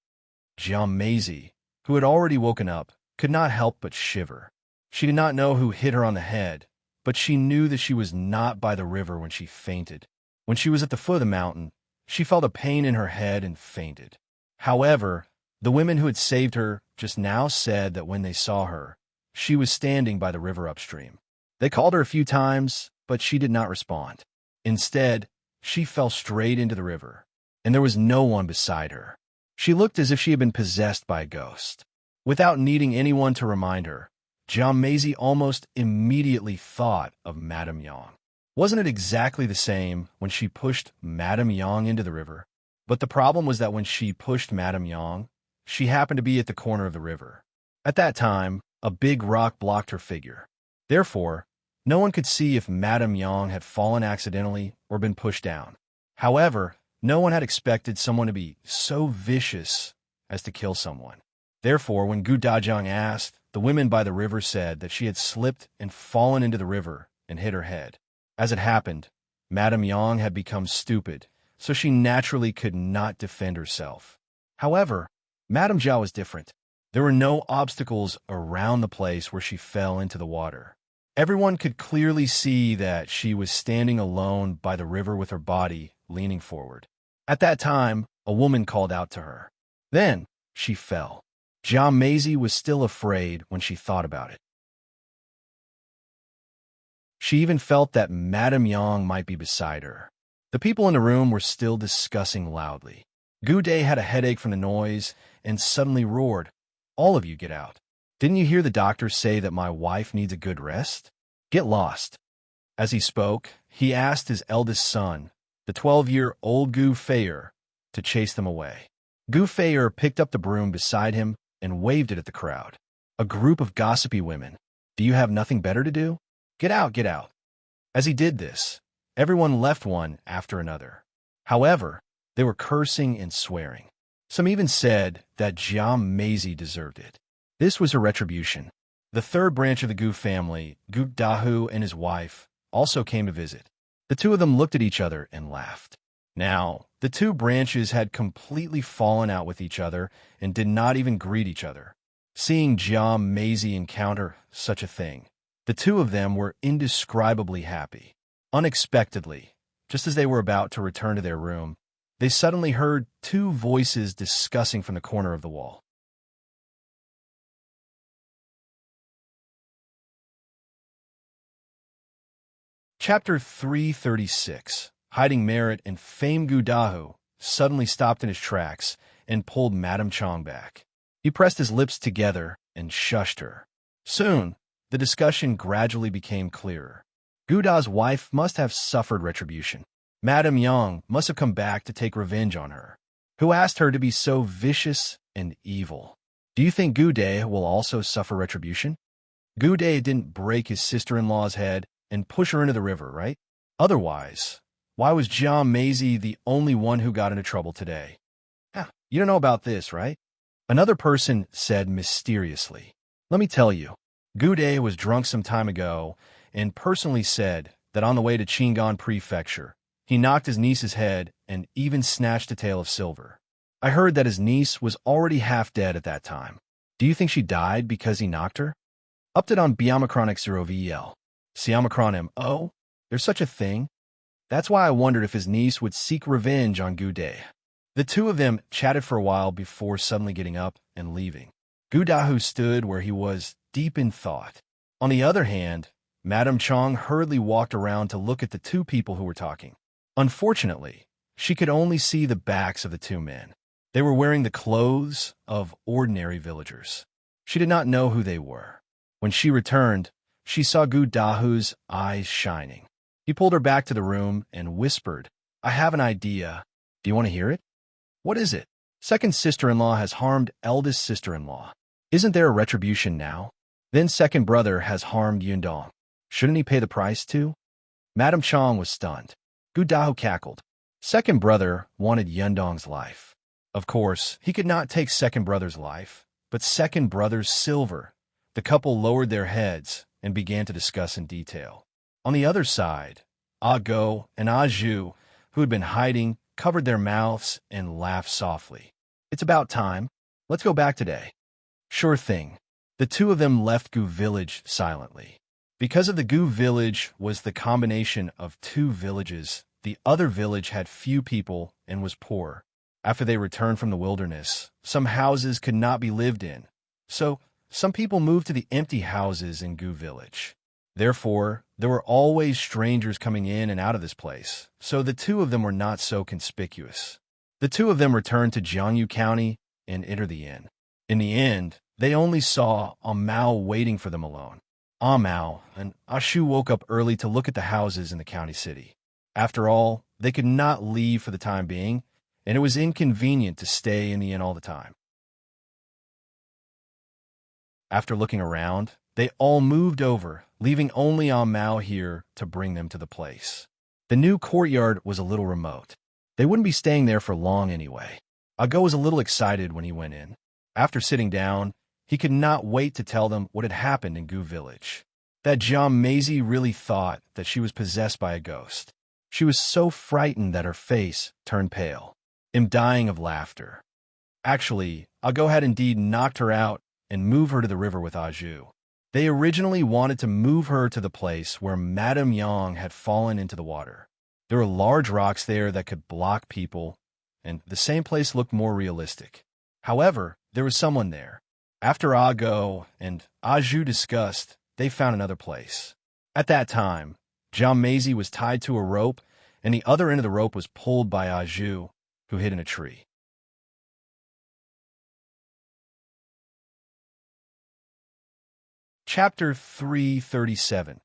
Jiang Maisie, who had already woken up, could not help but shiver. She did not know who hit her on the head, but she knew that she was not by the river when she fainted. When she was at the foot of the mountain, she felt a pain in her head and fainted. However, the women who had saved her just now said that when they saw her, she was standing by the river upstream. They called her a few times, but she did not respond. Instead, she fell straight into the river, and there was no one beside her. She looked as if she had been possessed by a ghost. Without needing anyone to remind her, Jiang Maisie almost immediately thought of Madame Yang. Wasn't it exactly the same when she pushed Madame Yang into the river? But the problem was that when she pushed Madame Yang, she happened to be at the corner of the river. At that time, a big rock blocked her figure. Therefore, no one could see if Madame Yang had fallen accidentally or been pushed down. However, no one had expected someone to be so vicious as to kill someone. Therefore, when Gu Dajiang asked, the women by the river said that she had slipped and fallen into the river and hit her head. As it happened, Madame Yang had become stupid, so she naturally could not defend herself. However, Madame Zhao was different. There were no obstacles around the place where she fell into the water. Everyone could clearly see that she was standing alone by the river with her body leaning forward. At that time, a woman called out to her. Then, she fell. Jiang Maisie was still afraid when she thought about it. She even felt that Madame Yang might be beside her. The people in the room were still discussing loudly. Gu Day had a headache from the noise and suddenly roared, "All of you get out. Didn't you hear the doctor say that my wife needs a good rest? Get lost." As he spoke, he asked his eldest son, the 12-year-old Gu Feier, to chase them away. Gu Feier picked up the broom beside him and waved it at the crowd. A group of gossipy women. "Do you have nothing better to do? Get out, get out." As he did this, everyone left one after another. However, they were cursing and swearing. Some even said that Jiang Maisie deserved it. This was her retribution. The third branch of the Gu family, Gu Dahu and his wife, also came to visit. The two of them looked at each other and laughed. Now, the two branches had completely fallen out with each other and did not even greet each other. Seeing Jiang Maisie encounter such a thing, the two of them were indescribably happy. Unexpectedly, just as they were about to return to their room, they suddenly heard two voices discussing from the corner of the wall. Chapter 336. Hiding merit and fame. Gu Dahu suddenly stopped in his tracks and pulled Madame Chong back. He pressed his lips together and shushed her. Soon, the discussion gradually became clearer. Gu Da's wife must have suffered retribution. Madame Yang must have come back to take revenge on her. Who asked her to be so vicious and evil? Do you think Gu De will also suffer retribution? Gu De didn't break his sister-in-law's head and push her into the river, right? Otherwise, why was Jiang Meizi the only one who got into trouble today? You don't know about this, right? Another person said mysteriously. Let me tell you, Gu De was drunk some time ago and personally said that on the way to Qingan Prefecture, he knocked his niece's head and even snatched a tael of silver. I heard that his niece was already half dead at that time. Do you think she died because he knocked her? Update on Biomicron X0VEL. Siomicron M.O. There's such a thing? That's why I wondered if his niece would seek revenge on Gu De. The two of them chatted for a while before suddenly getting up and leaving. Gu Dahu stood where he was, deep in thought. On the other hand, Madame Chong hurriedly walked around to look at the two people who were talking. Unfortunately, she could only see the backs of the two men. They were wearing the clothes of ordinary villagers. She did not know who they were. When she returned, she saw Gu Dahu's eyes shining. He pulled her back to the room and whispered, I have an idea. Do you want to hear it? What is it? Second sister-in-law has harmed eldest sister-in-law. Isn't there a retribution now? Then second brother has harmed Yundong. Shouldn't he pay the price too? Madame Chong was stunned. Gu Dahu cackled. Second brother wanted Yundong's life. Of course, he could not take second brother's life, but second brother's silver. The couple lowered their heads and began to discuss in detail. On the other side, Ah Go and Ah Zhu, who had been hiding, covered their mouths and laughed softly. It's about time. Let's go back today. Sure thing. The two of them left Gu Village silently. Because of the Gu Village was the combination of two villages, the other village had few people and was poor. After they returned from the wilderness, some houses could not be lived in. So, some people moved to the empty houses in Gu Village. Therefore, there were always strangers coming in and out of this place, so the two of them were not so conspicuous. The two of them returned to Jiangyu County and entered the inn. In the end, they only saw Ah Mao waiting for them alone. Ah Mao and Ah Shu woke up early to look at the houses in the county city. After all, they could not leave for the time being, and it was inconvenient to stay in the inn all the time. After looking around, they all moved over, leaving only Ah Mao here to bring them to the place. The new courtyard was a little remote. They wouldn't be staying there for long anyway. Ah Go was a little excited when he went in. After sitting down, he could not wait to tell them what had happened in Gu Village. That Jiang Meizi really thought that she was possessed by a ghost. She was so frightened that her face turned pale. I'm dying of laughter. Actually, Ah Go had indeed knocked her out and moved her to the river with Ah Zhu. They originally wanted to move her to the place where Madame Yang had fallen into the water. There were large rocks there that could block people, and the same place looked more realistic. However, there was someone there. After Ah Go and Ah Zhu discussed, they found another place. At that time, Jiang Meizi was tied to a rope, and the other end of the rope was pulled by Ah Zhu, who hid in a tree. Chapter 337.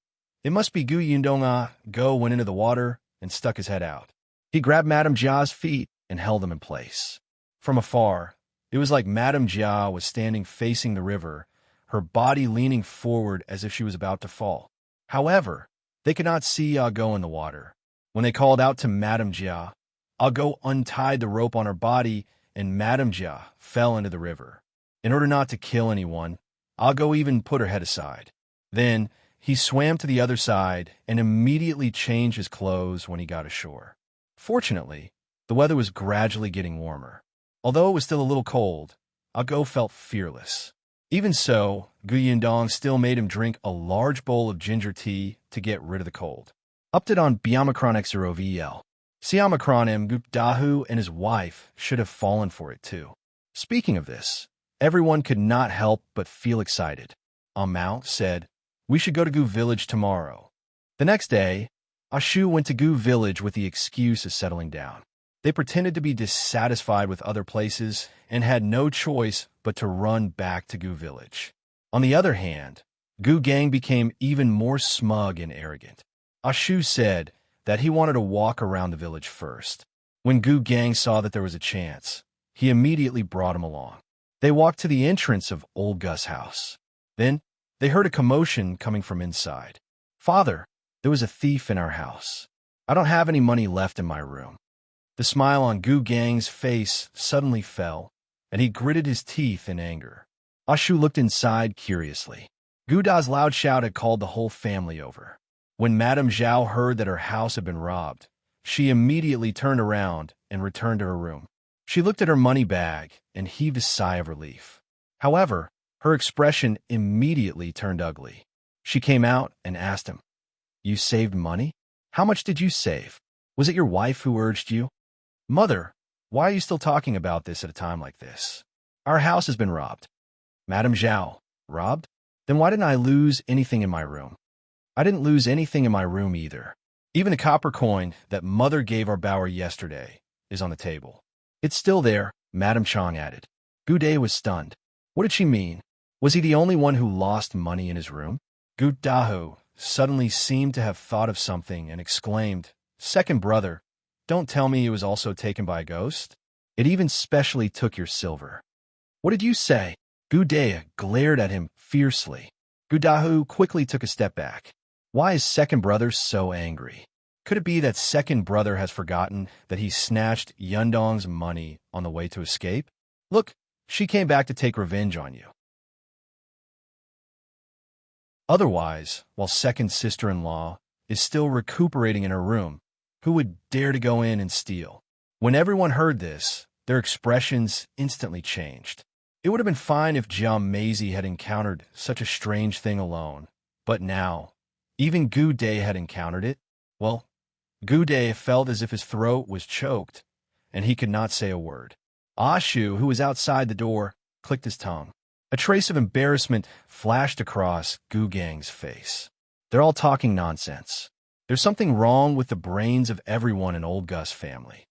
It must be Gu Yundong. Ah Go went into the water and stuck his head out. He grabbed Madame Jia's feet and held them in place. From afar, it was like Madame Jia was standing facing the river, her body leaning forward as if she was about to fall. However, they could not see Ah Go in the water. When they called out to Madame Jia, Ah Go untied the rope on her body and Madame Jia fell into the river. In order not to kill anyone, Ah Go even put her head aside. Then, he swam to the other side and immediately changed his clothes when he got ashore. Fortunately, the weather was gradually getting warmer. Although it was still a little cold, Ah Go felt fearless. Even so, Gu Yundong still made him drink a large bowl of ginger tea to get rid of the cold. Update on Biomicron X0VEL. Siomicron M. Gu Dahu and his wife should have fallen for it too. Speaking of this, everyone could not help but feel excited. Ah Mao said, "We should go to Gu Village tomorrow." The next day, Ah Shu went to Gu Village with the excuse of settling down. They pretended to be dissatisfied with other places and had no choice but to run back to Gu Village. On the other hand, Gu Gang became even more smug and arrogant. Ashu said that he wanted to walk around the village first. When Gu Gang saw that there was a chance, he immediately brought him along. They walked to the entrance of old Gus' house. Then, they heard a commotion coming from inside. "Father, there was a thief in our house. I don't have any money left in my room." The smile on Gu Gang's face suddenly fell, and he gritted his teeth in anger. Ashu looked inside curiously. Gu Da's loud shout had called the whole family over. When Madame Zhao heard that her house had been robbed, she immediately turned around and returned to her room. She looked at her money bag and heaved a sigh of relief. However, her expression immediately turned ugly. She came out and asked him, "You saved money? How much did you save? Was it your wife who urged you?" "Mother, why are you still talking about this at a time like this? Our house has been robbed." "Madame Zhao, robbed? Then why didn't I lose anything in my room?" "I didn't lose anything in my room either. Even the copper coin that Mother gave our bower yesterday is on the table." "It's still there," Madame Chong added. Gu Dai was stunned. What did she mean? Was he the only one who lost money in his room? Gu Dahu suddenly seemed to have thought of something and exclaimed, "Second brother, don't tell me it was also taken by a ghost? It even specially took your silver." "What did you say?" Gu Dai glared at him fiercely. Gu Dahu quickly took a step back. Why is second brother so angry? Could it be that second brother has forgotten that he snatched Yundong's money on the way to escape? "Look, she came back to take revenge on you." Otherwise, while second sister-in-law is still recuperating in her room, who would dare to go in and steal? When everyone heard this, their expressions instantly changed. It would have been fine if Jiang Maisie had encountered such a strange thing alone, but now, even Gu Dai had encountered it. Well, Gu Dai felt as if his throat was choked, and he could not say a word. Ashu, who was outside the door, clicked his tongue. A trace of embarrassment flashed across Gu Gang's face. They're all talking nonsense. There's something wrong with the brains of everyone in old Gus' family.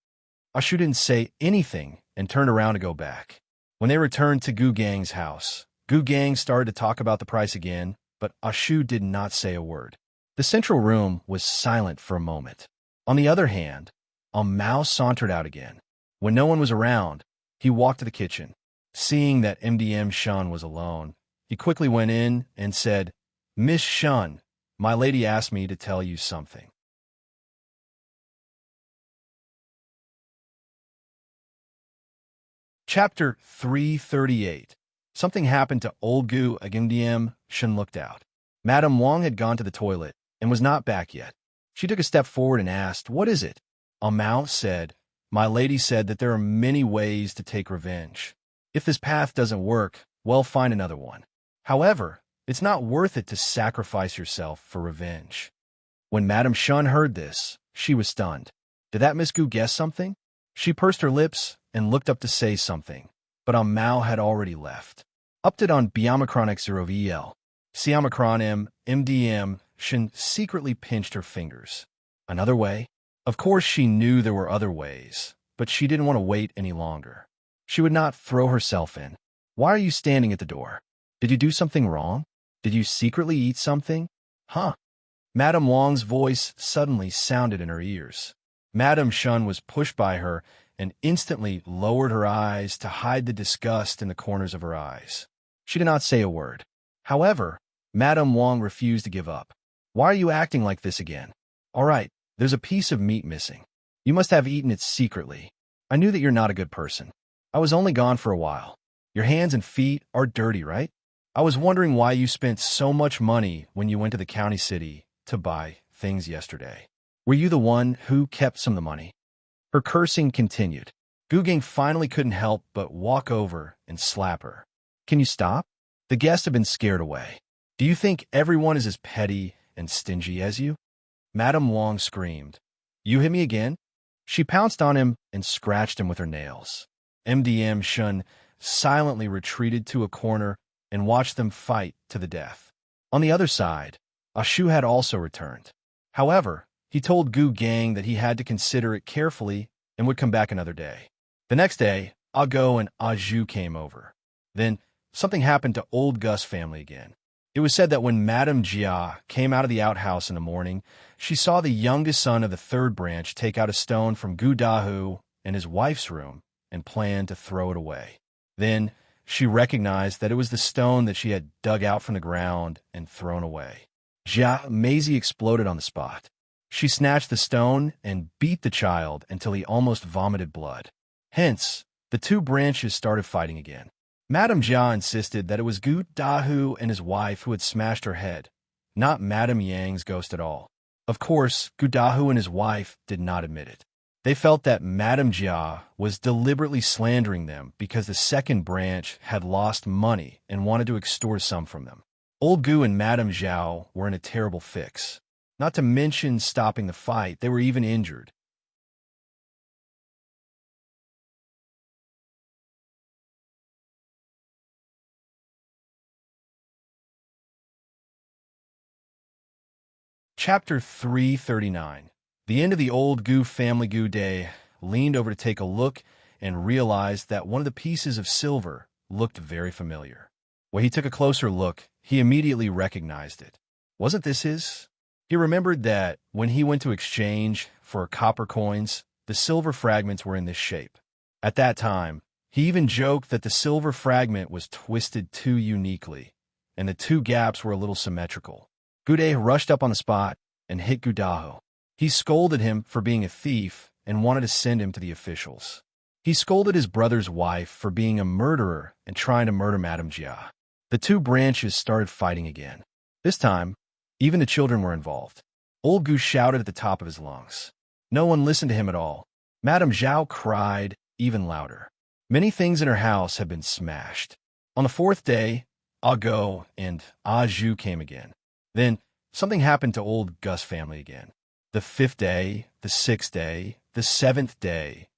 Ashu didn't say anything and turned around to go back. When they returned to Gu Gang's house, Gu Gang started to talk about the price again, but Ashu did not say a word. The central room was silent for a moment. On the other hand, a mouse sauntered out again. When no one was around, he walked to the kitchen. Seeing that MDM Shen was alone, he quickly went in and said, "Miss Shen, my lady asked me to tell you something." Chapter 338. Something happened to old Gu Agimdiem. Shen looked out. Madame Wang had gone to the toilet and was not back yet. She took a step forward and asked, "What is it?" A mouse said, "My lady said that there are many ways to take revenge. If this path doesn't work, well, find another one. However, it's not worth it to sacrifice yourself for revenge." When Madame Shen heard this, she was stunned. Did that Miss Gu guess something? She pursed her lips and looked up to say something, but Mao had already left. Update on Biomicron X0VL. Siomicron M, MDM, Shen secretly pinched her fingers. Another way? Of course she knew there were other ways, but she didn't want to wait any longer. She would not throw herself in. "Why are you standing at the door? Did you do something wrong? Did you secretly eat something? Huh?" Madame Wang's voice suddenly sounded in her ears. Madame Shen was pushed by her and instantly lowered her eyes to hide the disgust in the corners of her eyes. She did not say a word. However, Madame Wang refused to give up. "Why are you acting like this again? All right, there's a piece of meat missing. You must have eaten it secretly. I knew that you're not a good person. I was only gone for a while. Your hands and feet are dirty, right? I was wondering why you spent so much money when you went to the county city to buy things yesterday. Were you the one who kept some of the money?" Her cursing continued. Gu Gang finally couldn't help but walk over and slap her. "Can you stop?" The guests have been scared away. "Do you think everyone is as petty and stingy as you?" Madame Wang screamed. "You hit me again?" She pounced on him and scratched him with her nails. MDM Shen silently retreated to a corner and watched them fight to the death. On the other side, Ashu had also returned. However, he told Gu Gang that he had to consider it carefully and would come back another day. The next day, Ago and Aju came over. Then, something happened to old Gus' family again. It was said that when Madame Jia came out of the outhouse in the morning, she saw the youngest son of the third branch take out a stone from Gu Dahu in his wife's room and plan to throw it away. Then she recognized that it was the stone that she had dug out from the ground and thrown away. Jia Maisie exploded on the spot. She snatched the stone and beat the child until he almost vomited blood. Hence, the two branches started fighting again. Madame Jia insisted that it was Gu Dahu and his wife who had smashed her head, not Madame Yang's ghost at all. Of course, Gu Dahu and his wife did not admit it. They felt that Madame Jia was deliberately slandering them because the second branch had lost money and wanted to extort some from them. Old Gu and Madame Zhao were in a terrible fix. Not to mention stopping the fight, they were even injured. Chapter 339. The end of the old Gu family. Gu Day leaned over to take a look and realized that one of the pieces of silver looked very familiar. When he took a closer look, he immediately recognized it. Wasn't this his? He remembered that when he went to exchange for copper coins, the silver fragments were in this shape. At that time, he even joked that the silver fragment was twisted too uniquely, and the two gaps were a little symmetrical. Gude rushed up on the spot and hit Gu Dahu. He scolded him for being a thief and wanted to send him to the officials. He scolded his brother's wife for being a murderer and trying to murder Madame Jia. The two branches started fighting again. This time, even the children were involved. Old Gu shouted at the top of his lungs. No one listened to him at all. Madame Zhao cried even louder. Many things in her house had been smashed. On the fourth day, Ah Go and Ah Zhu came again. Then, something happened to old Gus family again. The fifth day, the sixth day, the seventh day.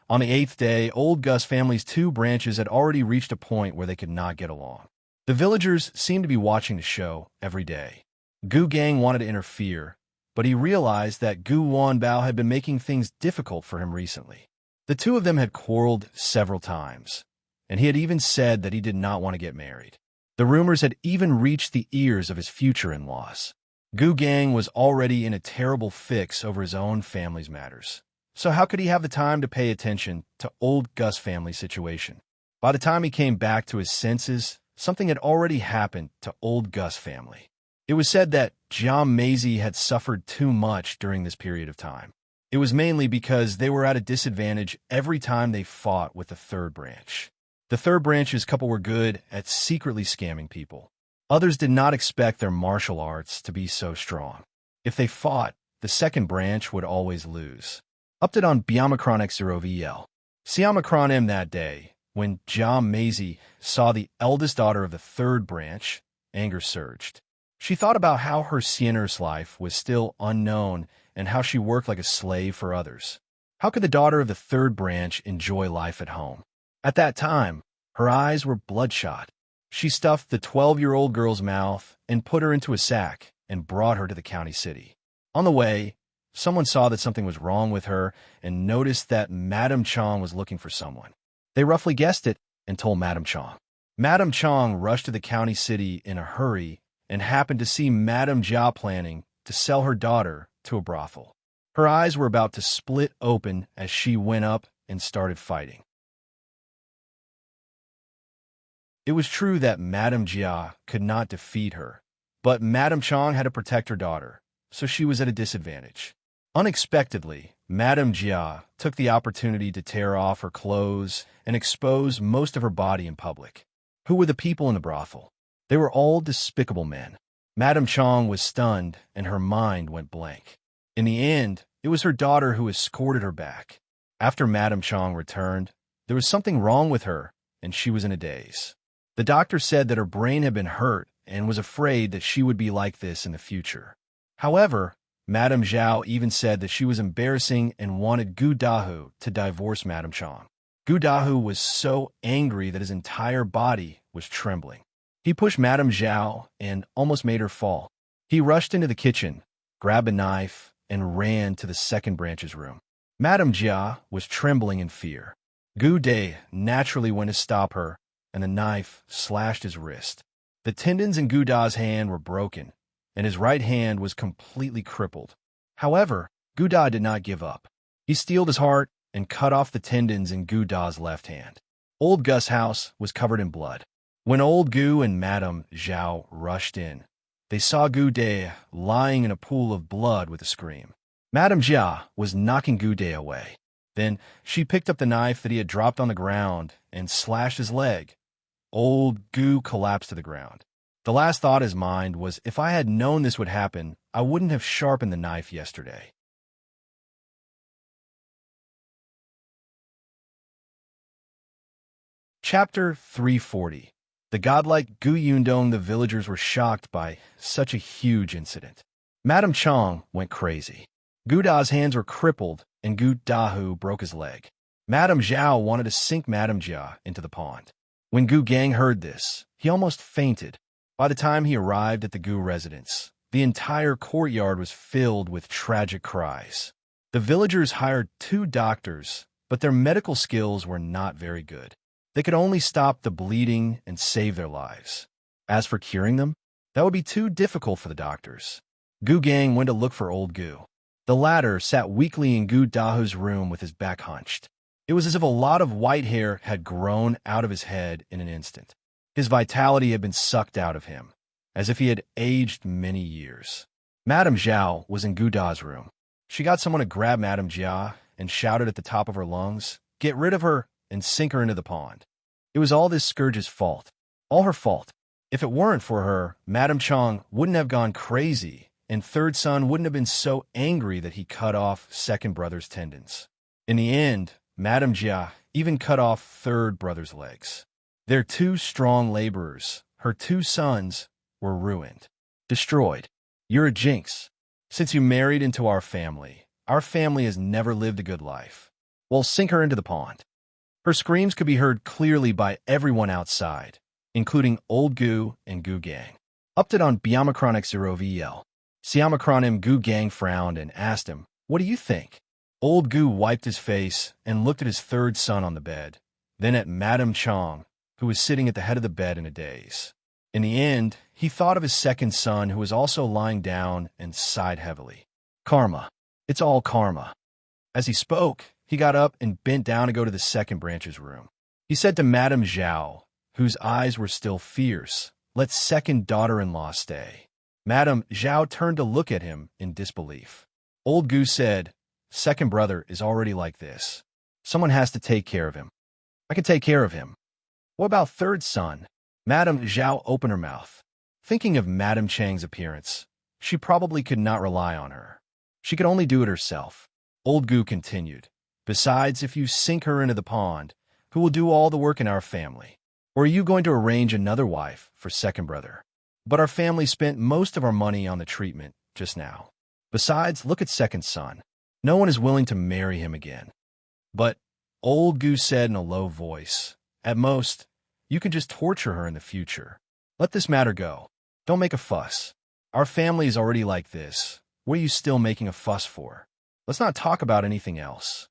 On the eighth day, old Gus family's two branches had already reached a point where they could not get along. The villagers seemed to be watching the show every day. Gu Gang wanted to interfere, but he realized that Gu Wanbao had been making things difficult for him recently. The two of them had quarreled several times, and he had even said that he did not want to get married. The rumors had even reached the ears of his future in-laws. Gu Gang was already in a terrible fix over his own family's matters. So how could he have the time to pay attention to old Gus' family situation? By the time he came back to his senses, something had already happened to old Gus' family. It was said that Jia Maisie had suffered too much during this period of time. It was mainly because they were at a disadvantage every time they fought with the third branch. The third branch's couple were good at secretly scamming people. Others did not expect their martial arts to be so strong. If they fought, the second branch would always lose. Update on Biomicron X0VL. Siomicron M that day, when Jia Maisie saw the eldest daughter of the third branch, anger surged. She thought about how her Sienner's life was still unknown and how she worked like a slave for others. How could the daughter of the third branch enjoy life at home? At that time, her eyes were bloodshot. She stuffed the 12-year-old girl's mouth and put her into a sack and brought her to the county city. On the way, someone saw that something was wrong with her and noticed that Madame Chong was looking for someone. They roughly guessed it and told Madame Chong. Madame Chong rushed to the county city in a hurry and happened to see Madame Jia planning to sell her daughter to a brothel. Her eyes were about to split open as she went up and started fighting. It was true that Madame Jia could not defeat her, but Madame Chong had to protect her daughter, so she was at a disadvantage. Unexpectedly, Madame Jia took the opportunity to tear off her clothes and expose most of her body in public. Who were the people in the brothel? They were all despicable men. Madame Chong was stunned and her mind went blank. In the end, it was her daughter who escorted her back. After Madame Chong returned, there was something wrong with her and she was in a daze. The doctor said that her brain had been hurt and was afraid that she would be like this in the future. However, Madame Zhao even said that she was embarrassing and wanted Gu Dahu to divorce Madame Chong. Gu Dahu was so angry that his entire body was trembling. He pushed Madame Zhao and almost made her fall. He rushed into the kitchen, grabbed a knife, and ran to the second branch's room. Madame Jia was trembling in fear. Gu Day naturally went to stop her, and the knife slashed his wrist. The tendons in Gu Da's hand were broken, and his right hand was completely crippled. However, Gu Da did not give up. He steeled his heart and cut off the tendons in Gu Da's left hand. Old Gus' house was covered in blood. When old Gu and Madame Zhao rushed in, they saw Gu De lying in a pool of blood with a scream. Madame Zhao was knocking Gu De away. Then she picked up the knife that he had dropped on the ground and slashed his leg. Old Gu collapsed to the ground. The last thought in his mind was, if I had known this would happen, I wouldn't have sharpened the knife yesterday. Chapter 340. The godlike Gu Yundong. The villagers were shocked by such a huge incident. Madame Chong went crazy. Gu Da's hands were crippled, and Gu Dahu broke his leg. Madame Zhao wanted to sink Madame Jia into the pond. When Gu Gang heard this, he almost fainted. By the time he arrived at the Gu residence, the entire courtyard was filled with tragic cries. The villagers hired 2 doctors, but their medical skills were not very good. They could only stop the bleeding and save their lives. As for curing them, that would be too difficult for the doctors. Gu Gang went to look for old Gu. The latter sat weakly in Gu Dahu's room with his back hunched. It was as if a lot of white hair had grown out of his head in an instant. His vitality had been sucked out of him, as if he had aged many years. Madame Zhao was in Gu Da's room. She got someone to grab Madame Jia and shouted at the top of her lungs, "Get rid of her and sink her into the pond." It was all this scourge's fault. All her fault. If it weren't for her, Madame Chong wouldn't have gone crazy, and third son wouldn't have been so angry that he cut off second brother's tendons. In the end, Madame Jia even cut off third brother's legs. Their 2 strong laborers, her 2 sons, were ruined, destroyed. You're a jinx. Since you married into our family has never lived a good life. Well, sink her into the pond. Her screams could be heard clearly by everyone outside, including old Gu and Gu Gang. Update on Biomacron X0VL. Siamacronim. Gu Gang frowned and asked him, "What do you think?" Old Gu wiped his face and looked at his third son on the bed, then at Madame Chong, who was sitting at the head of the bed in a daze. In the end, he thought of his second son, who was also lying down, and sighed heavily. Karma. It's all karma. As he spoke, he got up and bent down to go to the second branch's room. He said to Madame Zhao, whose eyes were still fierce, "Let second daughter-in-law stay." Madame Zhao turned to look at him in disbelief. Old Gu said, "Second brother is already like this. Someone has to take care of him. I can take care of him." "What about third son?" Madame Zhao opened her mouth. Thinking of Madame Chang's appearance, she probably could not rely on her. She could only do it herself. Old Gu continued, "Besides, if you sink her into the pond, who will do all the work in our family? Or are you going to arrange another wife for second brother? But our family spent most of our money on the treatment just now. Besides, look at second son. No one is willing to marry him again." "But," old Gu said in a low voice, "at most, you can just torture her in the future. Let this matter go. Don't make a fuss. Our family is already like this. What are you still making a fuss for? Let's not talk about anything else."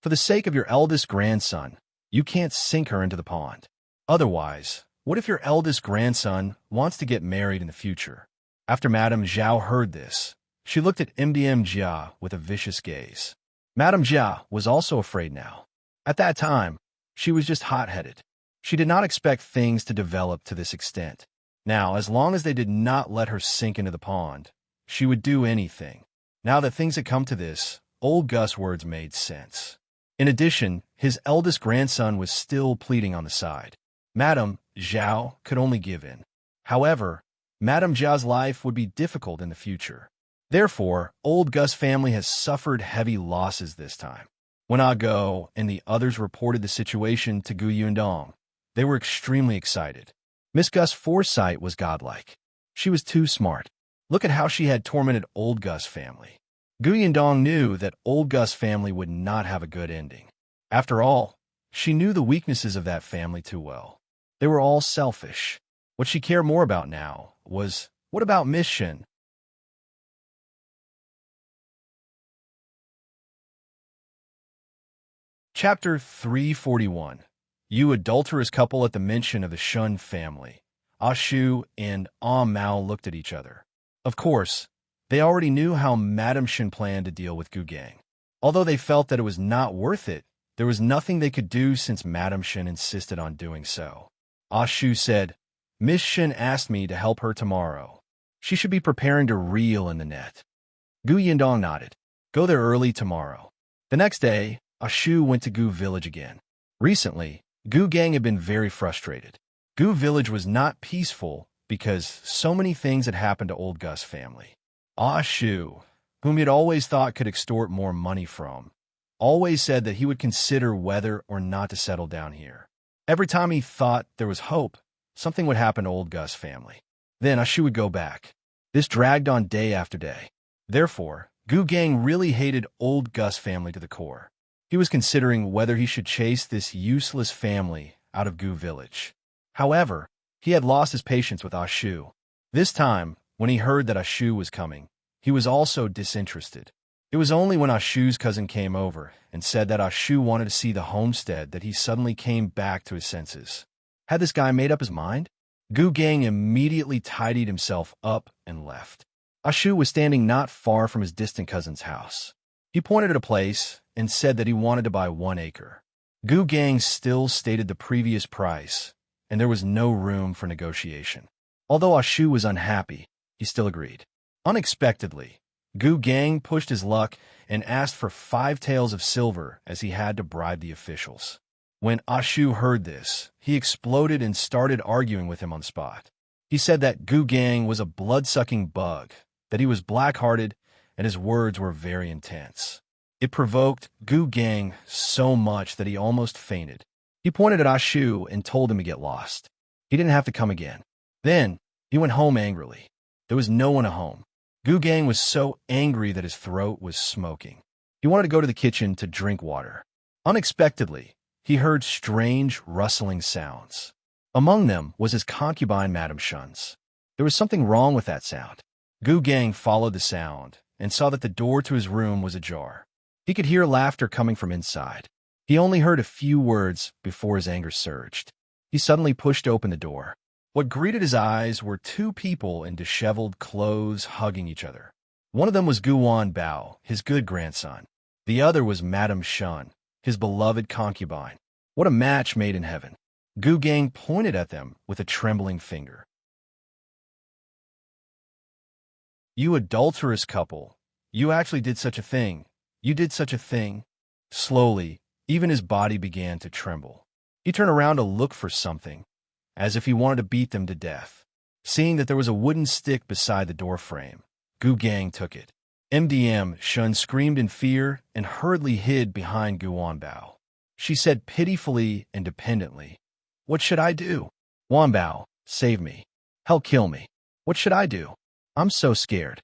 For the sake of your eldest grandson, you can't sink her into the pond. Otherwise, what if your eldest grandson wants to get married in the future? After Madame Zhao heard this, she looked at MDM Jia with a vicious gaze. Madame Jia was also afraid now. At that time, she was just hot-headed. She did not expect things to develop to this extent. Now, as long as they did not let her sink into the pond, she would do anything. Now that things had come to this, old Gus' words made sense. In addition, his eldest grandson was still pleading on the side. Madame Zhao could only give in. However, Madame Jia's life would be difficult in the future. Therefore, old Gus' family has suffered heavy losses this time. When Ah Go and the others reported the situation to Gu Yundong, they were extremely excited. Miss Gus' foresight was godlike. She was too smart. Look at how she had tormented old Gus' family. Gu Yundong knew that old Gus' family would not have a good ending. After all, she knew the weaknesses of that family too well. They were all selfish. What she cared more about now was, what about Miss Shen? Chapter 341. You adulterous couple. At the mention of the Shen family, Shu and Mao looked at each other. Of course, they already knew how Madame Shen planned to deal with Gu Gang. Although they felt that it was not worth it, there was nothing they could do since Madame Shen insisted on doing so. Shu said, Miss Shen asked me to help her tomorrow. She should be preparing to reel in the net. Gu Yundong nodded. Go there early tomorrow. The next day, Shu went to Gu Village again. Recently, Gu Gang had been very frustrated. Gu Village was not peaceful because so many things had happened to old Gu's family. Shu, whom he had always thought could extort more money from, always said that he would consider whether or not to settle down here. Every time he thought there was hope, something would happen to old Gu's family. Then Shu would go back. This dragged on day after day. Therefore, Gu Gang really hated old Gu's family to the core. He was considering whether he should chase this useless family out of Gu Village. However, he had lost his patience with Shu. This time, when he heard that Shu was coming, he was also disinterested. It was only when Shu's cousin came over and said that Shu wanted to see the homestead that he suddenly came back to his senses. Had this guy made up his mind? Gu Gang immediately tidied himself up and left. Shu was standing not far from his distant cousin's house. He pointed at a place and said that he wanted to buy 1 acre. Gu Gang still stated the previous price, and there was no room for negotiation. Although Shu was unhappy, he still agreed. Unexpectedly, Gu Gang pushed his luck and asked for 5 taels of silver as he had to bribe the officials. When Shu heard this, he exploded and started arguing with him on the spot. He said that Gu Gang was a blood-sucking bug, that he was black-hearted, and his words were very intense. It provoked Gu Gang so much that he almost fainted. He pointed at Shu and told him to get lost. He didn't have to come again. Then, he went home angrily. There was no one at home. Gu Gang was so angry that his throat was smoking. He wanted to go to the kitchen to drink water. Unexpectedly, he heard strange, rustling sounds. Among them was his concubine Madame Shen's. There was something wrong with that sound. Gu Gang followed the sound and saw that the door to his room was ajar. He could hear laughter coming from inside. He only heard a few words before his anger surged. He suddenly pushed open the door. What greeted his eyes were 2 people in disheveled clothes hugging each other. One of them was Gu Yundong, his good grandson. The other was Madame Shen, his beloved concubine. What a match made in heaven. Gu Gang pointed at them with a trembling finger. You adulterous couple. You actually did such a thing. You did such a thing. Slowly, even his body began to tremble. He turned around to look for something, as if he wanted to beat them to death. Seeing that there was a wooden stick beside the door frame, Gu Gang took it. Shen screamed in fear and hurriedly hid behind Gu Yundong. She said pitifully and dependently, What should I do? Yundong, save me. Hell, kill me. What should I do? I'm so scared.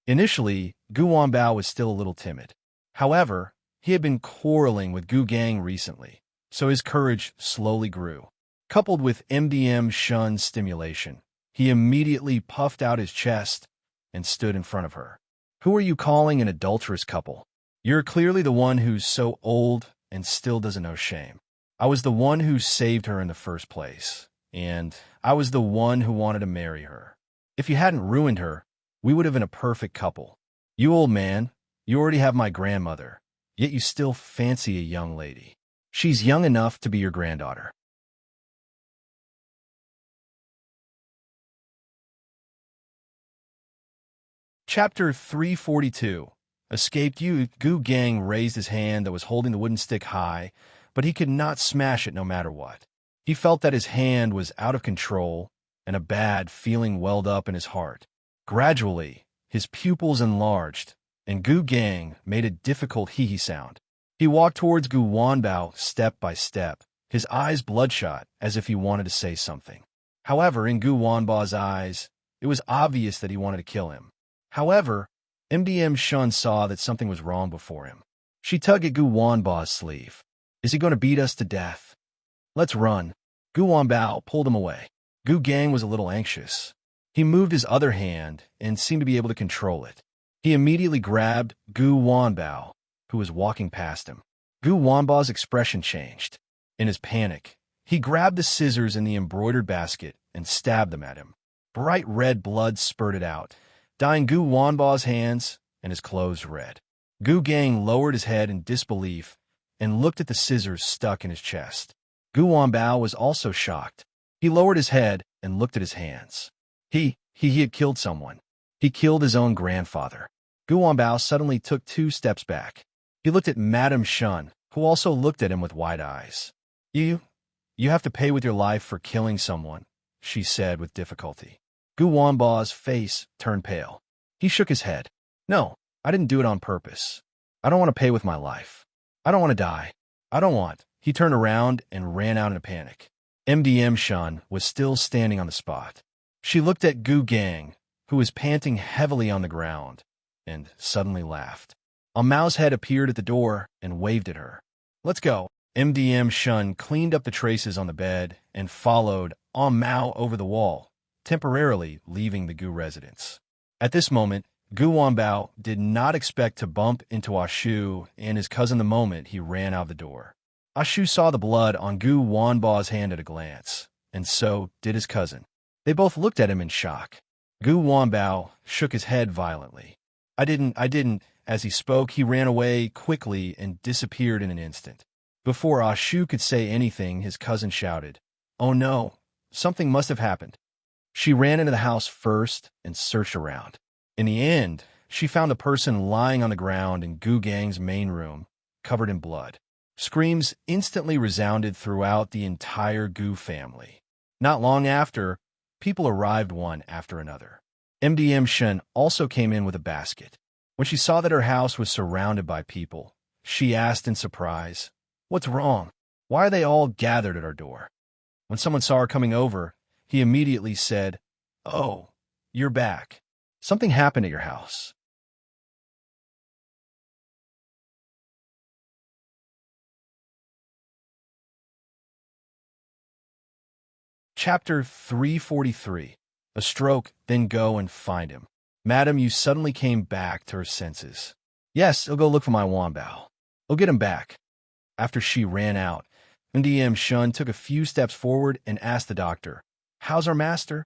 Initially, Gu Yundong was still a little timid. However, he had been quarreling with Gu Gang recently, so his courage slowly grew. Coupled with Shen's stimulation, he immediately puffed out his chest and stood in front of her. Who are you calling an adulterous couple? You're clearly the one who's so old and still doesn't know shame. I was the one who saved her in the first place, and I was the one who wanted to marry her. If you hadn't ruined her, we would have been a perfect couple. You old man, you already have my grandmother, yet you still fancy a young lady. She's young enough to be your granddaughter. Chapter 342. Escaped Youth. Gu Gang raised his hand that was holding the wooden stick high, but he could not smash it no matter what. He felt that his hand was out of control, and a bad feeling welled up in his heart. Gradually, his pupils enlarged, and Gu Gang made a difficult hee-hee sound. He walked towards Gu Yundong step by step, his eyes bloodshot as if he wanted to say something. However, in Gu Yundong's eyes, it was obvious that he wanted to kill him. However, Shen saw that something was wrong before him. She tugged at Gu Yundong's sleeve. Is he going to beat us to death? Let's run. Gu Yundong pulled him away. Gu Gang was a little anxious. He moved his other hand and seemed to be able to control it. He immediately grabbed Gu Yundong, who was walking past him. Gu Yundong's expression changed. In his panic, He grabbed the scissors in the embroidered basket and stabbed them at him. Bright red blood spurted out, dyeing Gu Wanbao's hands and his clothes red. Gu Gang lowered his head in disbelief and looked at the scissors stuck in his chest. Gu Wanbao was also shocked. He lowered his head and looked at his hands. He had killed someone. He killed his own grandfather. Gu Wanbao suddenly took 2 steps back. He looked at Madame Shen, who also looked at him with wide eyes. You have to pay with your life for killing someone, she said with difficulty. Gu Wanbao's face turned pale. He shook his head. No, I didn't do it on purpose. I don't want to pay with my life. I don't want to die. I don't want. He turned around and ran out in a panic. MDM Shen was still standing on the spot. She looked at Gu Gang, who was panting heavily on the ground, and suddenly laughed. Mao's head appeared at the door and waved at her. Let's go. MDM Shen cleaned up the traces on the bed and followed Mao over the wall, temporarily leaving the Gu residence. At this moment, Gu Wanbao did not expect to bump into Ashu and his cousin the moment he ran out of the door. Ashu saw the blood on Gu Wanbao's hand at a glance, and so did his cousin. They both looked at him in shock. Gu Wanbao shook his head violently. I didn't. As he spoke, he ran away quickly and disappeared in an instant. Before Ashu could say anything, his cousin shouted, "Oh no, something must have happened." She ran into the house first and searched around. In the end, she found a person lying on the ground in Gu Gang's main room, covered in blood. Screams instantly resounded throughout the entire Gu family. Not long after, people arrived one after another. MDM Shen also came in with a basket. When she saw that her house was surrounded by people, she asked in surprise, "What's wrong? Why are they all gathered at our door?" When someone saw her coming over, he immediately said, "Oh, you're back. Something happened at your house." Chapter 343. A stroke, then go and find him. Madam, you suddenly came back to her senses. Yes, I'll go look for my Wanbao. I'll get him back. After she ran out, MDM Shen took a few steps forward and asked the doctor, "How's our master?"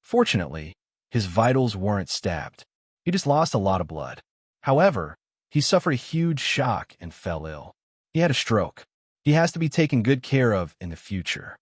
Fortunately, his vitals weren't stabbed. He just lost a lot of blood. However, he suffered a huge shock and fell ill. He had a stroke. He has to be taken good care of in the future.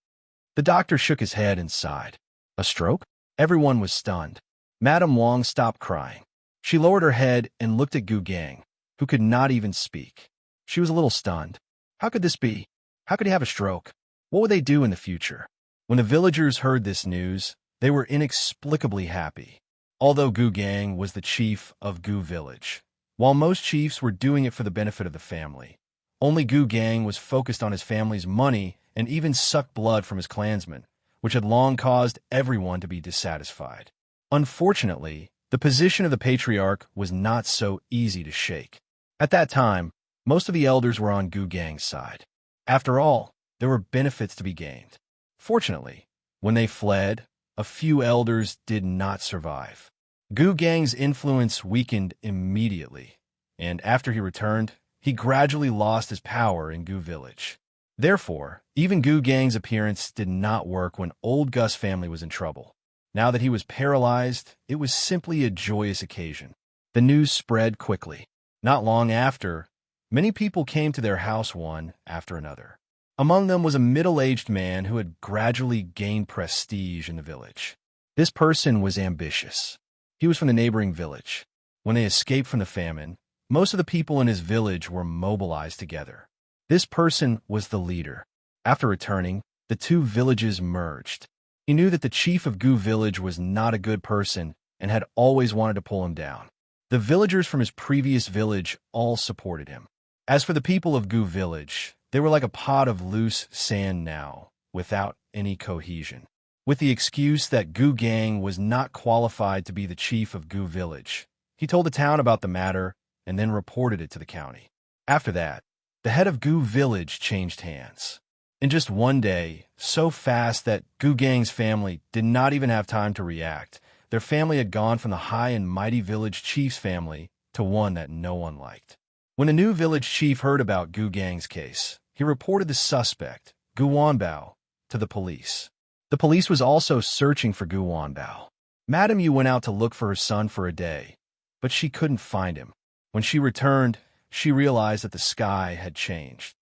The doctor shook his head and sighed. A stroke? Everyone was stunned. Madame Wang stopped crying. She lowered her head and looked at Gu Gang, who could not even speak. She was a little stunned. How could this be? How could he have a stroke? What would they do in the future? When the villagers heard this news, they were inexplicably happy. Although Gu Gang was the chief of Gu Village, while most chiefs were doing it for the benefit of the family, only Gu Gang was focused on his family's money and even sucked blood from his clansmen, which had long caused everyone to be dissatisfied. Unfortunately, the position of the patriarch was not so easy to shake. At that time, most of the elders were on Gu Gang's side. After all, there were benefits to be gained. Fortunately, when they fled, a few elders did not survive. Gu Gang's influence weakened immediately, and after he returned, he gradually lost his power in Gu Village. Therefore, even Gu Gang's appearance did not work when old Gus' family was in trouble. Now that he was paralyzed, it was simply a joyous occasion. The news spread quickly. Not long after, many people came to their house one after another. Among them was a middle-aged man who had gradually gained prestige in the village. This person was ambitious. He was from the neighboring village. When they escaped from the famine, most of the people in his village were mobilized together. This person was the leader. After returning, the two villages merged. He knew that the chief of Gu Village was not a good person and had always wanted to pull him down. The villagers from his previous village all supported him. As for the people of Gu Village, they were like a pot of loose sand now, without any cohesion. With the excuse that Gu Gang was not qualified to be the chief of Gu Village, he told the town about the matter and then reported it to the county. After that, the head of Gu Village changed hands. In just one day, so fast that Gu Gang's family did not even have time to react, their family had gone from the high and mighty village chief's family to one that no one liked. When a new village chief heard about Gu Gang's case, he reported the suspect, Gu Wanbao, to the police. The police was also searching for Gu Yundong. Madame Yu went out to look for her son for a day, but she couldn't find him. When she returned, she realized that the sky had changed.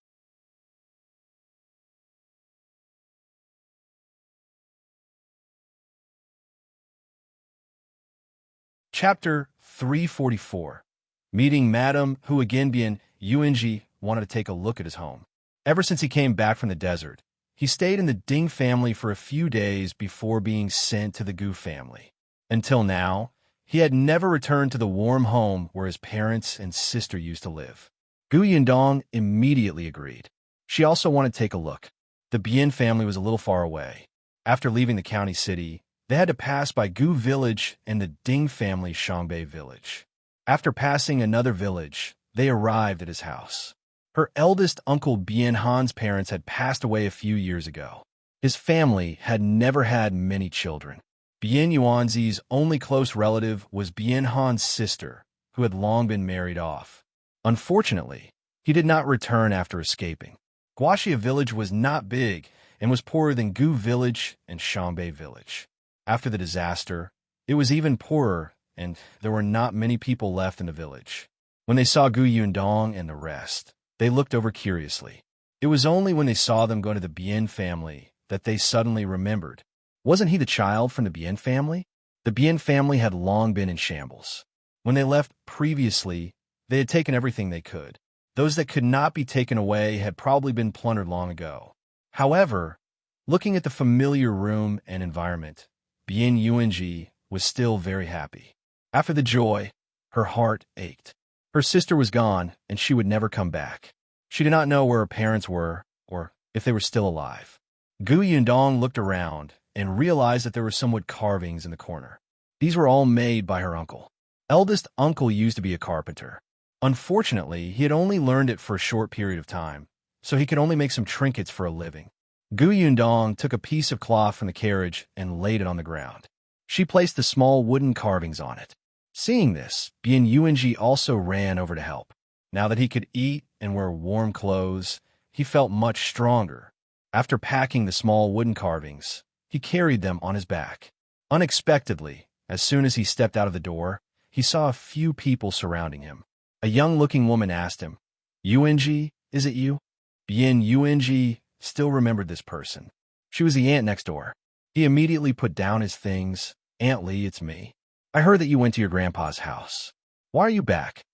Chapter 344. Meeting Madame, who again Bien Yunji wanted to take a look at his home. Ever since he came back from the desert, he stayed in the Ding family for a few days before being sent to the Gu family. Until now, he had never returned to the warm home where his parents and sister used to live. Gu Yundong immediately agreed. She also wanted to take a look. The Bien family was a little far away. After leaving the county city, they had to pass by Gu village and the Ding family Shangbei village. After passing another village, they arrived at his house. Her eldest uncle Bien Han's parents had passed away a few years ago. His family had never had many children. Bien Yuanzi's only close relative was Bien Han's sister, who had long been married off. Unfortunately, he did not return after escaping. Guaxia village was not big and was poorer than Gu village and Shangbei village. After the disaster, it was even poorer, and there were not many people left in the village. When they saw Gu Yundong and the rest, they looked over curiously. It was only when they saw them go to the Bien family that they suddenly remembered. Wasn't he the child from the Bien family? The Bien family had long been in shambles. When they left previously, they had taken everything they could. Those that could not be taken away had probably been plundered long ago. However, looking at the familiar room and environment, Bien Yunji was still very happy. After the joy, her heart ached. Her sister was gone, and she would never come back. She did not know where her parents were, or if they were still alive. Gu Yundong looked around and realized that there were some wood carvings in the corner. These were all made by her uncle. Eldest uncle used to be a carpenter. Unfortunately, he had only learned it for a short period of time, so he could only make some trinkets for a living. Gu Yundong took a piece of cloth from the carriage and laid it on the ground. She placed the small wooden carvings on it. Seeing this, Bien Yunji also ran over to help. Now that he could eat and wear warm clothes, he felt much stronger. After packing the small wooden carvings, he carried them on his back. Unexpectedly, as soon as he stepped out of the door, he saw a few people surrounding him. A young-looking woman asked him, "Yunji, is it you?" Bien Yunji still remembered this person. She was the aunt next door. He immediately put down his things. "Aunt Lee, it's me. I heard that you went to your grandpa's house. Why are you back?"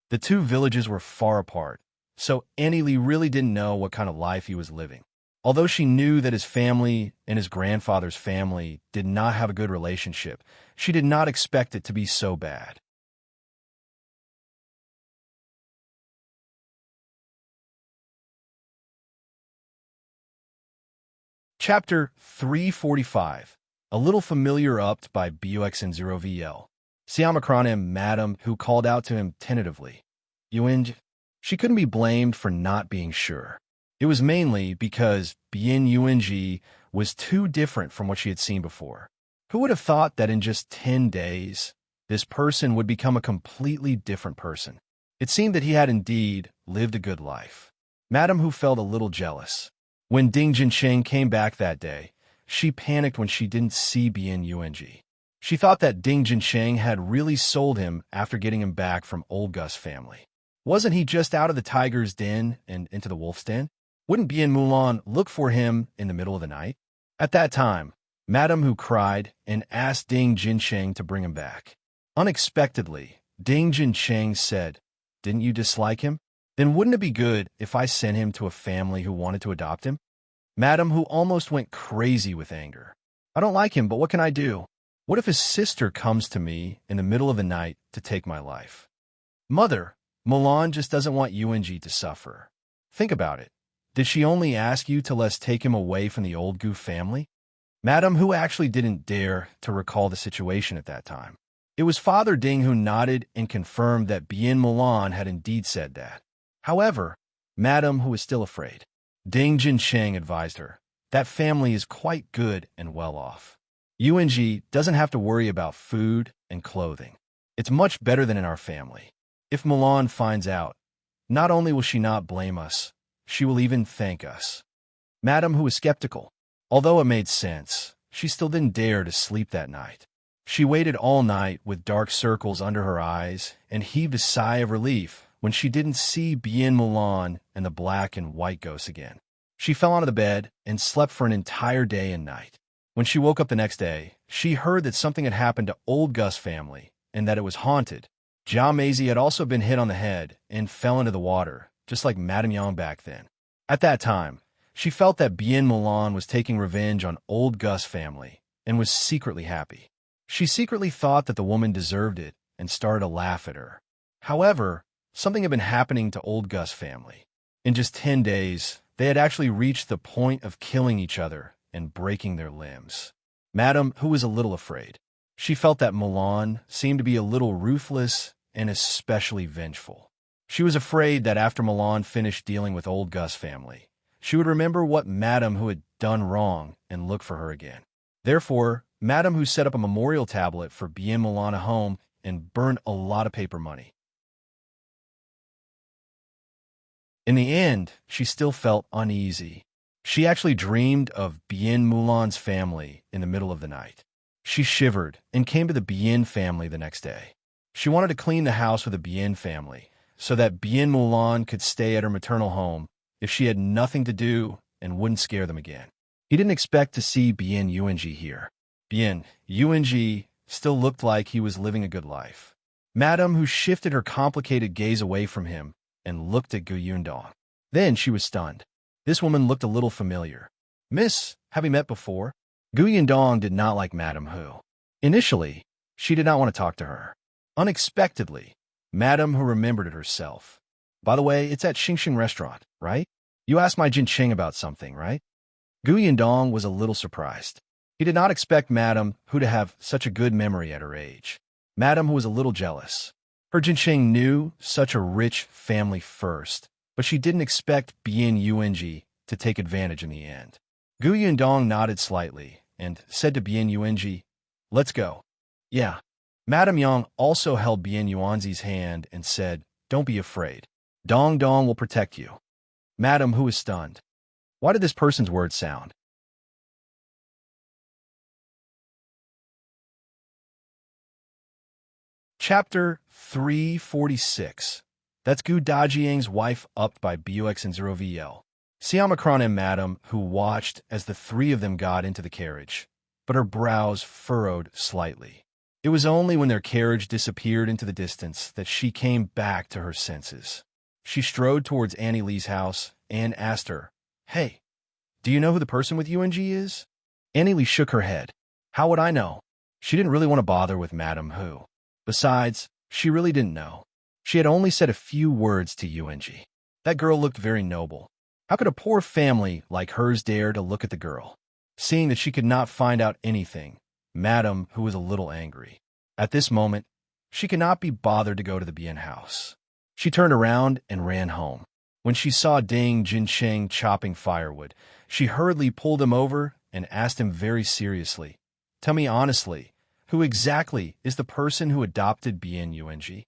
The two villages were far apart, so Annie Lee really didn't know what kind of life he was living. Although she knew that his family and his grandfather's family did not have a good relationship, she did not expect it to be so bad. Chapter 345. A Little Familiar Upped by BUXN0VL. Siamakron and Madame, who called out to him tentatively, "Yuinj?" She couldn't be blamed for not being sure. It was mainly because Bien Yunji was too different from what she had seen before. Who would have thought that in just 10 days, this person would become a completely different person? It seemed that he had indeed lived a good life. Madame, who felt a little jealous. When Ding Jinsheng came back that day, she panicked when she didn't see Bien Yunji. She thought that Ding Jinsheng had really sold him after getting him back from old Gus family. Wasn't he just out of the tiger's den and into the wolf's den? Wouldn't Bien Mulan look for him in the middle of the night? At that time, Madame Hu cried and asked Ding Jinsheng to bring him back. Unexpectedly, Ding Jinsheng said, "Didn't you dislike him? Then wouldn't it be good if I sent him to a family who wanted to adopt him?" Madame Hu almost went crazy with anger. "I don't like him, but what can I do? What if his sister comes to me in the middle of the night to take my life?" "Mother, Mulan just doesn't want Yunji to suffer. Think about it. Did she only ask you to let's take him away from the old Gu family?" Madame Hu actually didn't dare to recall the situation at that time. It was Father Ding who nodded and confirmed that Bien Mulan had indeed said that. However, Madame Hu was still afraid. Ding Jinsheng advised her, "That family is quite good and well off. Yunji doesn't have to worry about food and clothing. It's much better than in our family. If Mulan finds out, not only will she not blame us, she will even thank us." Madame Hu was skeptical. Although it made sense, she still didn't dare to sleep that night. She waited all night with dark circles under her eyes and heaved a sigh of relief when she didn't see Bien Mulan and the black and white ghosts again. She fell onto the bed and slept for an entire day and night. When she woke up the next day, she heard that something had happened to old Gus' family and that it was haunted. Jia Meizi had also been hit on the head and fell into the water, just like Madame Yang back then. At that time, she felt that Bien Mulan was taking revenge on old Gus' family and was secretly happy. She secretly thought that the woman deserved it and started to laugh at her. However, something had been happening to old Gus' family. In just 10 days, they had actually reached the point of killing each other and breaking their limbs. Madame, who was a little afraid, she felt that Mulan seemed to be a little ruthless and especially vengeful. She was afraid that after Mulan finished dealing with old Gus' family, she would remember what Madame who had done wrong and look for her again. Therefore, Madame who set up a memorial tablet for Bien Mulan at home and burned a lot of paper money. In the end, she still felt uneasy. She actually dreamed of Bien Mulan's family in the middle of the night. She shivered and came to the Bien family the next day. She wanted to clean the house with the Bien family so that Bien Mulan could stay at her maternal home if she had nothing to do and wouldn't scare them again. He didn't expect to see Bien Yuanji here. Bien Yuanji still looked like he was living a good life. Madame who shifted her complicated gaze away from him and looked at Gu Yundong. Then she was stunned. This woman looked a little familiar. Miss, have we met before? Gu Yundong did not like Madame Hu. Initially, she did not want to talk to her. Unexpectedly, Madame Hu remembered it herself. By the way, it's at Xingxing restaurant, right? You asked my Jin Ching about something, right? Gu Yundong was a little surprised. He did not expect Madame Hu to have such a good memory at her age. Madame Hu was a little jealous. Her Jinqing knew such a rich family first, but she didn't expect Bien Yuanji to take advantage in the end. Gu Yundong nodded slightly and said to Bien Yuanji, "Let's go." Yeah. Madame Yang also held Bien Yuanji's hand and said, "Don't be afraid. Dong Dong will protect you." Madame Hu was stunned. Why did this person's words sound? Chapter 346. That's Gu Dajiang's wife upped by BUX and 0VL. Siamacron and Madame Hu watched as the three of them got into the carriage, but her brows furrowed slightly. It was only when their carriage disappeared into the distance that she came back to her senses. She strode towards Annie Lee's house and asked her, "Hey, do you know who the person with UNG is?" Annie Lee shook her head. How would I know? She didn't really want to bother with Madame Hu. Besides, she really didn't know. She had only said a few words to UNG. That girl looked very noble. How could a poor family like hers dare to look at the girl? Seeing that she could not find out anything, Madame Hu was a little angry. At this moment, she could not be bothered to go to the Bien house. She turned around and ran home. When she saw Ding Jincheng chopping firewood, she hurriedly pulled him over and asked him very seriously, "Tell me honestly, who exactly is the person who adopted Bien Yuanji?"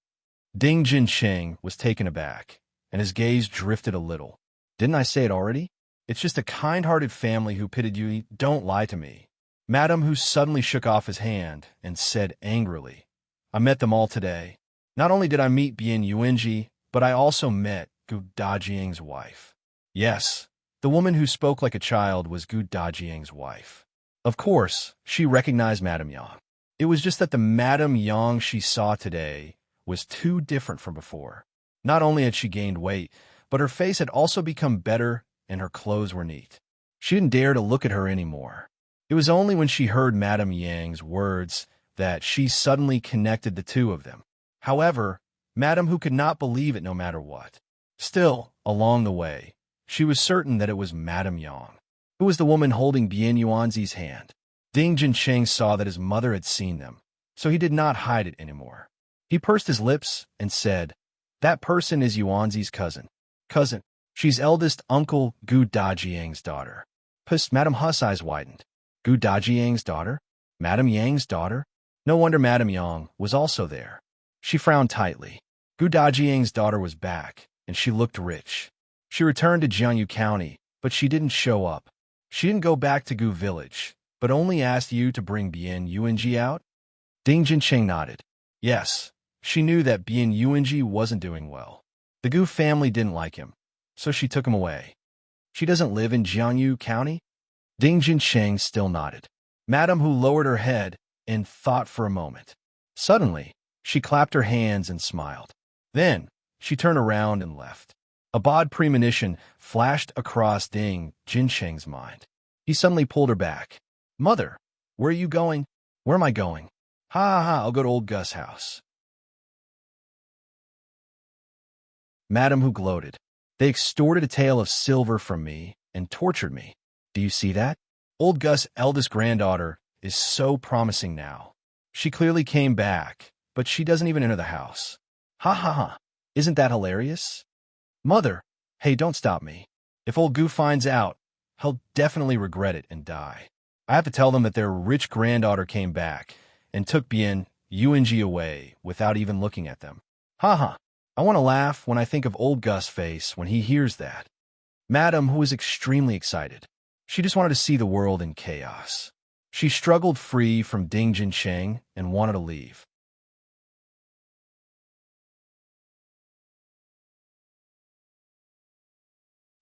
Ding Jincheng was taken aback, and his gaze drifted a little. Didn't I say it already? It's just a kind-hearted family who pitted you. Don't lie to me. Madame Hu suddenly shook off his hand and said angrily, "I met them all today. Not only did I meet Bien Yuanji, but I also met Gu Dajiang's wife." Yes, the woman who spoke like a child was Gu Dajiang's wife. Of course, she recognized Madame Yang. It was just that the Madame Yang she saw today was too different from before. Not only had she gained weight, but her face had also become better and her clothes were neat. She didn't dare to look at her anymore. It was only when she heard Madame Yang's words that she suddenly connected the two of them. However, Madame Hu could not believe it no matter what. Still, along the way, she was certain that it was Madame Yang, who was the woman holding Bien Yuanzi's hand. Ding Jincheng saw that his mother had seen them, so he did not hide it anymore. He pursed his lips and said, "That person is Yuanzi's cousin. Cousin, she's eldest uncle Gu Dajiang's daughter." Madame Hu's eyes widened. Gu Dajiang's daughter? Madame Yang's daughter? No wonder Madame Yang was also there. She frowned tightly. Gu Dajiang's daughter was back, and she looked rich. She returned to Jiangyu County, but she didn't show up. She didn't go back to Gu village, but only asked you to bring Bien Yuanji out? Ding Jincheng nodded. Yes, she knew that Bien Yuanji wasn't doing well. The Gu family didn't like him, so she took him away. She doesn't live in Jiangyu County? Ding Jincheng still nodded. Madame Hu lowered her head and thought for a moment. Suddenly, she clapped her hands and smiled. Then, she turned around and left. A bad premonition flashed across Ding Jincheng's mind. He suddenly pulled her back. Mother, where are you going? Where am I going? Ha ha ha, I'll go to old Gus' house. Madame Hu gloated. They extorted a tale of silver from me and tortured me. Do you see that? Old Gus' eldest granddaughter is so promising now. She clearly came back, but she doesn't even enter the house. Ha ha ha. Isn't that hilarious? Mother, hey, don't stop me. If old Gu finds out, he'll definitely regret it and die. I have to tell them that their rich granddaughter came back and took Bien Yuanji away without even looking at them. Ha ha. I want to laugh when I think of old Gus' face when he hears that. Madame, who was extremely excited. She just wanted to see the world in chaos. She struggled free from Ding Jincheng and wanted to leave.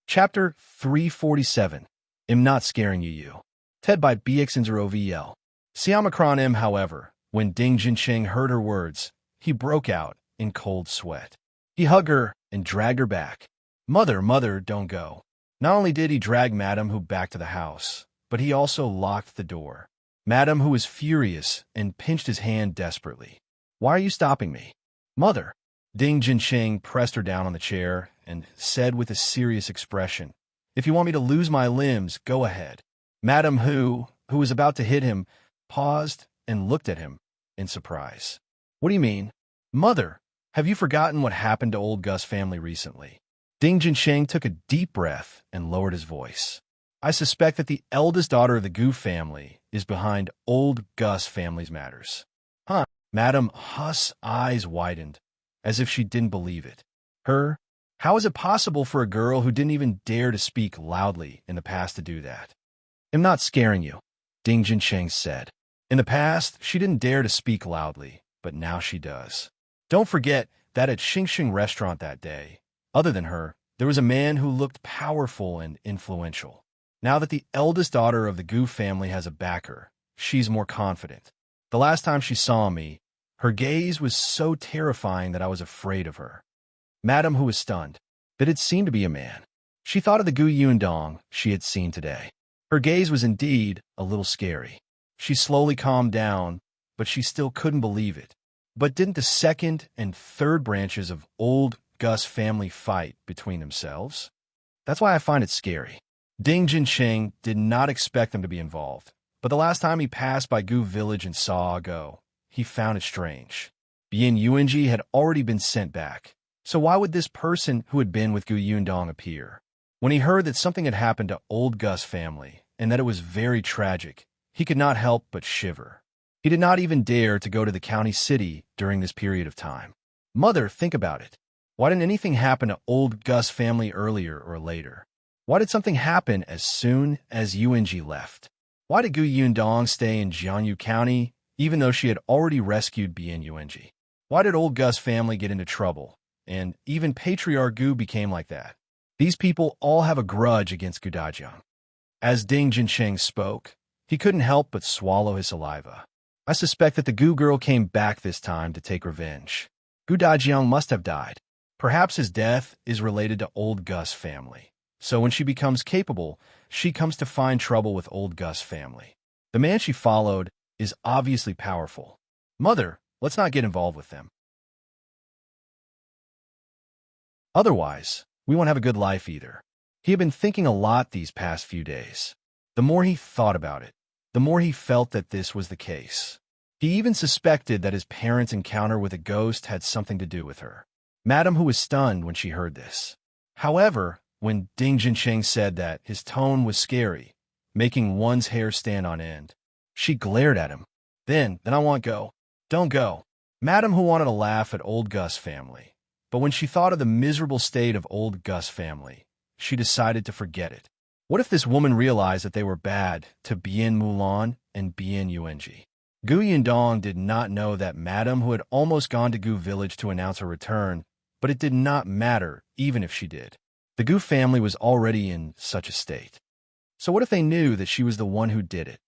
Chapter 347. I'm not scaring you. Ted by BX0VL. Siamacron M, however, when Ding Jincheng heard her words, he broke out in cold sweat. He hugged her and dragged her back. Mother, mother, don't go. Not only did he drag Madame Hu back to the house, but he also locked the door. Madame Hu was furious and pinched his hand desperately. Why are you stopping me? Mother. Ding Jincheng pressed her down on the chair and said with a serious expression, If you want me to lose my limbs, go ahead. Madame Hu, who was about to hit him, paused and looked at him in surprise. What do you mean? Mother, have you forgotten what happened to old Gus' family recently? Ding Jincheng took a deep breath and lowered his voice. I suspect that the eldest daughter of the Gu family is behind old Gus' family's matters. Huh? Madame Hu's eyes widened, as if she didn't believe it. Her? How is it possible for a girl who didn't even dare to speak loudly in the past to do that? I'm not scaring you, Ding Jincheng said. In the past, she didn't dare to speak loudly, but now she does. Don't forget that at Xingxing restaurant that day, other than her, there was a man who looked powerful and influential. Now that the eldest daughter of the Gu family has a backer, she's more confident. The last time she saw me, her gaze was so terrifying that I was afraid of her. Madame Hu was stunned. That it seemed to be a man. She thought of the Gu Yundong she had seen today. Her gaze was indeed a little scary. She slowly calmed down, but she still couldn't believe it. But didn't the second and third branches of old Gus family fight between themselves? That's why I find it scary. Ding Jincheng did not expect them to be involved, but the last time he passed by Gu village and saw a go, he found it strange. Bien Yuanji had already been sent back, so why would this person who had been with Gu Yundong appear? When he heard that something had happened to old Gus' family, and that it was very tragic, he could not help but shiver. He did not even dare to go to the county city during this period of time. Mother, think about it. Why didn't anything happen to old Gus' family earlier or later? Why did something happen as soon as Yuanji left? Why did Gu Yundong stay in Jiangyu County, even though she had already rescued Bien Yuanji? Why did old Gus' family get into trouble, and even Patriarch Gu became like that? These people all have a grudge against Gu Dajiang. As Ding Jincheng spoke, he couldn't help but swallow his saliva. I suspect that the Gu girl came back this time to take revenge. Gu Dajiang must have died. Perhaps his death is related to old Gus' family. So when she becomes capable, she comes to find trouble with old Gus' family. The man she followed is obviously powerful. Mother, let's not get involved with them. Otherwise, we won't have a good life either. He had been thinking a lot these past few days. The more he thought about it, the more he felt that this was the case. He even suspected that his parents' encounter with a ghost had something to do with her. Madame Hu was stunned when she heard this. However, when Ding Jincheng said that, his tone was scary, making one's hair stand on end. She glared at him. Then I won't go. Don't go. Madame Hu wanted to laugh at old Gus' family, but when she thought of the miserable state of old Gus' family, she decided to forget it. What if this woman realized that they were bad to Bien Mulan and Bien Yuanji? Gu Yundong did not know that Madame who had almost gone to Gu village to announce her return, but it did not matter even if she did. The Gu family was already in such a state. So what if they knew that she was the one who did it?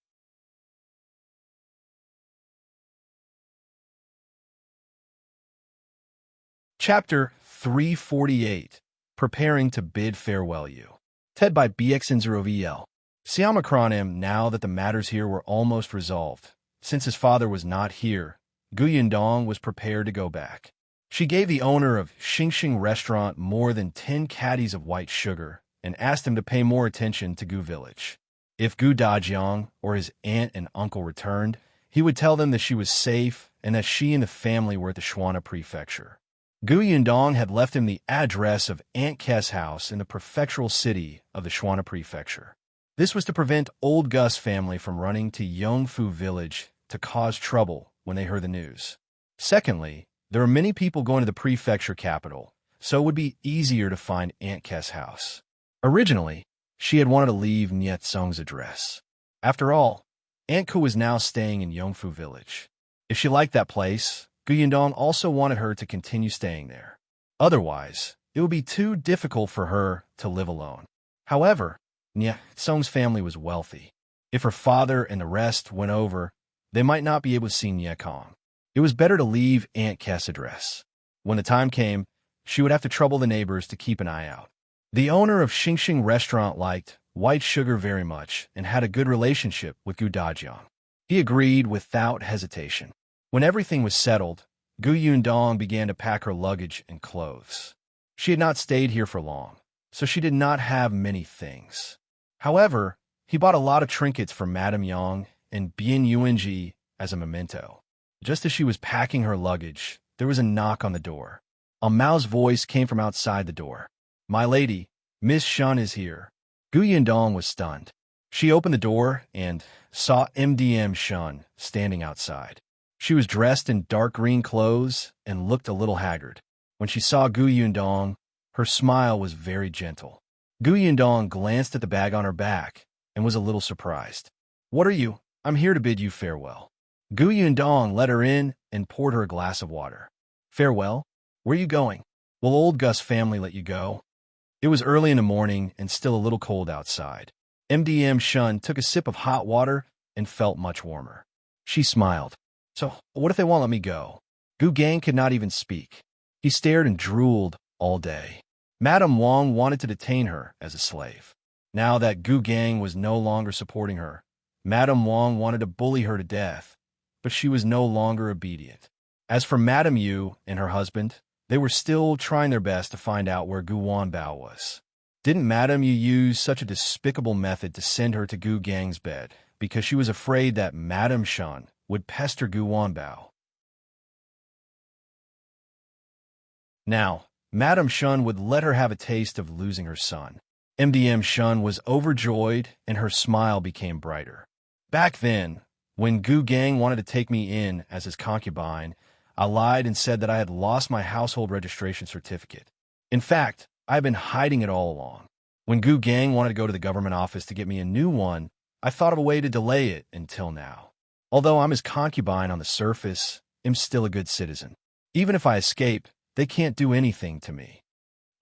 Chapter 348, Preparing to Bid Farewell You. TED by BX0VL. Siamakronim, now that the matters here were almost resolved. Since his father was not here, Gu Yundong was prepared to go back. She gave the owner of Xingxing restaurant more than 10 caddies of white sugar and asked him to pay more attention to Gu village. If Gu Dajiang or his aunt and uncle returned, he would tell them that she was safe and that she and the family were at the Shuana prefecture. Gu Yundong had left him the address of Aunt Kes' house in the prefectural city of the Shuana prefecture. This was to prevent old Gus' family from running to Yongfu village to cause trouble when they heard the news. Secondly, there were many people going to the prefecture capital, so it would be easier to find Aunt Kes' house. Originally, she had wanted to leave Niet Song's address. After all, Aunt Ku was now staying in Yongfu village. If she liked that place, Gu Yundong also wanted her to continue staying there. Otherwise, it would be too difficult for her to live alone. However, Niet Song's family was wealthy. If her father and the rest went over, they might not be able to see Niet Kong. It was better to leave Aunt Kes' address. When the time came, she would have to trouble the neighbors to keep an eye out. The owner of Xingxing restaurant liked white sugar very much and had a good relationship with Gu Dajiang. He agreed without hesitation. When everything was settled, Gu Yundong began to pack her luggage and clothes. She had not stayed here for long, so she did not have many things. However, he bought a lot of trinkets for Madame Yang and Bien Yuanji as a memento. Just as she was packing her luggage, there was a knock on the door. A Mao's voice came from outside the door. "My lady, Miss Shen is here." Gu Yundong was stunned. She opened the door and saw MDM Shen standing outside. She was dressed in dark green clothes and looked a little haggard. When she saw Gu Yundong, her smile was very gentle. Gu Yundong glanced at the bag on her back and was a little surprised. "What are you? I'm here to bid you farewell." Gu Yundong let her in and poured her a glass of water. "Farewell? Where are you going? Will old Gus' family let you go?" It was early in the morning and still a little cold outside. MDM Shen took a sip of hot water and felt much warmer. She smiled. "So, what if they won't let me go?" Gu Gang could not even speak. He stared and drooled all day. Madame Wang wanted to detain her as a slave. Now that Gu Gang was no longer supporting her, Madame Wang wanted to bully her to death, but she was no longer obedient. As for Madame Yu and her husband, they were still trying their best to find out where Gu Wanbao was. Didn't Madame Yu use such a despicable method to send her to Gu Gang's bed because she was afraid that Madame Shen would pester Gu Wanbao? Now, Madame Shen would let her have a taste of losing her son. MDM Shen was overjoyed and her smile became brighter. Back then, when Gu Gang wanted to take me in as his concubine, I lied and said that I had lost my household registration certificate. In fact, I had been hiding it all along. When Gu Gang wanted to go to the government office to get me a new one, I thought of a way to delay it until now. Although I'm his concubine on the surface, I'm still a good citizen. Even if I escape, they can't do anything to me.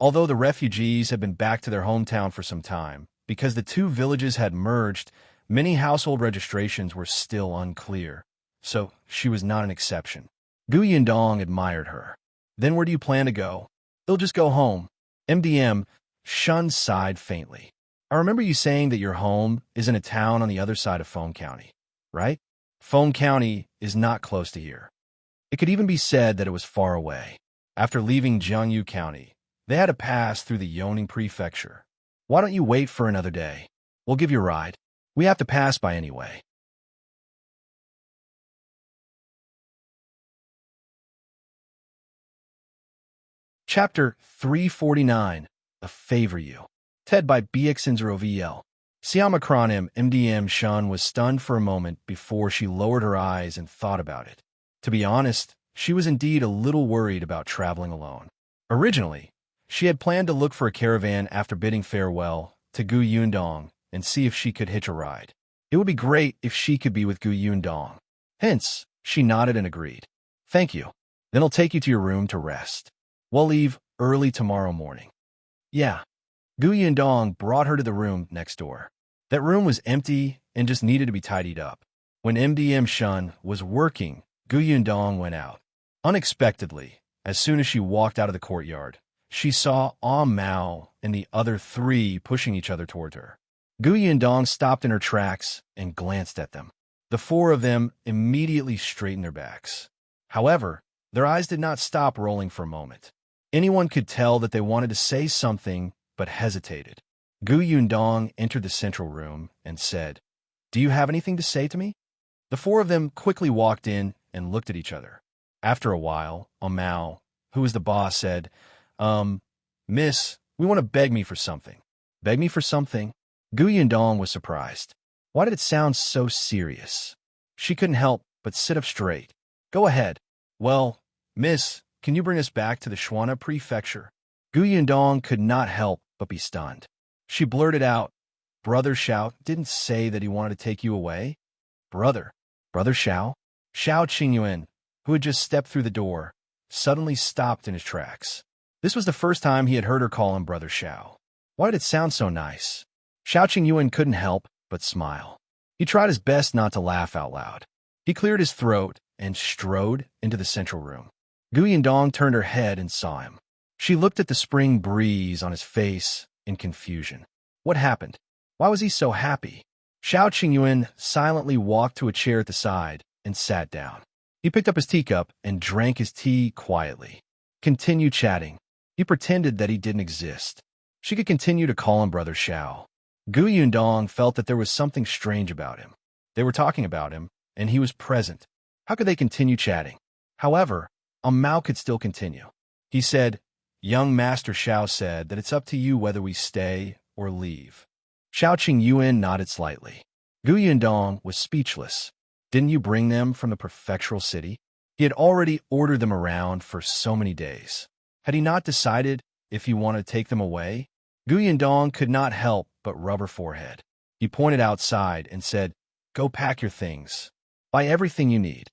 Although the refugees had been back to their hometown for some time, because the two villages had merged, many household registrations were still unclear, so she was not an exception. Gu Yundong admired her. "Then where do you plan to go?" "They'll just go home." MDM Shen sighed faintly. "I remember you saying that your home is in a town on the other side of Feng County, right?" Feng County is not close to here. It could even be said that it was far away. After leaving Jiangyu County, they had to pass through the Yoning Prefecture. "Why don't you wait for another day? We'll give you a ride. We have to pass by anyway." Chapter 349, A Favor You. TED by BX0VL. Siamakronim MDM Shen was stunned for a moment before she lowered her eyes and thought about it. To be honest, she was indeed a little worried about traveling alone. Originally, she had planned to look for a caravan after bidding farewell to Gu Yundong and see if she could hitch a ride. It would be great if she could be with Gu Yundong. Hence, she nodded and agreed. Thank you. Then I'll take you to your room to rest. We'll leave early tomorrow morning. Yeah. Gu Yundong brought her to the room next door. That room was empty and just needed to be tidied up. When Shen was working, Gu Yundong went out. Unexpectedly, as soon as she walked out of the courtyard, she saw Mao and the other three pushing each other toward her. Gu Yundong stopped in her tracks and glanced at them. The four of them immediately straightened their backs. However, their eyes did not stop rolling for a moment. Anyone could tell that they wanted to say something, but hesitated. Gu Yundong entered the central room and said, "Do you have anything to say to me?" The four of them quickly walked in and looked at each other. After a while, Mao, who was the boss, said, Miss, we want to beg me for something." Beg me for something? Gu Yundong was surprised. Why did it sound so serious? She couldn't help but sit up straight. Go ahead. Well, miss, can you bring us back to the Shuana prefecture? Gu Yundong could not help but be stunned. She blurted out, Brother Xiao didn't say that he wanted to take you away? Brother Xiao? Xiao Qingyuan, who had just stepped through the door, suddenly stopped in his tracks. This was the first time he had heard her call him Brother Xiao. Why did it sound so nice? Xiao Qingyuan couldn't help but smile. He tried his best not to laugh out loud. He cleared his throat and strode into the central room. Gu Yundong turned her head and saw him. She looked at the spring breeze on his face in confusion. What happened? Why was he so happy? Xiao Qingyuan silently walked to a chair at the side and sat down. He picked up his teacup and drank his tea quietly. Continued chatting. He pretended that he didn't exist. She could continue to call him Brother Xiao. Gu Yundong felt that there was something strange about him. They were talking about him, and he was present. How could they continue chatting? However, Mao could still continue. He said, Young Master Xiao said that it's up to you whether we stay or leave. Xiao Qingyuan nodded slightly. Gu Yundong was speechless. Didn't you bring them from the prefectural city? He had already ordered them around for so many days. Had he not decided if he wanted to take them away? Gu Yundong could not help but rub her forehead. He pointed outside and said, Go pack your things. Buy everything you need.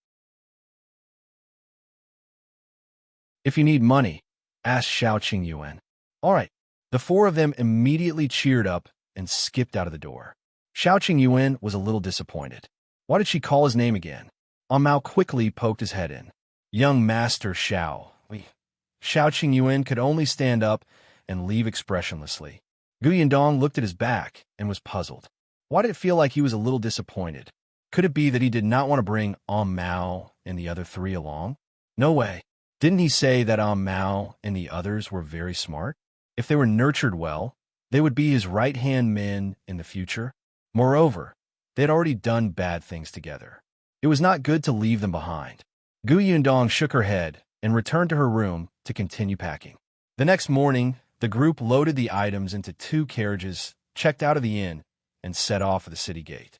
If you need money, asked Xiao Qingyuan. All right. The four of them immediately cheered up and skipped out of the door. Xiao Qingyuan was a little disappointed. Why did she call his name again? Mao quickly poked his head in. Young Master Xiao. Xiao Qingyuan could only stand up and leave expressionlessly. Gu Yundong looked at his back and was puzzled. Why did it feel like he was a little disappointed? Could it be that he did not want to bring Mao and the other three along? No way. Didn't he say that Mao and the others were very smart? If they were nurtured well, they would be his right-hand men in the future. Moreover, they had already done bad things together. It was not good to leave them behind. Gu Yundong shook her head and returned to her room to continue packing. The next morning, the group loaded the items into 2 carriages, checked out of the inn, and set off for the city gate.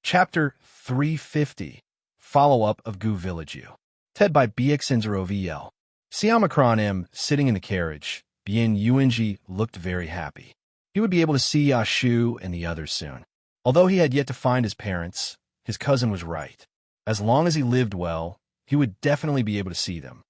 Chapter 350, Follow-up of Gu Village U. TED by BX0VL. Siamacron M, sitting in the carriage, Bien Yuanji looked very happy. He would be able to see Yashu and the others soon. Although he had yet to find his parents, his cousin was right. As long as he lived well, he would definitely be able to see them.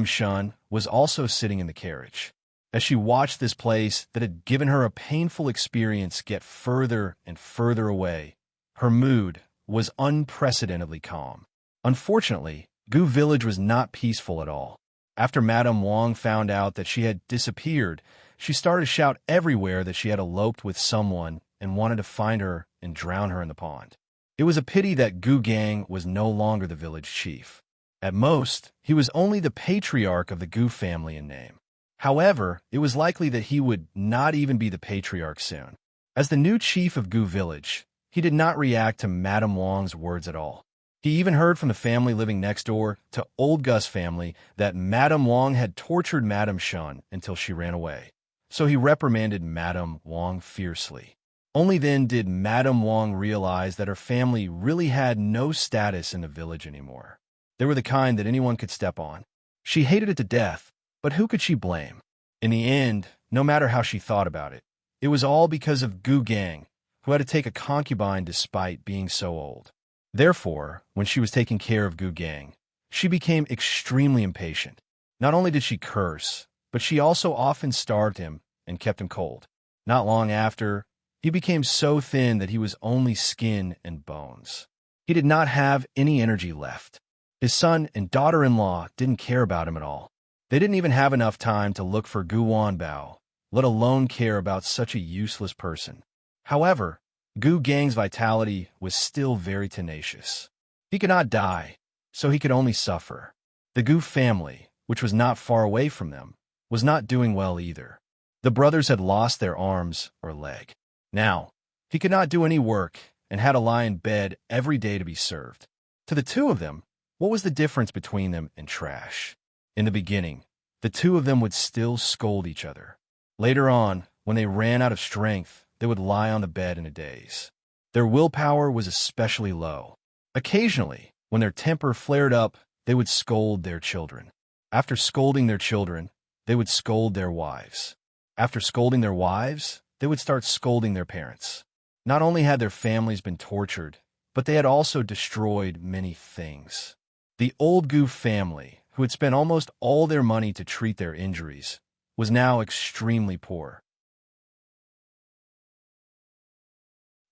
Shen was also sitting in the carriage. As she watched this place that had given her a painful experience get further and further away, her mood was unprecedentedly calm. Unfortunately, Gu Village was not peaceful at all. After Madame Wang found out that she had disappeared, she started to shout everywhere that she had eloped with someone and wanted to find her and drown her in the pond. It was a pity that Gu Gang was no longer the village chief. At most, he was only the patriarch of the Gu family in name. However, it was likely that he would not even be the patriarch soon. As the new chief of Gu Village, he did not react to Madame Wang's words at all. He even heard from the family living next door to Old Gus family that Madame Wang had tortured Madame Shen until she ran away. So he reprimanded Madame Wang fiercely. Only then did Madame Wang realize that her family really had no status in the village anymore. They were the kind that anyone could step on. She hated it to death, but who could she blame? In the end, no matter how she thought about it, it was all because of Gu Gang, who had to take a concubine despite being so old. Therefore, when she was taking care of Gu Gang, she became extremely impatient. Not only did she curse, but she also often starved him and kept him cold. Not long after, he became so thin that he was only skin and bones. He did not have any energy left. His son and daughter-in-law didn't care about him at all. They didn't even have enough time to look for Gu Wanbao, let alone care about such a useless person. However, Gu Gang's vitality was still very tenacious. He could not die, so he could only suffer. The Gu family, which was not far away from them, was not doing well either. The brothers had lost their arms or leg. Now, he could not do any work and had to lie in bed every day to be served. To the two of them, what was the difference between them and trash? In the beginning, the two of them would still scold each other. Later on, when they ran out of strength, they would lie on the bed in a daze. Their willpower was especially low. Occasionally, when their temper flared up, they would scold their children. After scolding their children, they would scold their wives. After scolding their wives, they would start scolding their parents. Not only had their families been tortured, but they had also destroyed many things. The old Gu family, who had spent almost all their money to treat their injuries, was now extremely poor.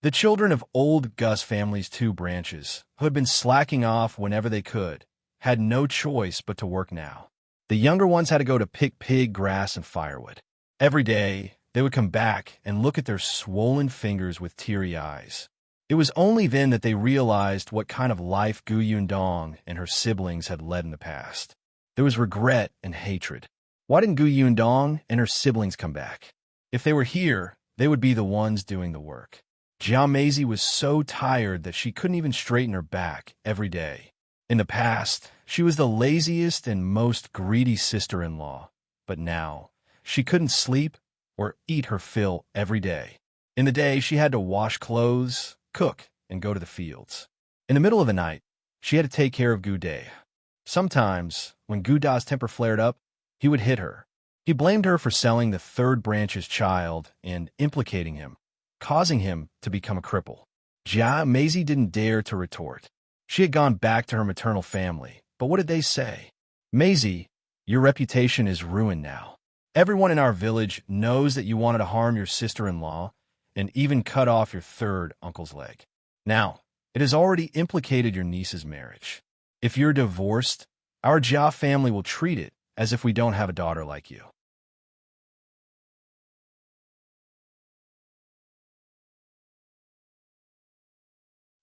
The children of old Gus family's two branches, who had been slacking off whenever they could, had no choice but to work now. The younger ones had to go to pick pig grass and firewood. Every day, they would come back and look at their swollen fingers with teary eyes. It was only then that they realized what kind of life Gu Yundong and her siblings had led in the past. There was regret and hatred. Why didn't Gu Yundong and her siblings come back? If they were here, they would be the ones doing the work. Jiameizi was so tired that she couldn't even straighten her back every day. In the past, she was the laziest and most greedy sister-in-law, but now, she couldn't sleep or eat her fill every day. In the day, she had to wash clothes, cook, and go to the fields. In the middle of the night, she had to take care of Gu Day. Sometimes, when Gu Da's temper flared up, he would hit her. He blamed her for selling the third branch's child and implicating him, causing him to become a cripple. Jiameizi didn't dare to retort. She had gone back to her maternal family, but what did they say? Maisie, your reputation is ruined now. Everyone in our village knows that you wanted to harm your sister-in-law and even cut off your third uncle's leg. Now, it has already implicated your niece's marriage. If you're divorced, our Jia family will treat it as if we don't have a daughter like you.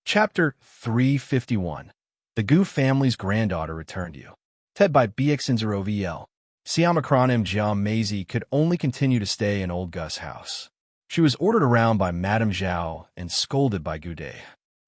Chapter 351. The Gu family's granddaughter returned to you. Ted by BX0VL. Siamakronim Jiameizi could only continue to stay in old Gus' house. She was ordered around by Madame Zhao and scolded by Gu Day.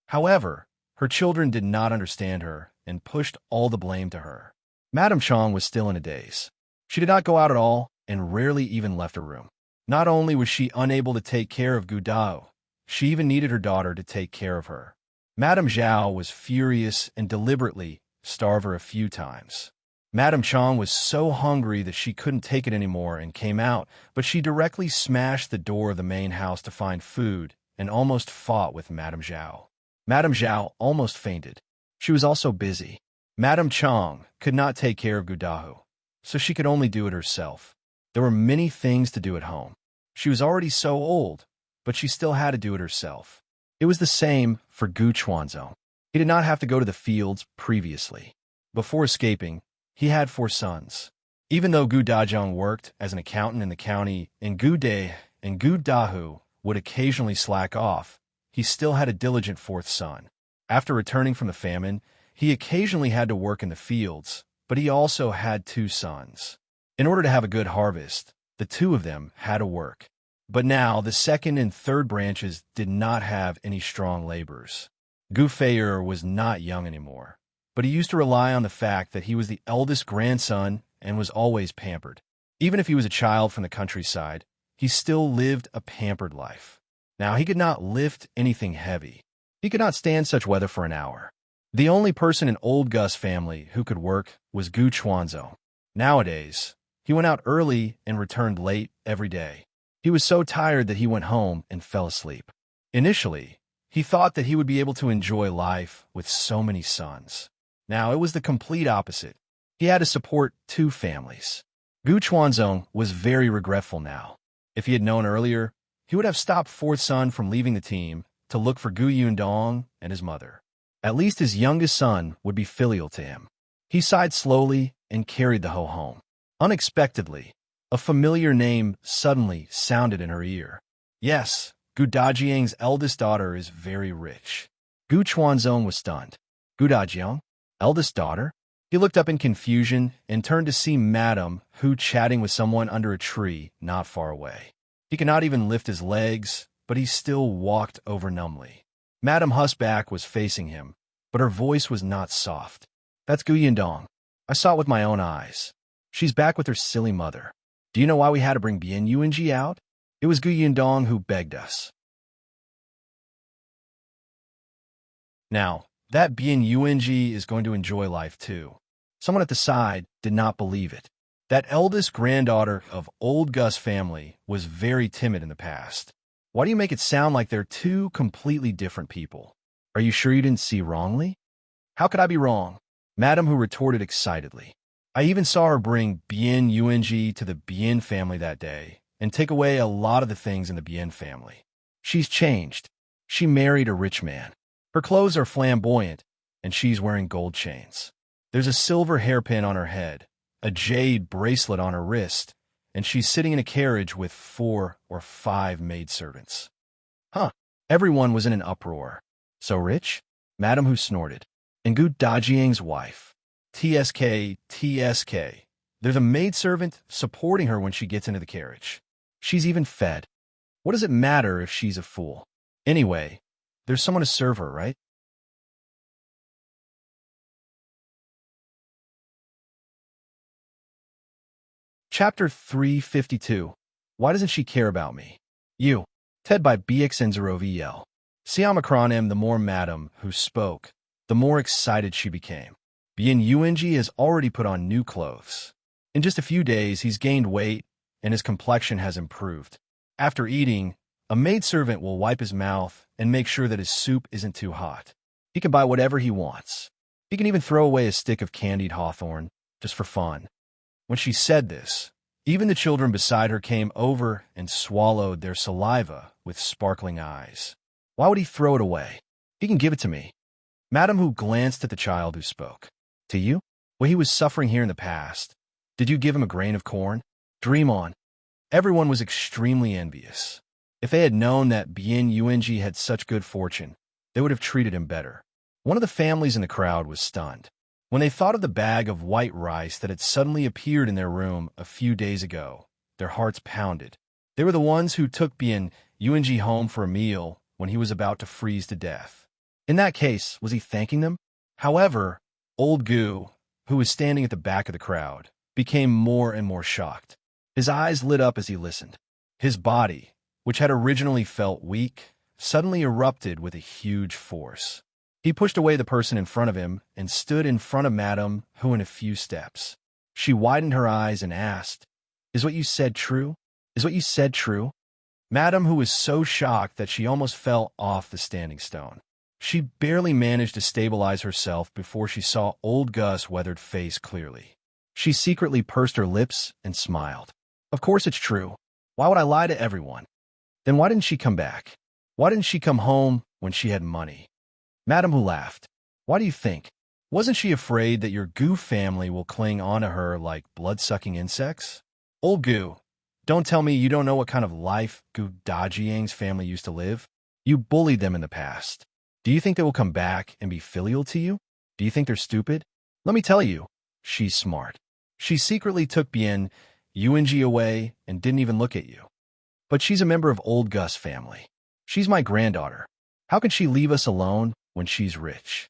However, her children did not understand her and pushed all the blame to her. Madame Chong was still in a daze. She did not go out at all and rarely even left her room. Not only was she unable to take care of Gu Dao, she even needed her daughter to take care of her. Madame Zhao was furious and deliberately starved her a few times. Madame Chong was so hungry that she couldn't take it anymore and came out, but she directly smashed the door of the main house to find food and almost fought with Madame Zhao. Madame Zhao almost fainted. She was also busy. Madame Chong could not take care of Gu Dao, so she could only do it herself. There were many things to do at home. She was already so old, but she still had to do it herself. It was the same for Gu Chuanzong. He did not have to go to the fields previously. Before escaping, he had 4 sons. Even though Gu Dajiang worked as an accountant in the county and Gu Day and Gu Dahu would occasionally slack off, he still had a diligent 4th son. After returning from the famine, he occasionally had to work in the fields, but he also had 2 sons. In order to have a good harvest, the 2 of them had to work. But now the 2nd and 3rd branches did not have any strong laborers. Gu Feier was not young anymore, but he used to rely on the fact that he was the eldest grandson and was always pampered. Even if he was a child from the countryside, he still lived a pampered life. Now he could not lift anything heavy. He could not stand such weather for an hour. The only person in old Gus' family who could work was Gu Chuanzong. Nowadays, he went out early and returned late every day. He was so tired that he went home and fell asleep. Initially, he thought that he would be able to enjoy life with so many sons. Now, it was the complete opposite. He had to support 2 families. Gu Yundong was very regretful now. If he had known earlier, he would have stopped 4th son from leaving the team to look for Gu Yundong and his mother. At least his youngest son would be filial to him. He sighed slowly and carried the hoe home. Unexpectedly, a familiar name suddenly sounded in her ear. Yes, Gu Dajiang's eldest daughter is very rich. Gu Yundong was stunned. Gu Dajiang? Eldest daughter? He looked up in confusion and turned to see Madame Hu chatting with someone under a tree not far away. He could not even lift his legs, but he still walked over numbly. Madame Hu's back was facing him, but her voice was not soft. That's Gu Yundong. I saw it with my own eyes. She's back with her silly mother. Do you know why we had to bring Bien Yuanji out? It was Gu Yundong who begged us. Now, that Bien Yuanji is going to enjoy life too. Someone at the side did not believe it. That eldest granddaughter of old Gus family was very timid in the past. Why do you make it sound like they're 2 completely different people? Are you sure you didn't see wrongly? How could I be wrong? Madame Hu retorted excitedly. I even saw her bring Bien Yuanji to the Bien family that day and take away a lot of the things in the Bien family. She's changed. She married a rich man. Her clothes are flamboyant, and she's wearing gold chains. There's a silver hairpin on her head, a jade bracelet on her wrist, and she's sitting in a carriage with 4 or 5 maidservants. Huh. Everyone was in an uproar. So rich? Madame Hu snorted. And Gu Dajiang's wife. TSK. There's a maidservant supporting her when she gets into the carriage. She's even fed. What does it matter if she's a fool? Anyway, there's someone to serve her, right? Chapter 352. Why doesn't she care about me? You. Ted by BXN0VL. Siamacron M. The more Madame Hu spoke, the more excited she became. Bien Yuanji has already put on new clothes. In just a few days, he's gained weight, and his complexion has improved. After eating, a maidservant will wipe his mouth and make sure that his soup isn't too hot. He can buy whatever he wants. He can even throw away a stick of candied hawthorn, just for fun. When she said this, even the children beside her came over and swallowed their saliva with sparkling eyes. Why would he throw it away? He can give it to me. Madame Hu glanced at the child who spoke. To you? Well, he was suffering here in the past. Did you give him a grain of corn? Dream on. Everyone was extremely envious. If they had known that Bien Yuanji had such good fortune, they would have treated him better. One of the families in the crowd was stunned. When they thought of the bag of white rice that had suddenly appeared in their room a few days ago, their hearts pounded. They were the ones who took Bien Yuanji home for a meal when he was about to freeze to death. In that case, was he thanking them? However, old Gu, who was standing at the back of the crowd, became more and more shocked. His eyes lit up as he listened. His body, which had originally felt weak, suddenly erupted with a huge force. He pushed away the person in front of him and stood in front of Madame Hu in a few steps. She widened her eyes and asked, "Is what you said true? Is what you said true?" Madame Hu was so shocked that she almost fell off the standing stone. She barely managed to stabilize herself before she saw old Gus' weathered face clearly. She secretly pursed her lips and smiled. Of course it's true. Why would I lie to everyone? Then why didn't she come back? Why didn't she come home when she had money? Madame Hu laughed. Why do you think? Wasn't she afraid that your Gu family will cling onto her like blood-sucking insects? Old Gu, don't tell me you don't know what kind of life Gu Dajiang's family used to live. You bullied them in the past. Do you think they will come back and be filial to you? Do you think they're stupid? Let me tell you, she's smart. She secretly took Bien Yuanji away and didn't even look at you. But she's a member of old Gus' family. She's my granddaughter. How can she leave us alone when she's rich?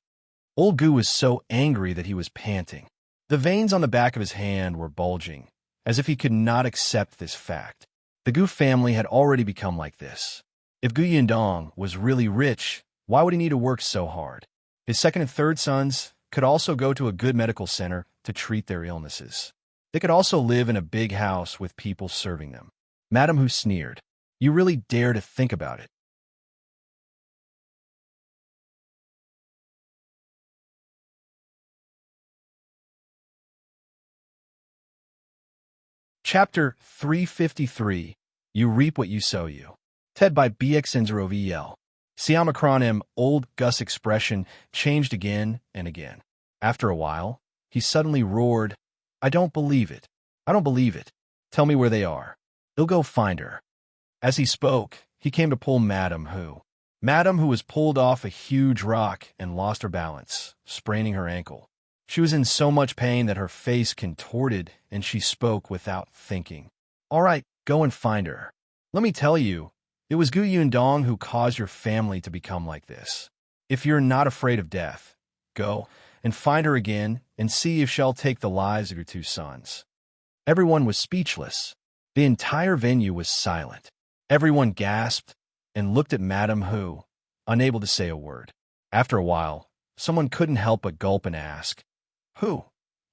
Old Gu was so angry that he was panting. The veins on the back of his hand were bulging, as if he could not accept this fact. The Gu family had already become like this. If Gu Yundong was really rich, why would he need to work so hard? His second and third sons could also go to a good medical center to treat their illnesses. They could also live in a big house with people serving them. Madam Hu sneered. You really dare to think about it. Chapter 353, You Reap What You Sow You. Ted by BX0VL. Siamacron M. Old Gus' expression changed again and again. After a while, he suddenly roared, I don't believe it. I don't believe it. Tell me where they are. They'll go find her. As he spoke, he came to pull Madam Hu. Madam Hu was pulled off a huge rock and lost her balance, spraining her ankle. She was in so much pain that her face contorted, and she spoke without thinking. All right, go and find her. Let me tell you, it was Gu Yundong who caused your family to become like this. If you're not afraid of death, go and find her again and see if she'll take the lives of your two sons. Everyone was speechless. The entire venue was silent. Everyone gasped and looked at Madam Hu, unable to say a word. After a while, someone couldn't help but gulp and ask, Who?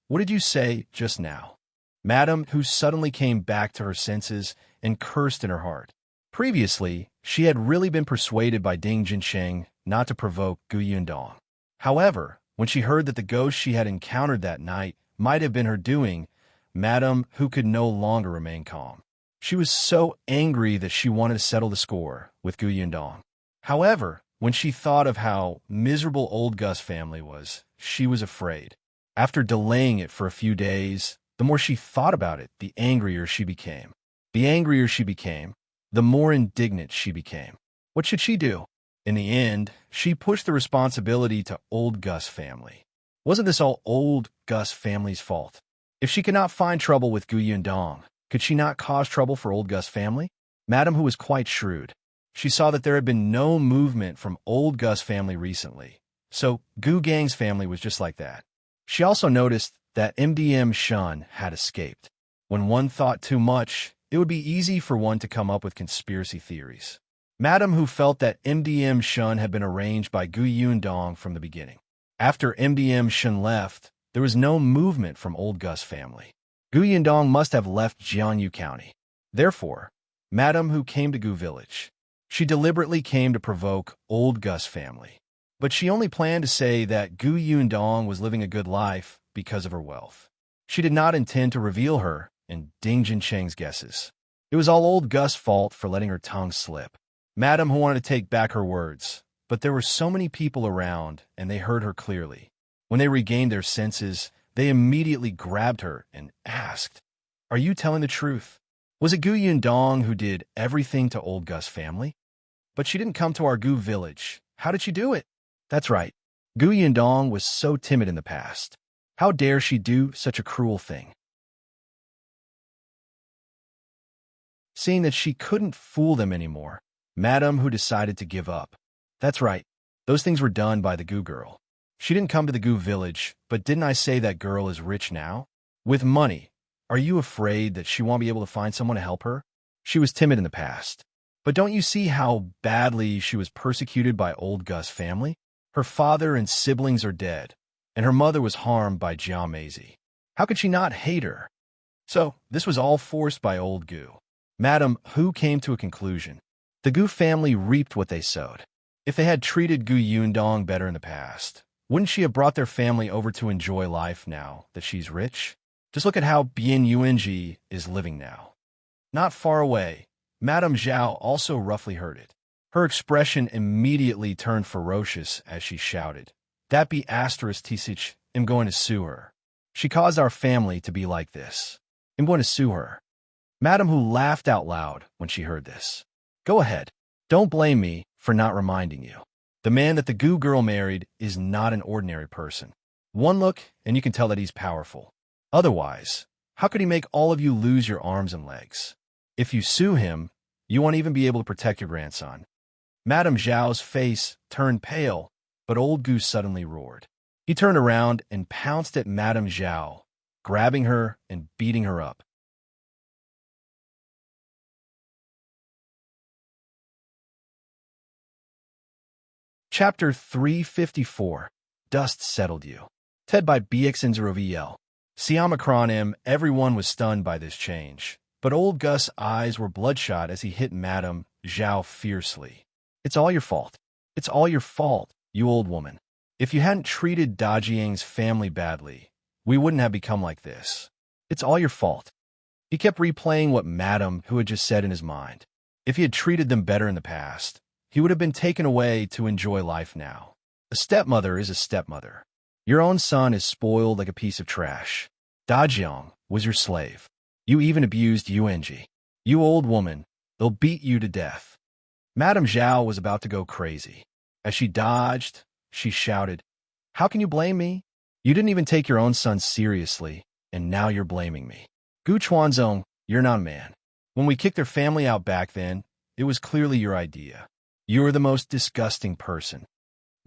What did you say just now? Madam Hu suddenly came back to her senses and cursed in her heart. Previously, she had really been persuaded by Ding Jinsheng not to provoke Gu Yundong. However, when she heard that the ghost she had encountered that night might have been her doing, Madam Hu could no longer remain calm. She was so angry that she wanted to settle the score with Gu Yundong. However, when she thought of how miserable old Gus' family was, she was afraid. After delaying it for a few days, the more she thought about it, the angrier she became. The angrier she became, the more indignant she became. What should she do? In the end, she pushed the responsibility to old Gus' family. Wasn't this all old Gus' family's fault? If she could not find trouble with Gu Yundong, could she not cause trouble for old Gus' family? Madam Hu was quite shrewd. She saw that there had been no movement from old Gus' family recently, so Gu Gang's family was just like that. She also noticed that MDM Shen had escaped. When one thought too much, it would be easy for one to come up with conspiracy theories. Madam Hu felt that MDM Shen had been arranged by Gu Yundong from the beginning. After MDM Shen left, there was no movement from old Gus' family. Gu Yundong must have left Jiangyu County. Therefore, Madam Hu came to Gu Village. She deliberately came to provoke old Gus' family. But she only planned to say that Gu Yundong was living a good life because of her wealth. She did not intend to reveal her and Ding Jinsheng's guesses. It was all old Gus' fault for letting her tongue slip. Madam Hu wanted to take back her words, but there were so many people around, and they heard her clearly. When they regained their senses, they immediately grabbed her and asked, Are you telling the truth? Was it Gu Yundong who did everything to old Gus' family? But she didn't come to our Gu village. How did she do it? That's right. Gu Yundong was so timid in the past. How dare she do such a cruel thing? Seeing that she couldn't fool them anymore, Madam Hu decided to give up. That's right. Those things were done by the Gu girl. She didn't come to the Gu village, but didn't I say that girl is rich now? With money. Are you afraid that she won't be able to find someone to help her? She was timid in the past. But don't you see how badly she was persecuted by old Gus' family? Her father and siblings are dead, and her mother was harmed by Jia Meizi. How could she not hate her? So, this was all forced by old Gu. Madam Hu came to a conclusion. The Gu family reaped what they sowed. If they had treated Gu Yundong better in the past, wouldn't she have brought their family over to enjoy life now that she's rich? Just look at how Bian Yuanji is living now. Not far away, Madame Zhao also roughly heard it. Her expression immediately turned ferocious as she shouted, That be Adulterous Tisich, I'm going to sue her. She caused our family to be like this. I'm going to sue her. Madame Hu laughed out loud when she heard this. Go ahead. Don't blame me for not reminding you. The man that the Gu girl married is not an ordinary person. One look and you can tell that he's powerful. Otherwise, how could he make all of you lose your arms and legs? If you sue him, you won't even be able to protect your grandson. Madame Zhao's face turned pale, but old Gu suddenly roared. He turned around and pounced at Madame Zhao, grabbing her and beating her up. Chapter 354, Dust Settled You. Ted by BX0VL. Siamakronim, everyone was stunned by this change, but old Gus' eyes were bloodshot as he hit Madame Zhao fiercely. It's all your fault. It's all your fault, you old woman. If you hadn't treated Dajiang's family badly, we wouldn't have become like this. It's all your fault. He kept replaying what Madame who had just said in his mind. If he had treated them better in the past, he would have been taken away to enjoy life now. A stepmother is a stepmother. Your own son is spoiled like a piece of trash. Dajiang was your slave. You even abused Yuanji. You old woman, they'll beat you to death. Madame Zhao was about to go crazy. As she dodged, she shouted, "How can you blame me? You didn't even take your own son seriously, and now you're blaming me. Gu Chuanzong, you're not a man. When we kicked their family out back then, it was clearly your idea. You are the most disgusting person."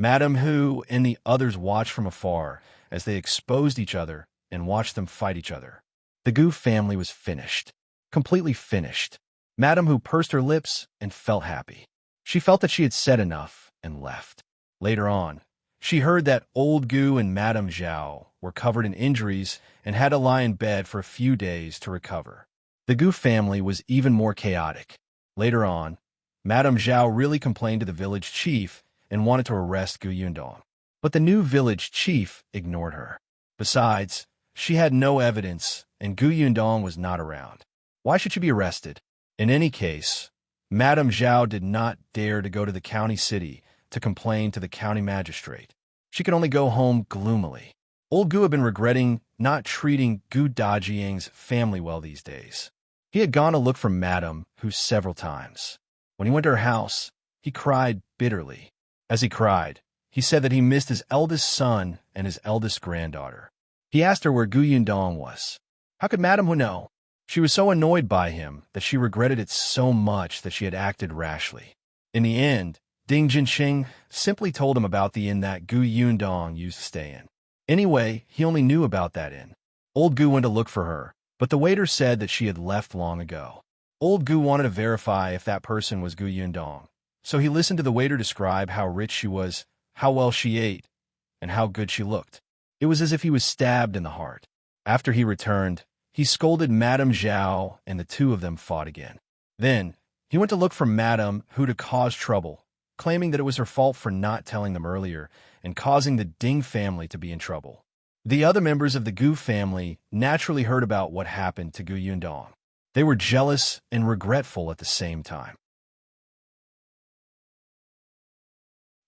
Madame Hu and the others watched from afar as they exposed each other and watched them fight each other. The Gu family was finished. Completely finished. Madame Hu pursed her lips and felt happy. She felt that she had said enough and left. Later on, she heard that old Gu and Madame Zhao were covered in injuries and had to lie in bed for a few days to recover. The Gu family was even more chaotic. Later on, Madame Zhao really complained to the village chief and wanted to arrest Gu Yundong. But the new village chief ignored her. Besides, she had no evidence, and Gu Yundong was not around. Why should she be arrested? In any case, Madame Zhao did not dare to go to the county city to complain to the county magistrate. She could only go home gloomily. Old Gu had been regretting not treating Gu Dajiang's family well these days. He had gone to look for Madame Hu several times. When he went to her house, he cried bitterly. As he cried, he said that he missed his eldest son and his eldest granddaughter. He asked her where Gu Yundong was. How could Madame Hu know? She was so annoyed by him that she regretted it so much that she had acted rashly. In the end, Ding Jinxing simply told him about the inn that Gu Yundong used to stay in. Anyway, he only knew about that inn. Old Gu went to look for her, but the waiter said that she had left long ago. Old Gu wanted to verify if that person was Gu Yundong, so he listened to the waiter describe how rich she was, how well she ate, and how good she looked. It was as if he was stabbed in the heart. After he returned, he scolded Madame Zhao, and the two of them fought again. Then, he went to look for Madame Hu to cause trouble, claiming that it was her fault for not telling them earlier and causing the Ding family to be in trouble. The other members of the Gu family naturally heard about what happened to Gu Yundong. They were jealous and regretful at the same time.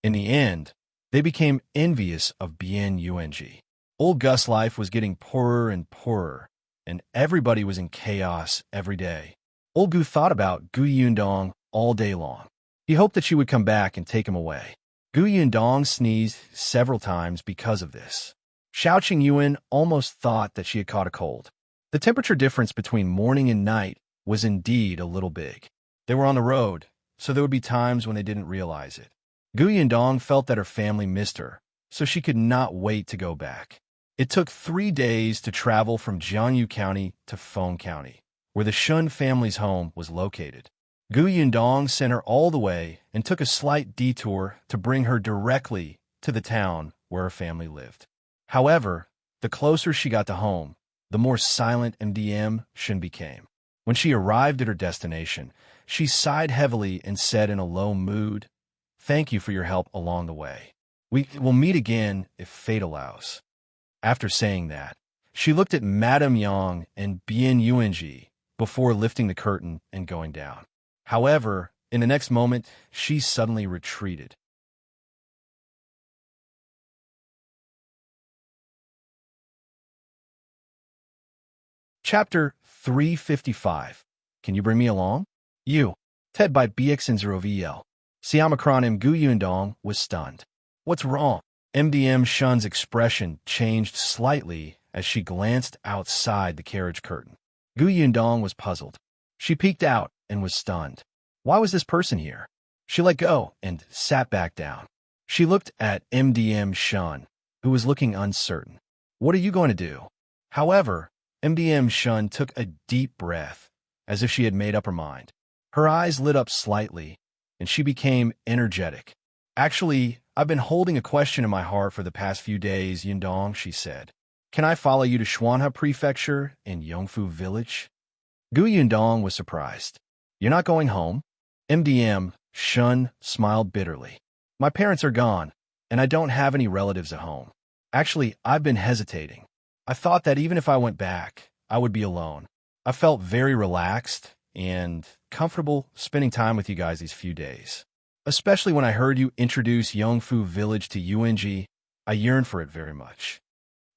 In the end, they became envious of Bian Yuanji. Old Gus' life was getting poorer and poorer, and everybody was in chaos every day. Old Gu thought about Gu Yundong all day long. He hoped that she would come back and take him away. Gu Yundong sneezed several times because of this. Xiao Yuan almost thought that she had caught a cold. The temperature difference between morning and night was indeed a little big. They were on the road, so there would be times when they didn't realize it. Gu Yundong felt that her family missed her, so she could not wait to go back. It took 3 days to travel from Jiangyu County to Feng County, where the Shen family's home was located. Gu Yundong sent her all the way and took a slight detour to bring her directly to the town where her family lived. However, the closer she got to home, the more silent MDM Shen became. When she arrived at her destination, she sighed heavily and said in a low mood, "Thank you for your help along the way. We will meet again if fate allows." After saying that, she looked at Madame Yang and Bian Yuanji before lifting the curtain and going down. However, in the next moment, she suddenly retreated. Chapter 355. Can you bring me along? You. Ted by BX0VL. Siamakronim Gu Yundong was stunned. What's wrong? MDM Shun's expression changed slightly as she glanced outside the carriage curtain. Gu Yundong was puzzled. She peeked out and was stunned. Why was this person here? She let go and sat back down. She looked at MDM Shun, who was looking uncertain. What are you going to do? However, MDM Shun took a deep breath, as if she had made up her mind. Her eyes lit up slightly, and she became energetic. Actually, I've been holding a question in my heart for the past few days, Yundong, she said. Can I follow you to Xuanhe Prefecture in Yongfu Village? Gu Yundong was surprised. You're not going home? MDM, Shen smiled bitterly. My parents are gone, and I don't have any relatives at home. Actually, I've been hesitating. I thought that even if I went back, I would be alone. I felt very relaxed and comfortable spending time with you guys these few days. Especially when I heard you introduce Yongfu Village to Yuanji, I yearned for it very much.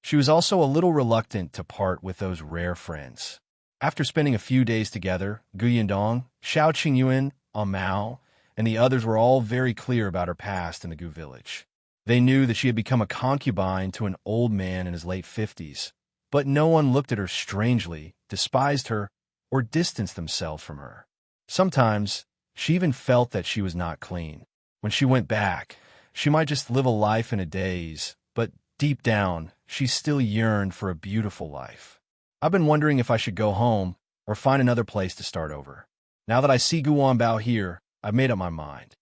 She was also a little reluctant to part with those rare friends. After spending a few days together, Gu Yundong, Xiao Qingyuan, Mao, and the others were all very clear about her past in the Gu village. They knew that she had become a concubine to an old man in his late 50s, but no one looked at her strangely, despised her, or distanced themselves from her. Sometimes, she even felt that she was not clean. When she went back, she might just live a life in a daze, but deep down, she still yearned for a beautiful life. I've been wondering if I should go home or find another place to start over. Now that I see Gu Wanbao here, I've made up my mind.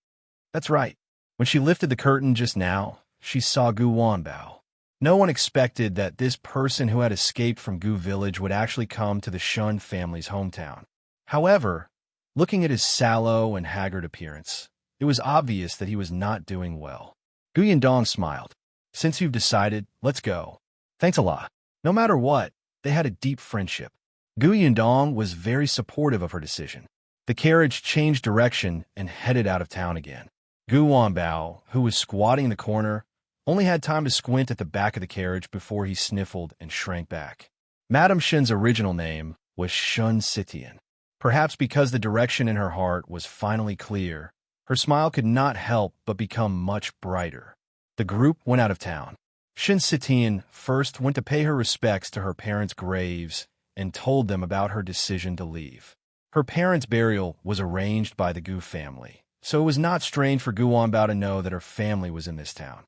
That's right. When she lifted the curtain just now, she saw Gu Wanbao. No one expected that this person who had escaped from Gu village would actually come to the Shen family's hometown. However, looking at his sallow and haggard appearance, it was obvious that he was not doing well. Gu Yundong smiled. Since you've decided, let's go. Thanks a lot. No matter what, they had a deep friendship. Gu Yundong was very supportive of her decision. The carriage changed direction and headed out of town again. Gu Wanbao, who was squatting in the corner, only had time to squint at the back of the carriage before he sniffled and shrank back. Madame Shen's original name was Shen Sitian. Perhaps because the direction in her heart was finally clear, her smile could not help but become much brighter. The group went out of town. Shen Sitian first went to pay her respects to her parents' graves and told them about her decision to leave. Her parents' burial was arranged by the Gu family, so it was not strange for Gu Wanbao to know that her family was in this town.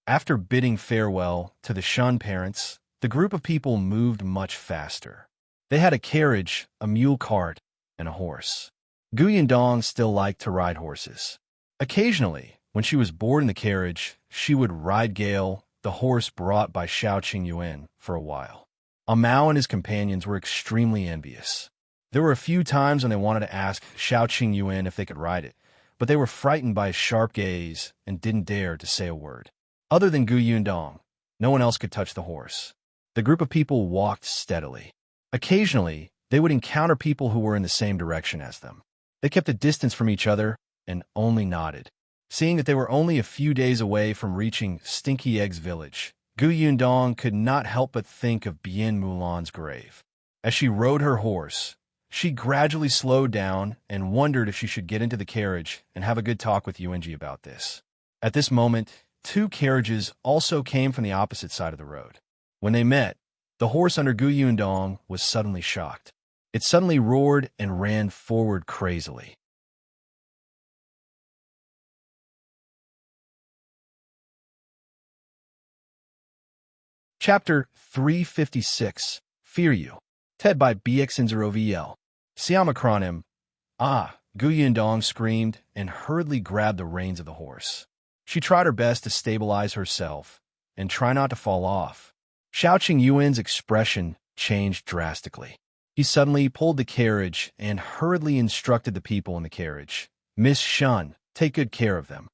After bidding farewell to the Shen parents, the group of people moved much faster. They had a carriage, a mule cart, and a horse. Gu Yundong still liked to ride horses. Occasionally, when she was bored in the carriage, she would ride Gale, the horse brought by Xiao Qingyuan, for a while. Mao and his companions were extremely envious. There were a few times when they wanted to ask Xiao Qingyuan if they could ride it, but they were frightened by his sharp gaze and didn't dare to say a word. Other than Gu Yundong, no one else could touch the horse. The group of people walked steadily. Occasionally, they would encounter people who were in the same direction as them. They kept a distance from each other and only nodded. Seeing that they were only a few days away from reaching Stinky Egg's village, Gu Yundong could not help but think of Bien Mulan's grave. As she rode her horse, she gradually slowed down and wondered if she should get into the carriage and have a good talk with Yuanji about this. At this moment, two carriages also came from the opposite side of the road. When they met, the horse under Gu Yundong was suddenly shocked. It suddenly roared and ran forward crazily. Chapter 356, Fear You. TED by BX0VL. Siamacronym. Gu Yundong screamed and hurriedly grabbed the reins of the horse. She tried her best to stabilize herself and try not to fall off. Xiao Qingyuan's expression changed drastically. He suddenly pulled the carriage and hurriedly instructed the people in the carriage. Miss Shen, take good care of them.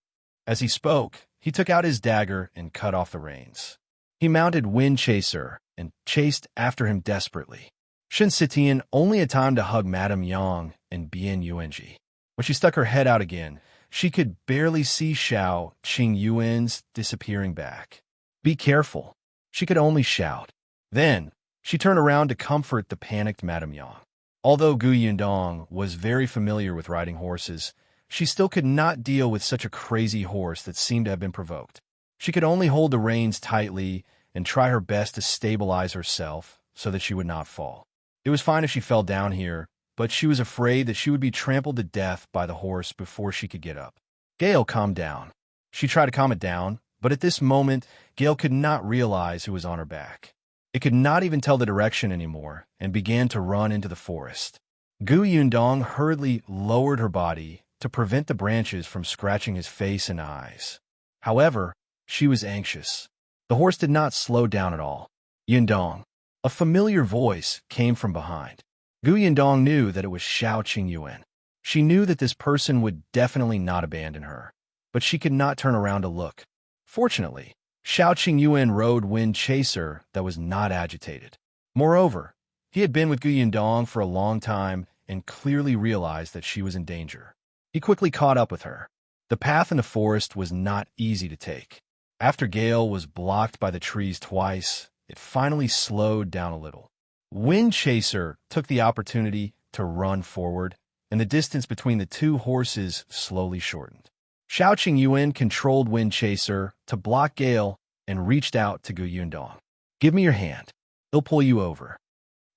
As he spoke, he took out his dagger and cut off the reins. He mounted Wind Chaser and chased after him desperately. Shen Sitian only had time to hug Madame Yang and Bien Yuanji. When she stuck her head out again, she could barely see Xiao Qingyuan's disappearing back. Be careful, she could only shout. Then, she turned around to comfort the panicked Madame Yang. Although Gu Yundong was very familiar with riding horses, she still could not deal with such a crazy horse that seemed to have been provoked. She could only hold the reins tightly and try her best to stabilize herself so that she would not fall. It was fine if she fell down here, but she was afraid that she would be trampled to death by the horse before she could get up. Gale calmed down. She tried to calm it down, but at this moment, Gale could not realize who was on her back. It could not even tell the direction anymore and began to run into the forest. Gu Yundong hurriedly lowered her body to prevent the branches from scratching his face and eyes. However, She was anxious. The horse did not slow down at all. Yundong. A familiar voice came from behind. Gu Yundong knew that it was Xiao Qingyuan. She knew that this person would definitely not abandon her, but she could not turn around to look. Fortunately, Xiao Qingyuan rode Wind Chaser that was not agitated. Moreover, he had been with Gu Yundong for a long time and clearly realized that she was in danger. He quickly caught up with her. The path in the forest was not easy to take. After Gale was blocked by the trees twice, it finally slowed down a little. Wind Chaser took the opportunity to run forward, and the distance between the two horses slowly shortened. Xiao Qingyuan controlled Wind Chaser to block Gale and reached out to Gu Yundong. "Give me your hand. He'll pull you over."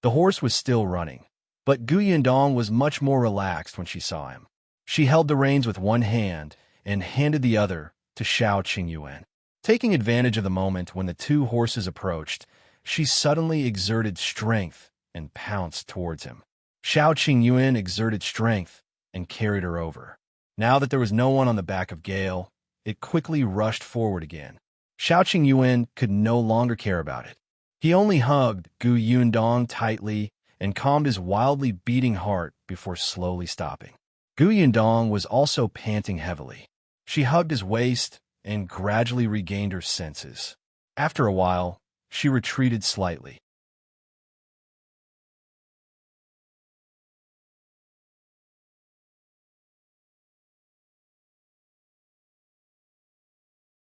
The horse was still running, but Gu Yundong was much more relaxed when she saw him. She held the reins with one hand and handed the other to Xiao Qingyuan. Taking advantage of the moment when the two horses approached, she suddenly exerted strength and pounced towards him. Xiao Qingyuan exerted strength and carried her over. Now that there was no one on the back of Gale, it quickly rushed forward again. Xiao Qingyuan could no longer care about it. He only hugged Gu Yundong tightly and calmed his wildly beating heart before slowly stopping. Gu Yundong was also panting heavily. She hugged his waist and gradually regained her senses. After a while, she retreated slightly.